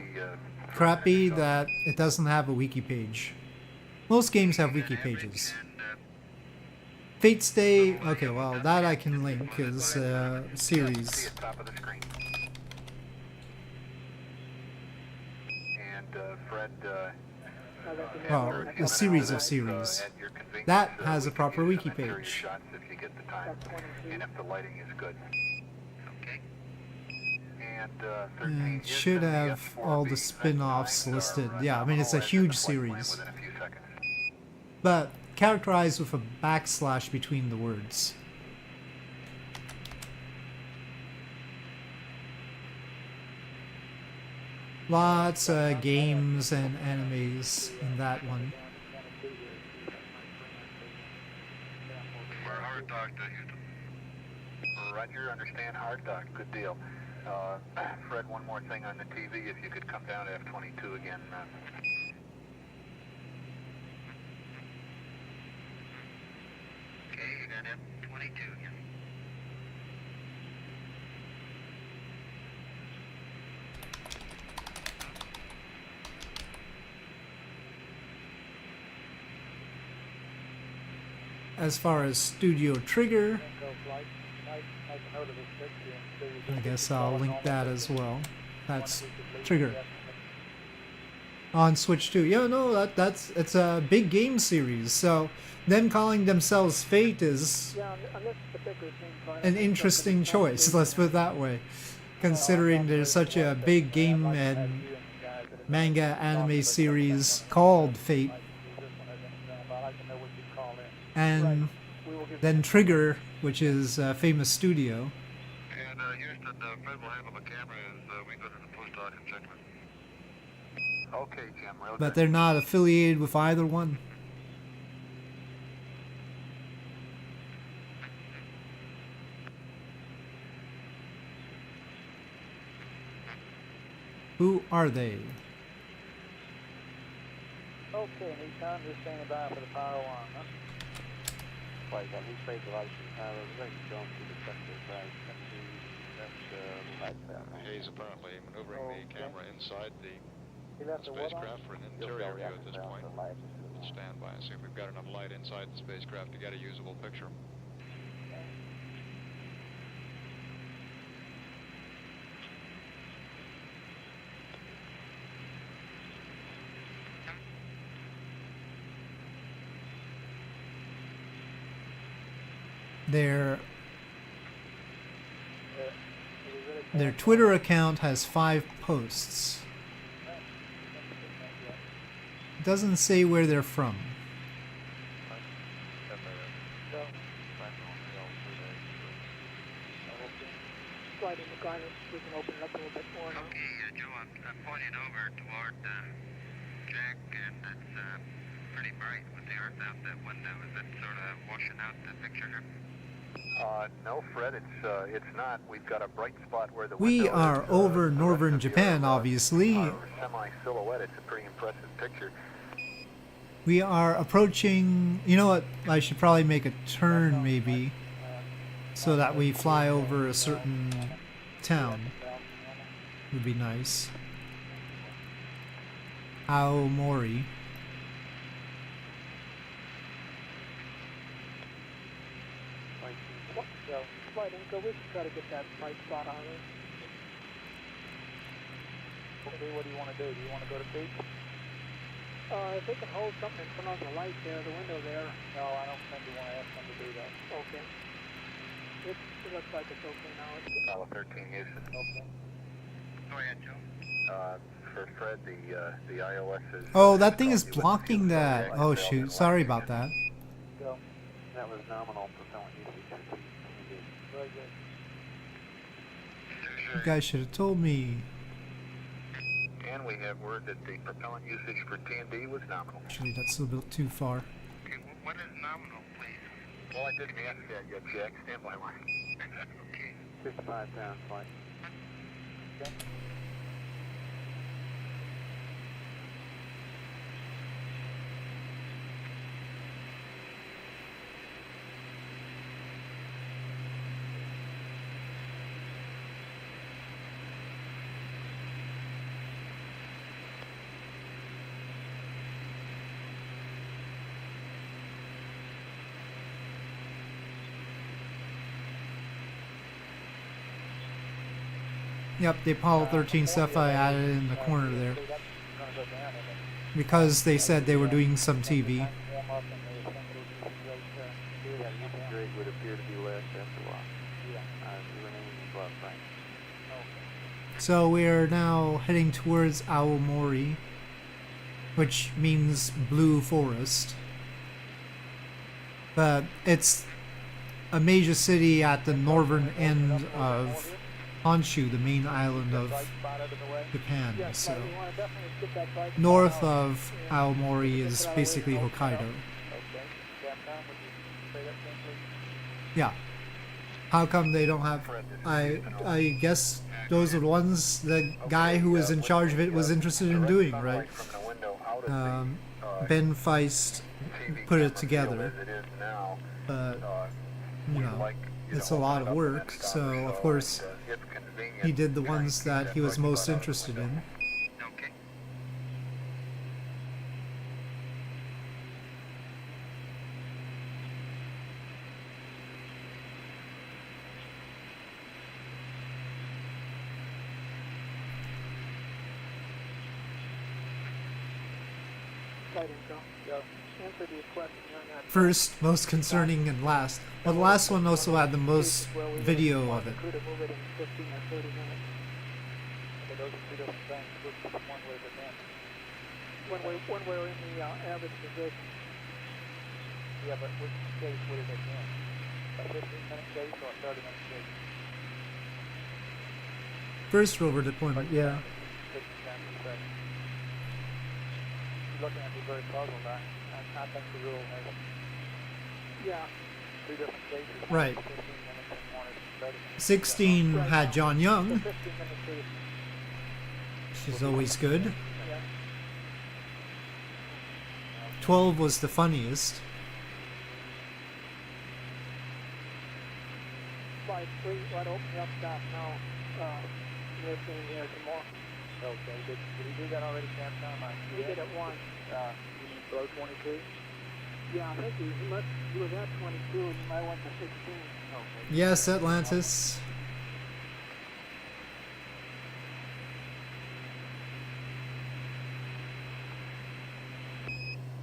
crappy that it doesn't have a wiki page. Most games have wiki pages. Fate Stay, okay, well, that I can link is a series. Well, a series of series. That has a proper wiki page. And if the lighting is good. And it should have all the spin-offs listed. Yeah, I mean, it's a huge series. But characterized with a backslash between the words. Lots of games and animes in that one. Hard talk to Houston. Roger, understand hard talk. Good deal. Fred, one more thing on the TV. If you could come down to F22 again. Okay, you got F22 again. As far as Studio Trigger, I guess I'll link that as well. That's Trigger. On Switch 2. Yeah, no, it's a big game series, so them calling themselves Fate is an interesting choice, let's put it that way. Considering there's such a big game and manga anime series called Fate. And then Trigger, which is a famous studio. And Houston, Fred will handle the camera as we go to the post doc and check it. Okay, Jim. Real But they're not affiliated with either one. Who are they? Okay, Nissan, just standing by for the power one, huh? Like, we sprayed the lights in power. We're ready to go to the sector, right? That's Hayes apparently maneuvering the camera inside the spacecraft for an interior view at this point. We'll stand by and see if we've got enough light inside the spacecraft to get a usable picture. They're Their Twitter account has 5 posts. Doesn't say where they're from. Slide in the guidance, we can open it up a little bit more now. Okay, Joe, I'm pointing over toward Jack, and it's pretty bright with the earth out that window. Is it sort of washing out the picture here? No, Fred, it's not. We've got a bright spot where the We window are is, over the northern rest of Japan, your, obviously. Semi-silhouette. It's a pretty impressive picture. We are approaching... You know what? I should probably make a turn, maybe, so that we fly over a certain town. Would be nice. Aomori. So, slide in, go. We should try to get that bright spot on it. Okay, what do you want to do? Do you want to go to peak? If they can hold something in front of the light there, the window there. No, I don't think we want to ask them to do that. Okay. It looks like it's okay now. Apollo 13 Houston. Okay. Go ahead, Joe. For Fred, the iOS is... Oh, that thing is blocking that. Oh, shoot. Sorry about that. Go. That was nominal propellant usage. Very good. You guys should have told me. And we have word that the propellant usage for T&D was nominal. Actually, that's a little bit too far. Okay, what is nominal, please? Well, I didn't ask that yet, Jack. Stand by line. Okay. 55 pound flight. Okay. Yep, the Apollo 13 stuff I added in the corner there. Because they said they were doing some TV. Grade would appear to be less after a while. Remaining above, right? So we are now heading towards Aomori, which means blue forest. But it's a major city at the northern end of Honshu, the main island of Japan. So north of Aomori is basically Hokkaido. Yeah. How come they don't have... I guess those are the ones the guy who was in charge of it was interested in doing, right? Ben Feist put it together. But, you know, it's a lot of work, so of course he did the ones that he was most interested in. Okay. Answer the question on that. First, most concerning, and last. Well, the last one also had the most video of it. Could have moved it in 15 or 30 minutes. Okay, those are two different things. Which one way is it when we're in the average position. Yeah, but which case would it have been? A 15-minute case or a 30-minute case? First rover deployment, yeah. 60 times a second. You're looking at me very puzzled. I think the rule has... Yeah. Two different cases. Right. 15 minutes and one is 30 minutes. 16 had John Young, 15 minutes case. which is always good. Yeah. 12 was the funniest. Slide 3, right, open the up stop now. We're seeing here some more. Okay, did he do that already, Sam? He did it once. You mean below 22? Yeah, I think he was at 22 and he might went to 16. Okay. Yes, Atlantis.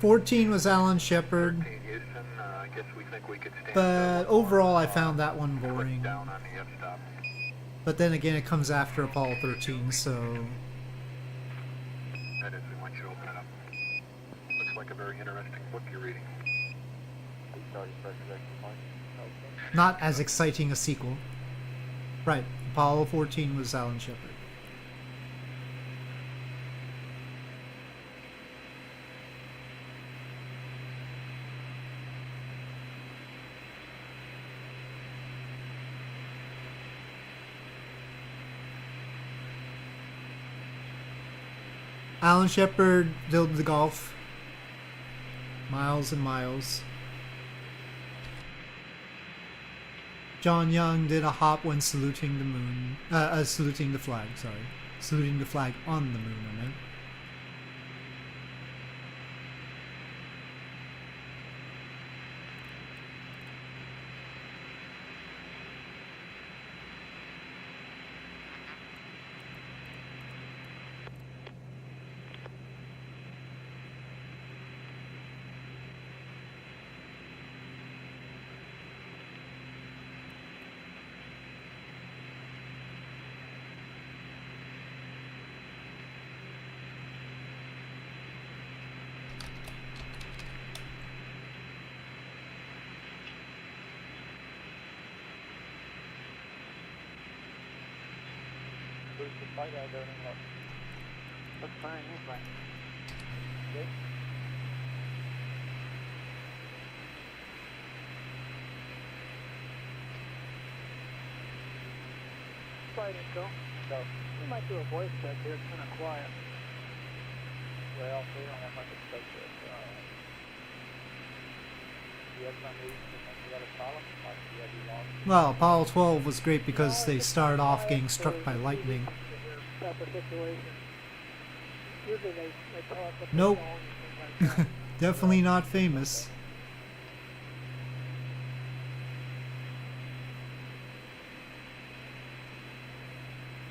$14 was Alan Shepard, Houston, I guess we think we could stand but overall I found that one boring. down on the f-stop. But then again, it comes after Apollo 13, so... That is, we want you to open it up. Looks like a very interesting book you're reading. Not as exciting a sequel. Right, Apollo 14 was Alan Shepard. Alan Shepard did the golf. Miles and miles. John Young did a hop when saluting the moon. Saluting the flag, sorry. Saluting the flag on the moon, I meant. Looks fine, he's fine. Okay. Flight info. So, we might do a voice check here, it's kind of quiet. Well, we don't have much to speak to it. Do you have some reason to think we got a problem? Like, you have you lost? Well, Apollo 12 was great because they started off getting struck by lightning. Type of situation. Usually they talk with Nope. the phone and things like that. Definitely not famous.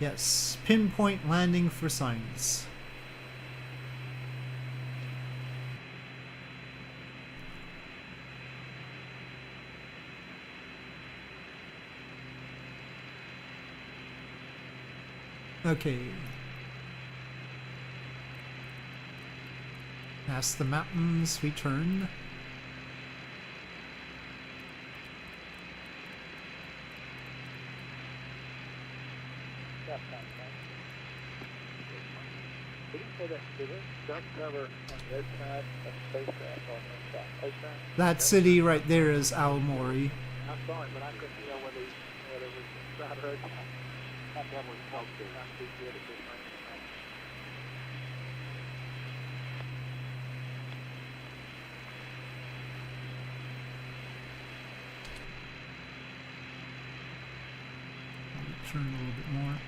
Yes, pinpoint landing for science. Okay. Past the mountains, we turn. Did you say that did it dump cover on the other side of the spacecraft on the inside? That city right there is Aomori. I saw it, but I couldn't tell whether it was inside or outside. Not that was helpful. Not too good at this right now. Turn a little bit more.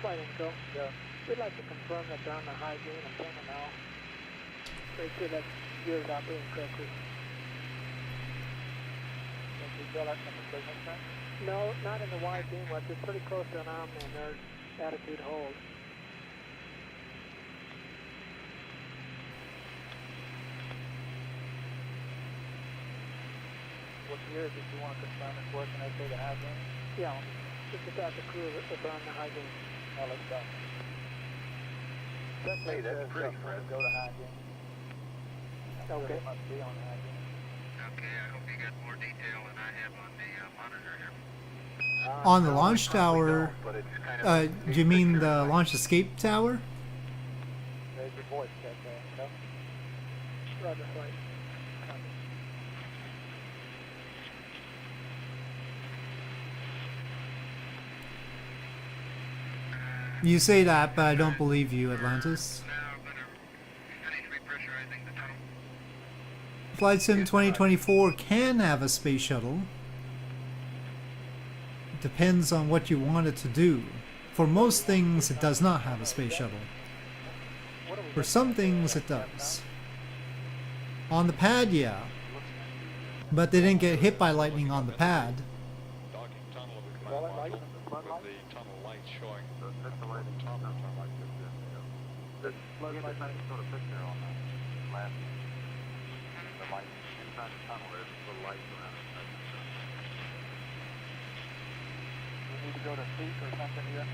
Flight info. Yeah. We'd like to confirm that they're on the high gain antenna now. Make sure that gear is operating correctly. Can you tell that from the signal strength? No, not in the wide beam watch. It's pretty close to an Omni and their attitude hold. What gear did you want to confirm it's working okay to high gain? Yeah, just about the crew if they're on the high gain. Oh, let's go. Hey, that's pretty, Fred. Go to high gain. Okay. Must be on high gain. Okay, I hope you got more detail than I have on the monitor here. On the launch tower, But it's kind of do you mean the launch escape tower? There's your voice check there, no? Roger, flight. Copy. You say that, but I don't believe you, Atlantis. Now I'm going to finish repressurizing the tunnel. Flight Sim 2024 can have a space shuttle. It depends on what you want it to do. For most things, it does not have a space shuttle. For some things, it does. On the pad, yeah. But they didn't get hit by lightning on the pad. Docking tunnel of the command module with the tunnel lights showing the top of the tunnel. There's floodlight sort of picture on the last the light inside the tunnel. There's little lights around it. Need to go to peak or something here?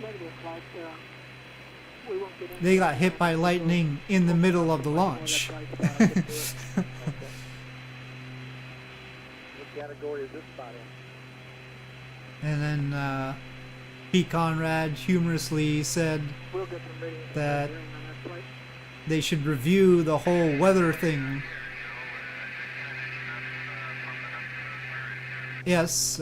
Negative flight, we won't get in. They got hit by lightning in the middle of the launch. What category is this spot in? And then Pete Conrad humorously said We'll get some ratings that on that flight. they should review the whole weather thing. Yes,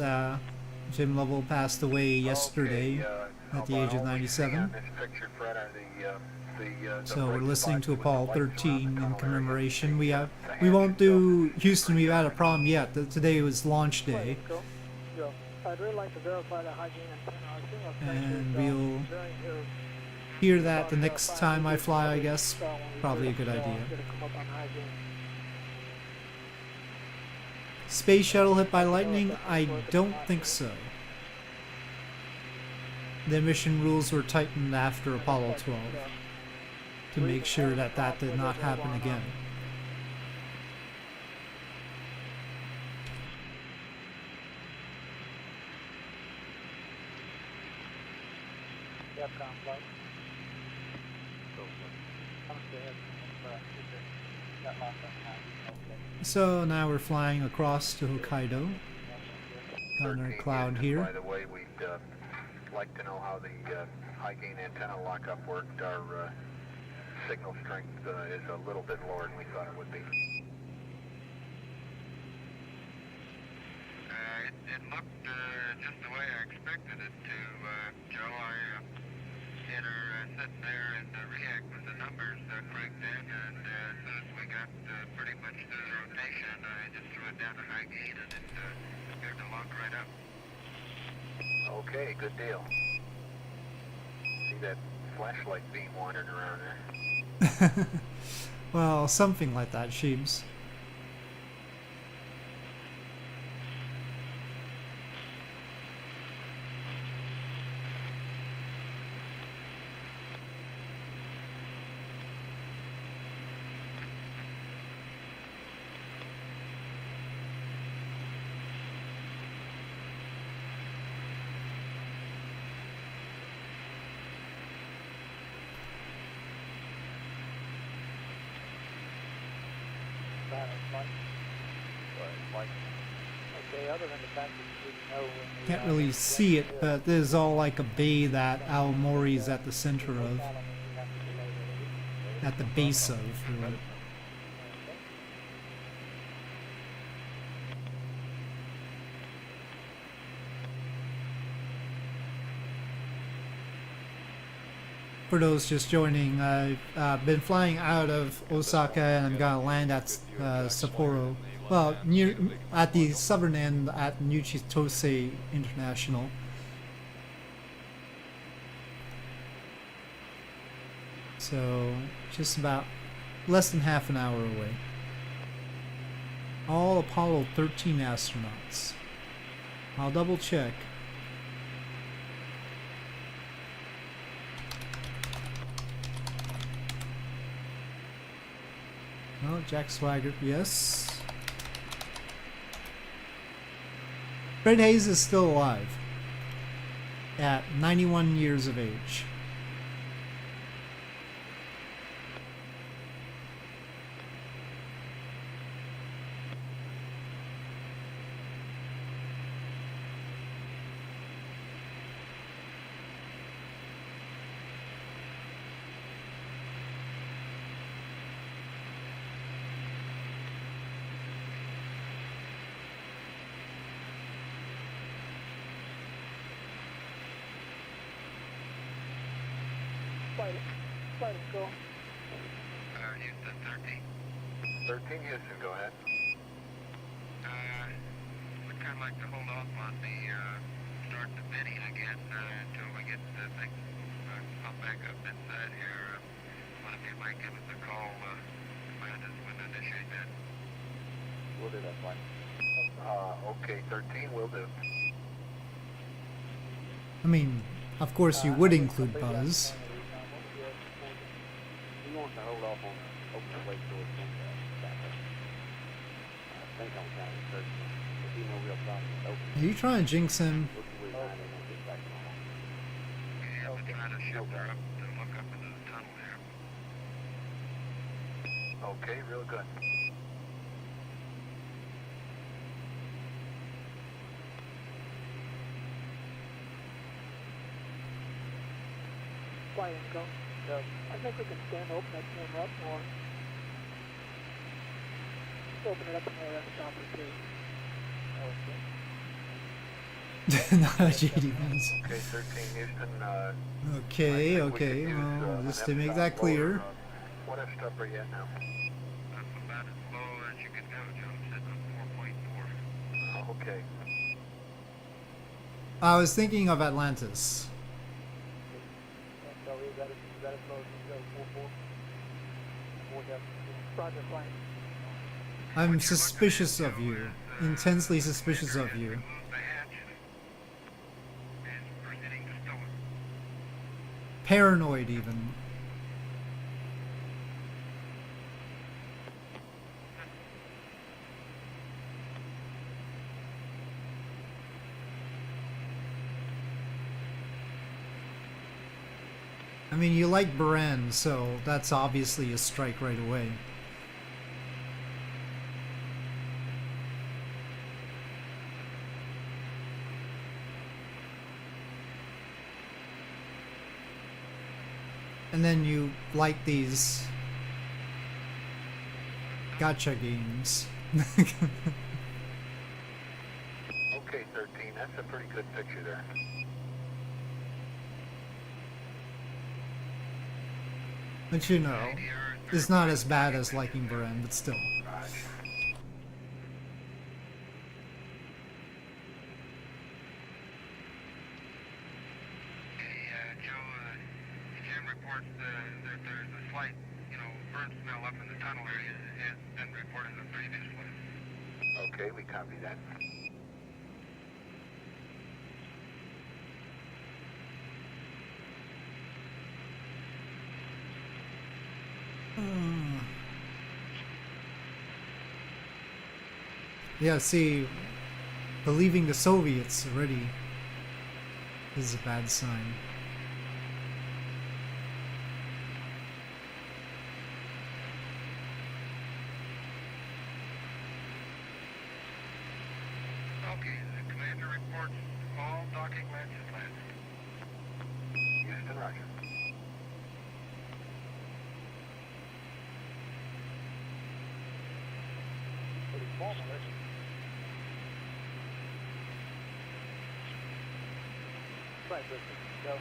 Jim Lovell passed away yesterday at the age of 97. So we're listening to Apollo 13 in commemoration. We won't do Houston. We've had a problem yet. Today was launch day, I'd really like to verify the hygiene antenna. and we'll hear that the next time I fly, I guess. Probably a good idea. Space shuttle hit by lightning? I don't think so. The mission rules were tightened after Apollo 12 to make sure that that did not happen again. So now we're flying across to Hokkaido. Got our cloud here. By the way, we'd like to know how the high gain antenna lockup worked. Our signal strength is a little bit lower than we thought it would be. It looked just the way I expected it to, Joe. I had her sitting there and react with the numbers cranked in, and as soon as we got pretty much to the rotation, I just threw it down to high gain, and it appeared to lock right up. Okay, good deal. See that flashlight beam wandering around there? Well, something like that, Sheebs. Can't really see it, but there's all like a bay that Aomori is at the center of. At the base of, really. For those just joining, I've been flying out of Osaka and I'm gonna land at Sapporo. Well, near at the southern end at Nichitose International. So just about less than half an hour away. All Apollo 13 astronauts. I'll double check. Oh, Jack Swigert, yes. Fred Hayes is still alive at 91 years of age. Houston 13. 13 Houston, go ahead. We'd kind of like to hold off on the start the bidding again until we get the thing pumped back up inside here. One of you might give us a call, command us when to initiate that. We'll do that, fine. Okay, 13 will do. I mean, of course you would include Buzz. We want to hold off on opening the way towards back up. I think I'm counting 13. see no real problem with opening. Are you trying to jinx him? We'll see where you're at and then get back to normal. Yeah, the China ship, they're up to look up into the tunnel there. Okay, real good. Flight info. So I think we can stand open that camera up more. Just open it up and let us stop it too. Not a JD means. Okay, 13 Houston, Okay, okay. Well, just to make that clear. what F stop are you at now? That's about as low as you can go, Joe. Sitting on 4.4. Okay. I was thinking of Atlantis. So is that as low as you go? 4.4. Roger, flight. I'm suspicious of you. Intensely suspicious of you. Remove the hatch and proceeding to stow it. Paranoid even. I mean, you like Beren, so that's obviously a strike right away. And then you like these gotcha games. Okay, 13, that's a pretty good picture there. But you know, it's not as bad as liking Beren, but still. Joe, Jim reports that there's a slight, burn smell up in the tunnel area. Has been reported in the previous one. Okay, we copy that. Yeah, see, believing the Soviets already is a bad sign. Okay, the commander reports all docking latches landed. Houston, roger. Pretty formal, isn't it? Right, listen, so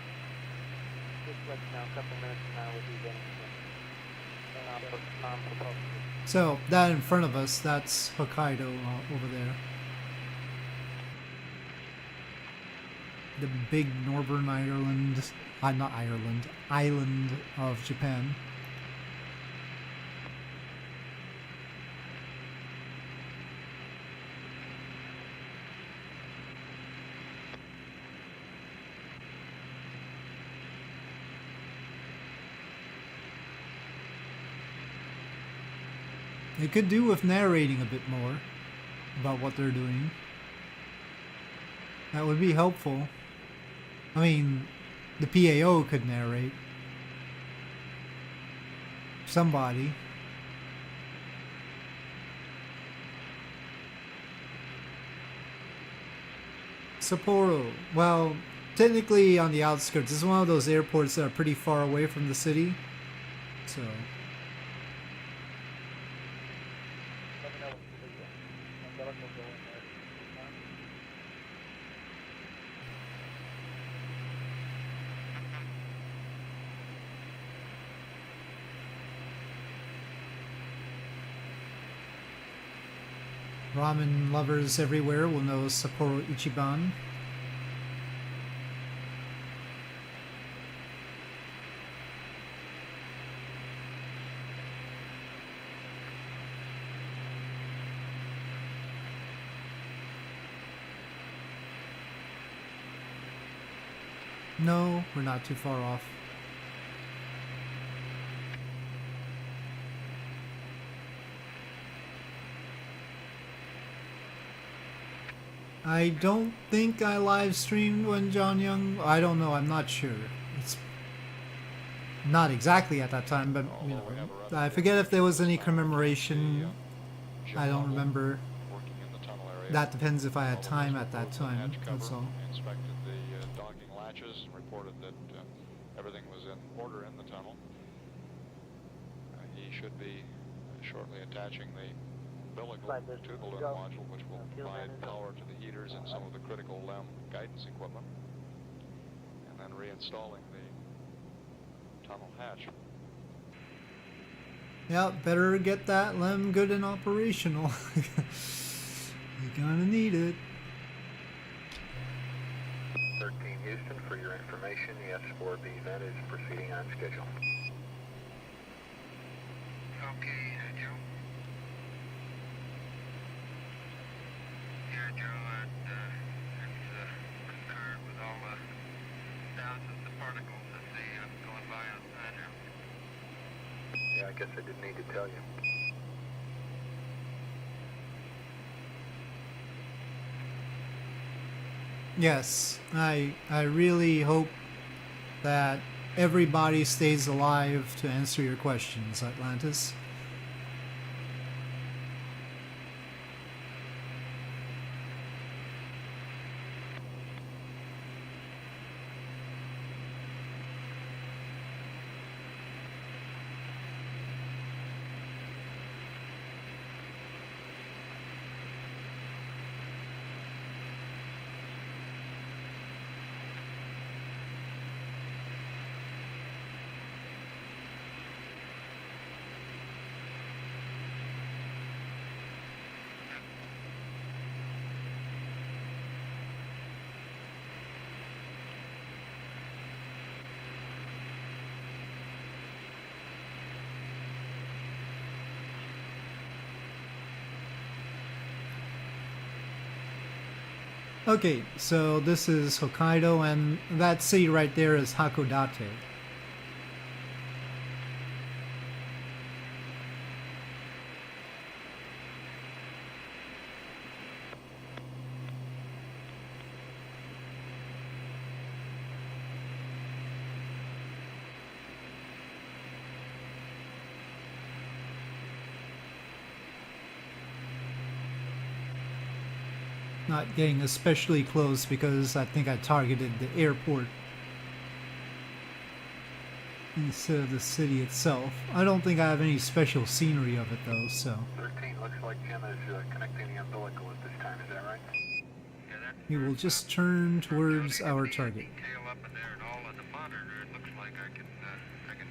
just let you know, a couple minutes from now we'll be getting proposal. So, that in front of us, that's Hokkaido over there. The big Northern Ireland, not Ireland, island of Japan. They could do with narrating a bit more about what they're doing. That would be helpful. I mean, the PAO could narrate. Somebody. Sapporo. Well, technically on the outskirts. It's one of those airports that are pretty far away from the city. So... Ramen lovers everywhere will know Sapporo Ichiban. No, we're not too far off. I don't think I live streamed when John Young. I don't know. I'm not sure. It's not exactly at that time, but you know, I forget if there was any commemoration. I don't remember. That depends if I had time at that time. That's all. Inspected the docking latches and reported that everything was in order in the tunnel. He should be shortly attaching the umbilical to the LEM module, which will provide power to the heaters and some of the critical LEM guidance equipment, and then reinstalling the tunnel hatch. Yeah, better get that LEM good and operational. You're gonna need it. 13 Houston, for your information, the S4B event is proceeding on schedule. Okay, Joe. Yeah, Joe, it's concerned with all the thousands of particles that they going by outside now. Yeah, I guess I didn't need to tell you. Yes, I really hope that everybody stays alive to answer your questions, Atlantis. Okay, so this is Hokkaido, and that city right there is Hakodate. Not getting especially close because I think I targeted the airport instead of the city itself. I don't think I have any special scenery of it though, so. 13, looks like Jim is connecting the umbilical at this time, is that right? We will just turn towards our target. Detail up in there and all of the monitor, it looks like I can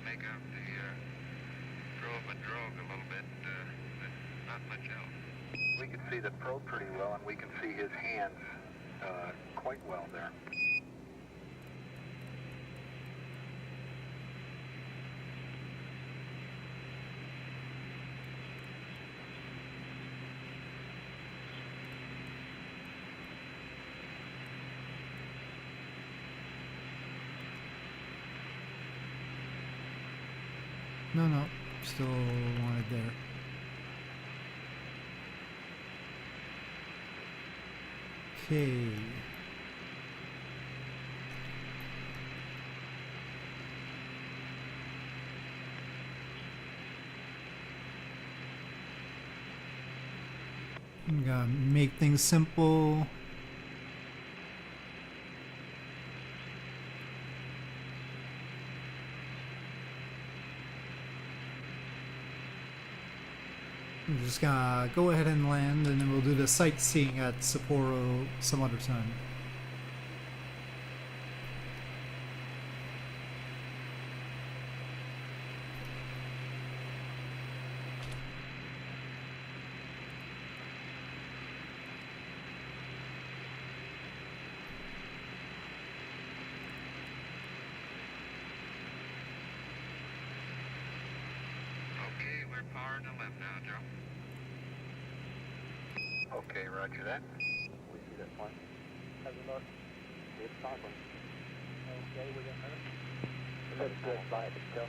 make out the drogue a little bit, but not much else. We can see the probe pretty well, and we can see his hands quite well there. No, still wanted there. Okay. I'm gonna make things simple. I'm just gonna go ahead and land, and then we'll do the sightseeing at Sapporo some other time. Okay, we're powering the left now, Joe. Okay, roger that. We see that plane. Has a look. It's talking. Okay, we got her. Let's go by it, Joe.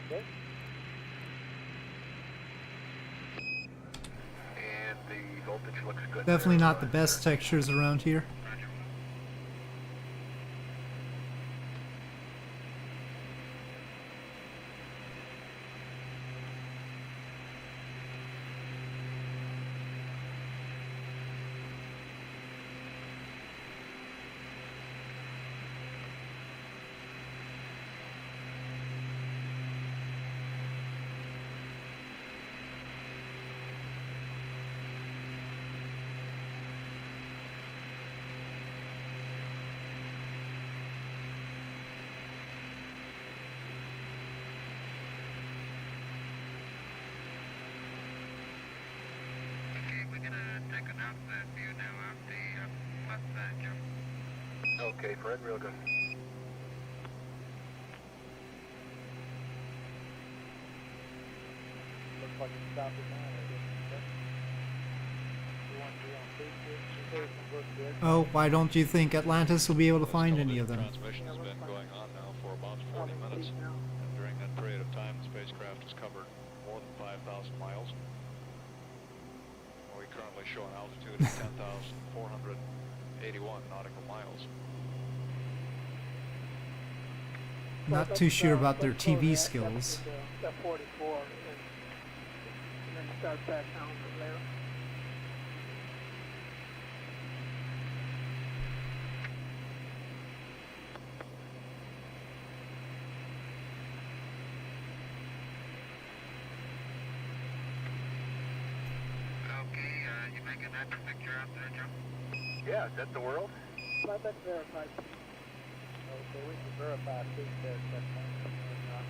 Okay. And the voltage which looks good. Definitely there, not the best textures around here. Okay, Fred, real good. Looks like it's stopped at 9, I guess. You want to be on Facebook? Oh, why don't you think Atlantis will be able to find any of them? Transmission has been going on now for about 40 minutes, and during that period of time, the spacecraft has covered more than 5,000 miles. We currently show an altitude of 10,481 nautical miles. Not too sure about their TV skills. That 44, and then start back down from there. You making that picture out there, Joe? Yeah, is that the world? Let that verify. Okay, we can verify these there, but not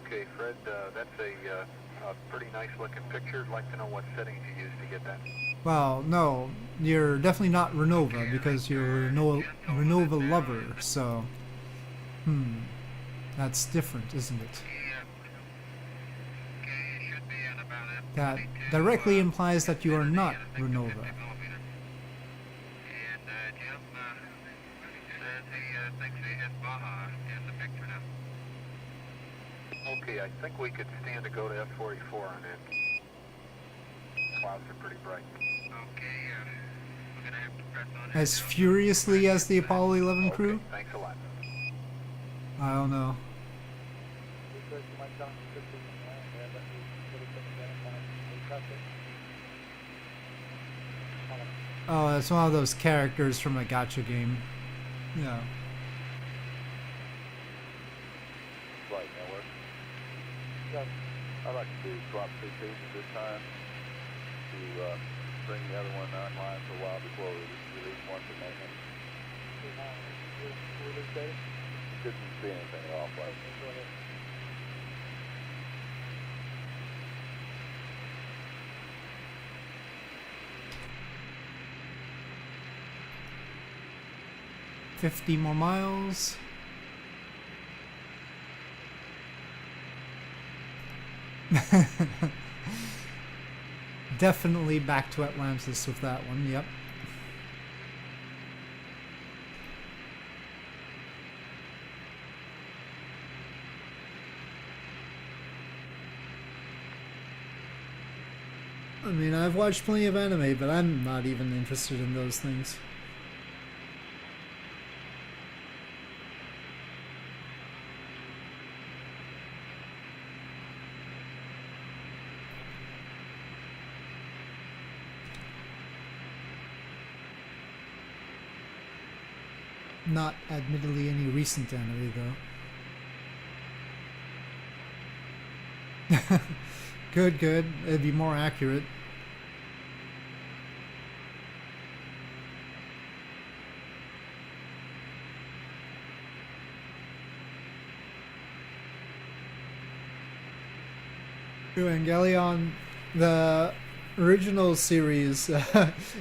Okay, Fred, that's a pretty nice looking picture. I'd like to know what settings you used to get that. Well, no, you're definitely not Renova because you're a Renova lover, so... That's different, isn't it? That directly implies that you are not Renova. And Jim says he thinks he hit Baja in the picture now. Okay, I think we could stand to go to F-44 on that. Clouds are pretty bright. Okay, we're gonna have to press on it. As furiously as the Apollo 11 crew? Okay, thanks a lot. I don't know. Oh, it's one of those characters from a gacha game. Yeah. Flight network. I'd like to drop two pieces this time to bring the other one online for a while before we release one for maintenance. Shouldn't be anything at all, flight. Go ahead. $50 more miles. Definitely back to Atlantis with that one, yep. I mean, I've watched plenty of anime, but I'm not even interested in those things. Not admittedly any recent anime, though. Good, good. It'd be more accurate. Evangelion, the original series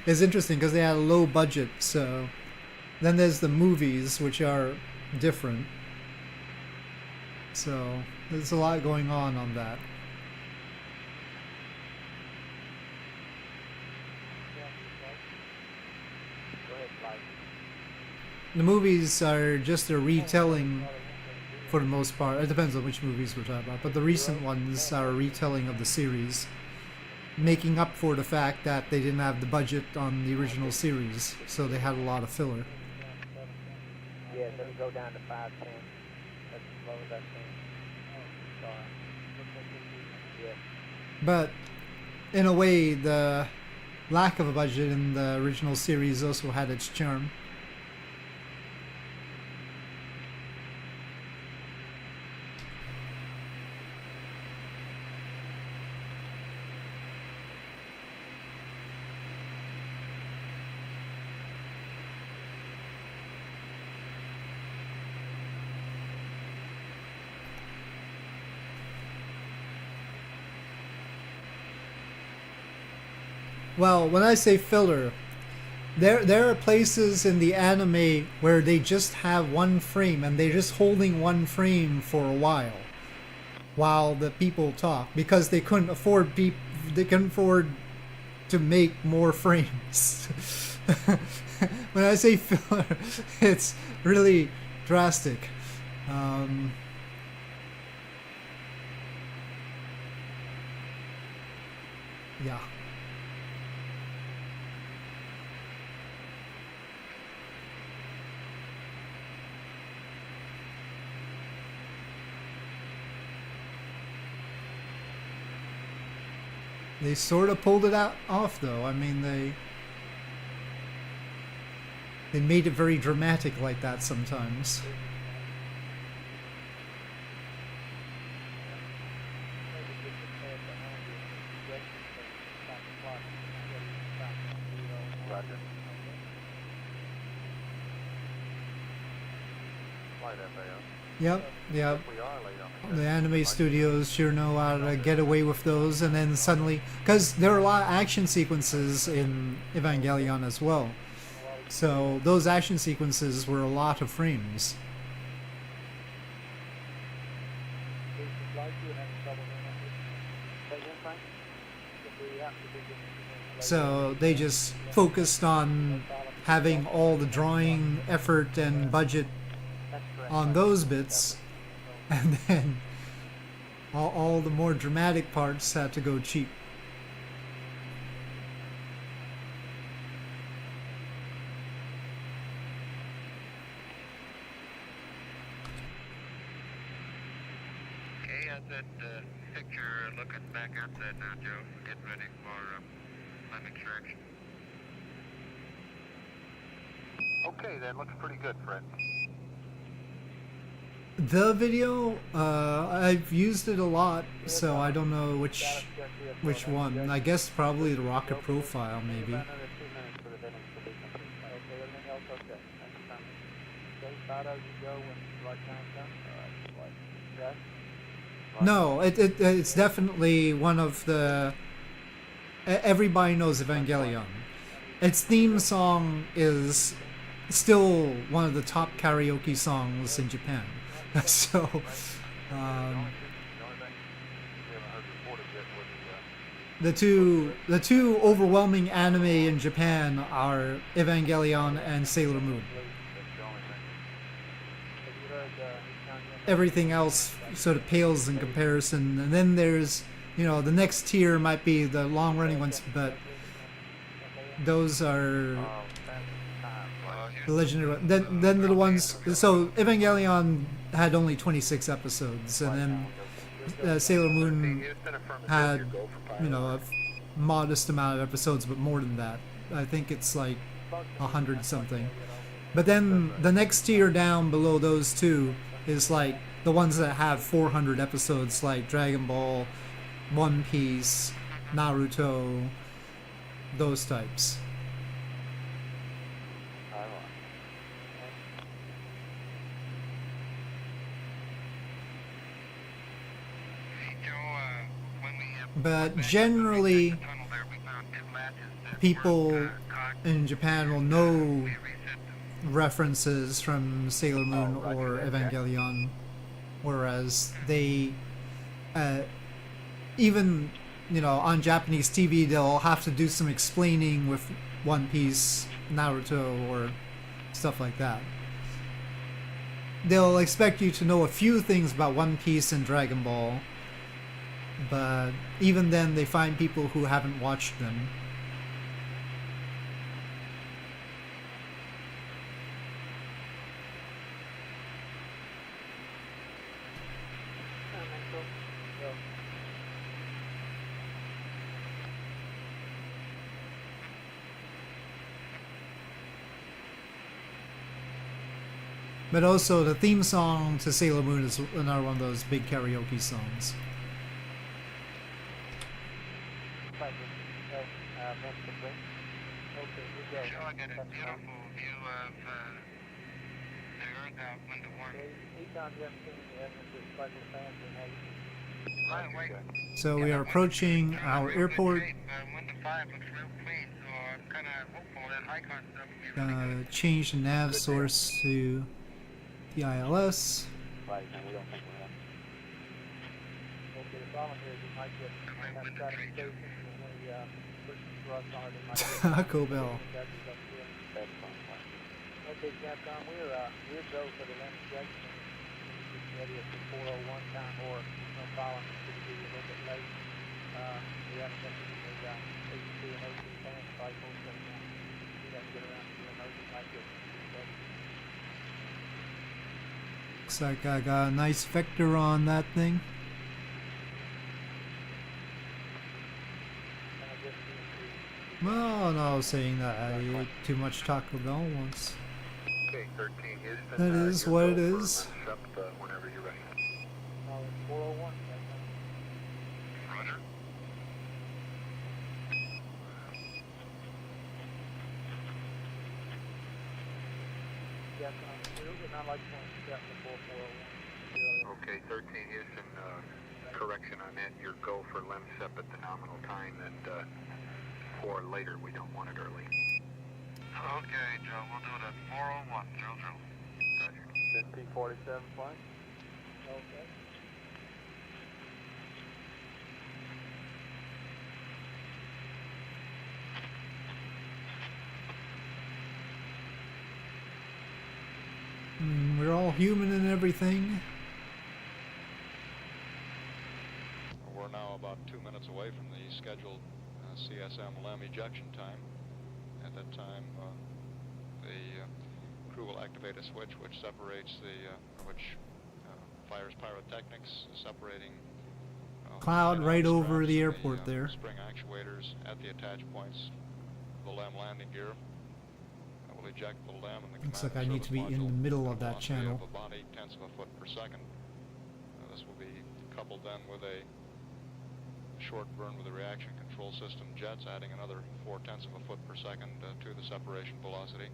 is interesting because they had a low budget, so then there's the movies, which are different. So there's a lot going on that. The movies are just a retelling for the most part. It depends on which movies we're talking about, but the recent ones are a retelling of the series, making up for the fact that they didn't have the budget on the original series, so they had a lot of filler. Yeah, let me go down to 510. That's as low as I can. Oh, sorry. Yeah. But in a way, the lack of a budget in the original series also had its charm. Well, when I say filler, there are places in the anime where they just have one frame and they're just holding one frame for a while the people talk, because they couldn't afford to make more frames. When I say filler, it's really drastic. Yeah. They sort of pulled it off, though. I mean, they made it very dramatic like that sometimes. Roger. Flight FAO. Yep, yep. We are late on The anime studios sure know how to get away with those, and then suddenly, because there are a lot of action sequences in Evangelion as well, so those action sequences were a lot of frames. So they just focused on having all the drawing effort and budget on those bits, and then all the more dramatic parts had to go cheap. Okay, at that picture looking back at that now, Joe. Getting ready for flame extraction. Okay, then. Looks pretty good, Fred. The video, I've used it a lot, so I don't know which one. I guess probably the rocket profile, maybe. No, it's definitely one of the... Everybody knows Evangelion. Its theme song is still one of the top karaoke songs in Japan. So, the two overwhelming anime in Japan are Evangelion and Sailor Moon. Everything else sort of pales in comparison, and then there's, the next tier might be the long-running ones, but those are the legendary ones. Then the ones, so Evangelion had only 26 episodes, and then Sailor Moon had, a modest amount of episodes, but more than that. I think it's like 100 something. But then the next tier down below those two is like the ones that have 400 episodes, like Dragon Ball, One Piece, Naruto, those types. But generally, people in Japan will know references from Sailor Moon or Evangelion, whereas they, even, on Japanese TV, they'll have to do some explaining with One Piece, Naruto, or stuff like that. they'll expect you to know a few things about One Piece and Dragon Ball, but even then they find people who haven't watched them. But also, the theme song to Sailor Moon is another one of those big karaoke songs. Sure, I got a beautiful view of the Earth out window one. So we are approaching our airport. Window 5 looks real clean, so I'm kind of hopeful that icon stuff will be Gonna change the nav source to the ILS. Right, and we don't think we're having. Okay, the problem here is you might get outside of the station and when the person runs on it, it might get Taco Bell. That's fine. Okay, Capcom, we're go for the left section. Just ready at the 401 time or no problem. It's going to be a little bit late. We haven't got to the AC and OC fan cycles, and we have to get around to doing those. We might get ready. Looks like I got a nice vector on that thing. Well, no, I was saying that I ate too much Taco Bell once. Okay, 13 Houston. That is what it is. Whenever you're ready. 401. Roger. Capcom, we're getting on like 1 before 401. Okay, 13 Houston. Correction on that. Your go for LEMSEP at the nominal time, and for later, we don't want it early. Okay, Joe, we'll do it at 401, Joe. Roger. P-47 flight. Okay. I mean, we're all human and everything. We're now about 2 minutes away from the scheduled CSM LEM ejection time. At that time, the crew will activate a switch which separates fires pyrotechnics, separating Cloud right over the airport there. Spring actuators at the attach points. The LEM landing gear will eject the LEM and the Looks like I command need to be in the middle of that channel. Of about 0.8 of a foot per second. This will be coupled then with a short burn with the reaction control system jets, adding another 0.4 of a foot per second to the separation velocity,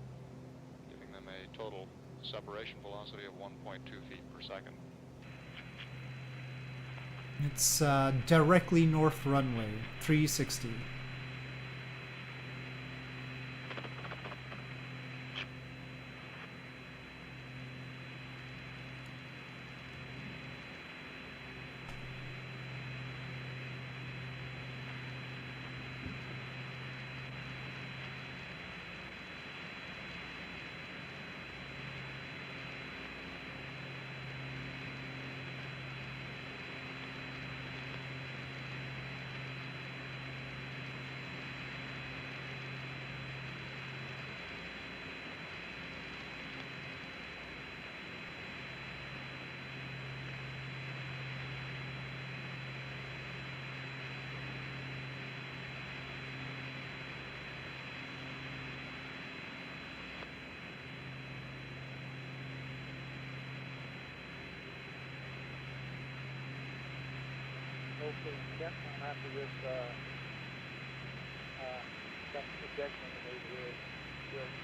giving them a total separation velocity of 1.2 feet per second. It's directly north runway, 360. Okay, Capcom, after this ejection maneuver here, you'll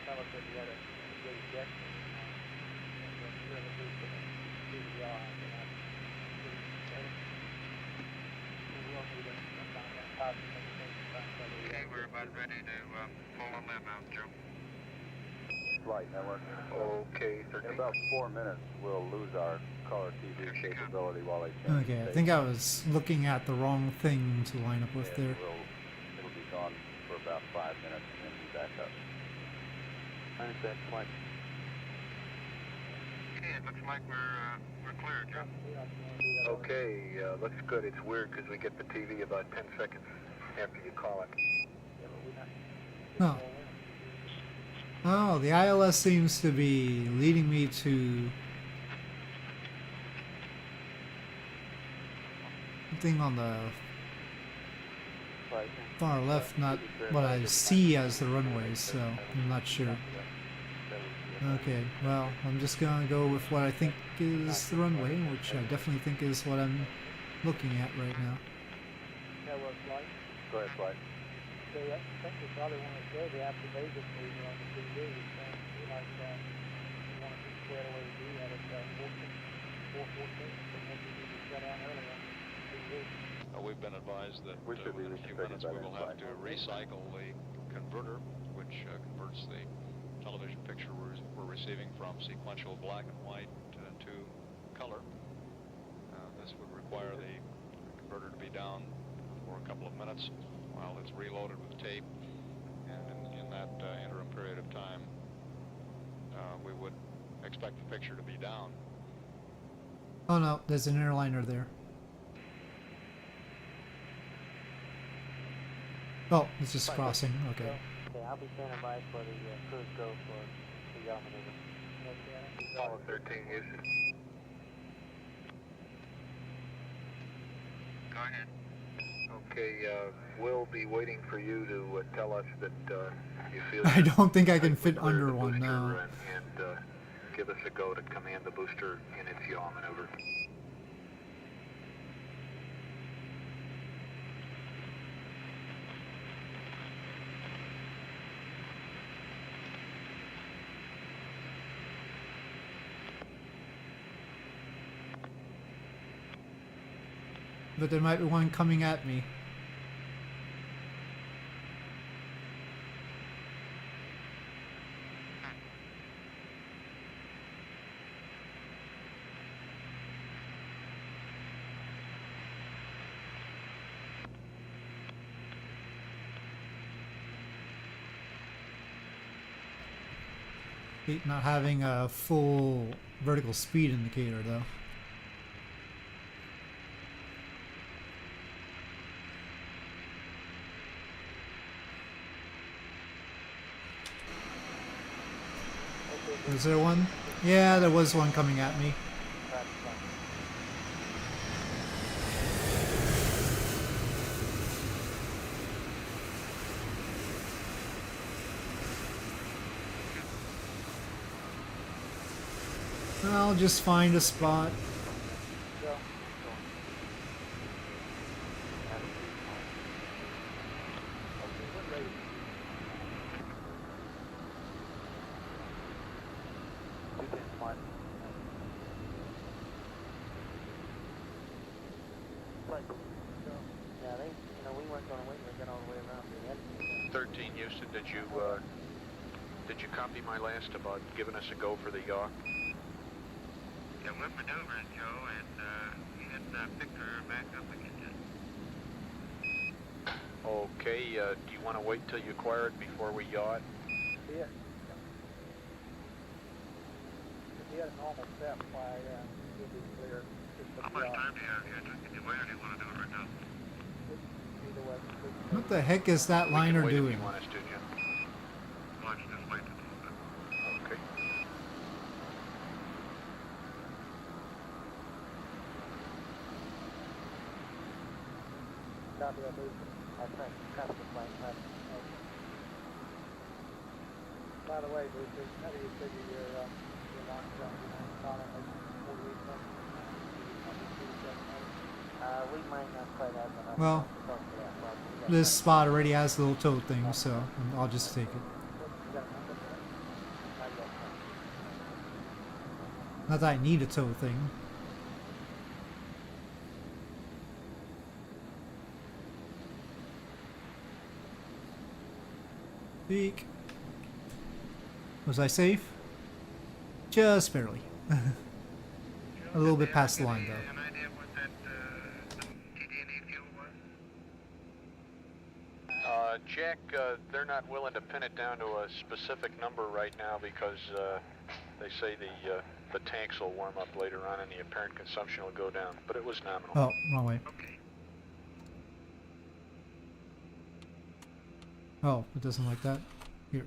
tell us if you had a good ejection and then you're going to do some CDR and we'll need some kind of positive information. Okay, we're about ready to pull a LEM out, Joe. Flight network. Okay, in about 4 minutes, we'll lose our color TV capability while they change. Okay, I think I was looking at the wrong thing to line up with there. It'll be gone for about 5 minutes and then be back up. Understand, flight. Okay, it looks like we're clear, Joe. Okay, looks good. It's weird because we get the TV about 10 seconds after you call it. Oh. Oh, the ILS seems to be leading me to something on the far left, not what I see as the runways, so I'm not sure. Okay, well, I'm just gonna go with what I think is the runway, which I definitely think is what I'm looking at right now. Go ahead, Flight. So I think we probably want to show the activation meter on the TV. We like we want to just square away to do that at 414. So maybe we need to shut down early on the TV. We've been advised that We should be within a few reaching minutes we will have to recycle the converter, which converts the television picture we're receiving from sequential black and white to color. This would require the converter to be down for a couple of minutes while it's reloaded with tape, and in that interim period of time we would expect the picture to be down. Oh no, there's an airliner there. Oh, it's just crossing, okay. Okay, I'll be standing by for the cruise go for the yaw maneuver. Apollo 13, Houston. Go ahead. Okay, we'll be waiting for you to tell us that you feel... I don't think I can fit clear under the one booster now. And give us a go to command the booster in its yaw maneuver. But there might be one coming at me. Not having a full vertical speed indicator though. Was there one? Yeah, there was one coming at me. I'll just find a spot. Yeah, we weren't going to wait. We got all the way around the end. 13 Houston, did you copy my last about giving us a go for the yaw? Yeah, we're maneuvering, Joe, and we had picked her back up again. Okay, do you want to wait till you acquire it before we yaw it? Yeah. If you had a normal step, why you'll be clear. How much time do you have here? Do you wait or do you want to do it right now? Either way. What the heck is that liner Wait if doing? you want us to, Jim. Watch this wait a little bit. Okay. Copy that, Lucy. I think. Copy the flight. By the way, Lucy, how do you figure your launch zone? Not only 48 seconds. We might not quite have enough. Well, this spot already has the little tow thing, so I'll just take it. Not that I need a tow thing. Peek. Was I safe? Just barely. A little bit past the line, though. An idea what that TD&E fuel was? Jack, they're not willing to pin it down to a specific number right now because They say the tanks will warm up later on and the apparent consumption will go down, but it was nominal. Oh, wrong way. Oh, it doesn't like that. Here.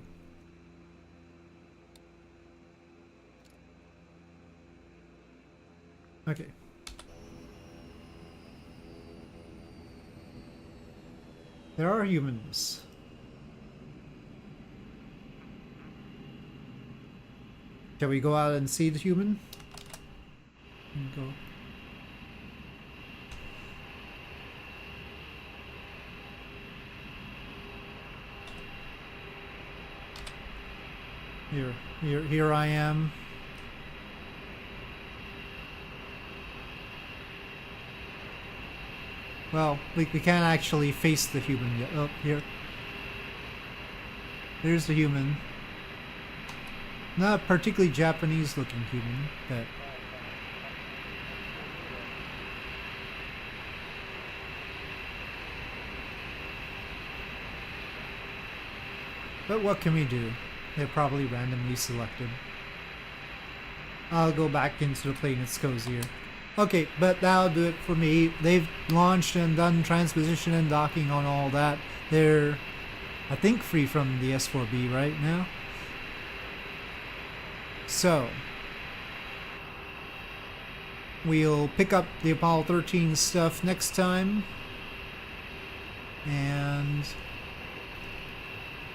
Okay. There are humans. Shall we go out and see the human? Go. Here I am. Well, we can't actually face the human yet. Oh, here. There's the human. Not particularly Japanese looking human, but what can we do? They're probably randomly selected. I'll go back into the plane, it's cozier. Okay, but that'll do it for me. They've launched and done transposition and docking on all that. They're, I think, free from the S4B right now. So, we'll pick up the Apollo 13 stuff next time. And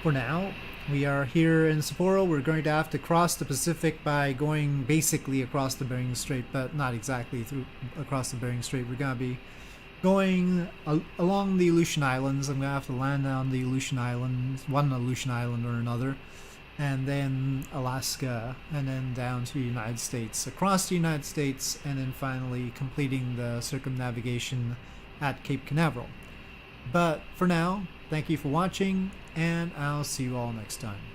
for now, we are here in Sapporo. We're going to have to cross the Pacific by going basically across the Bering Strait, but not exactly across the Bering Strait. We're going to be going along the Aleutian Islands. I'm going to have to land on the Aleutian Islands, one Aleutian Island or another, and then Alaska, and then down to the United States, across the United States, and then finally completing the circumnavigation at Cape Canaveral. But for now, thank you for watching, and I'll see you all next time.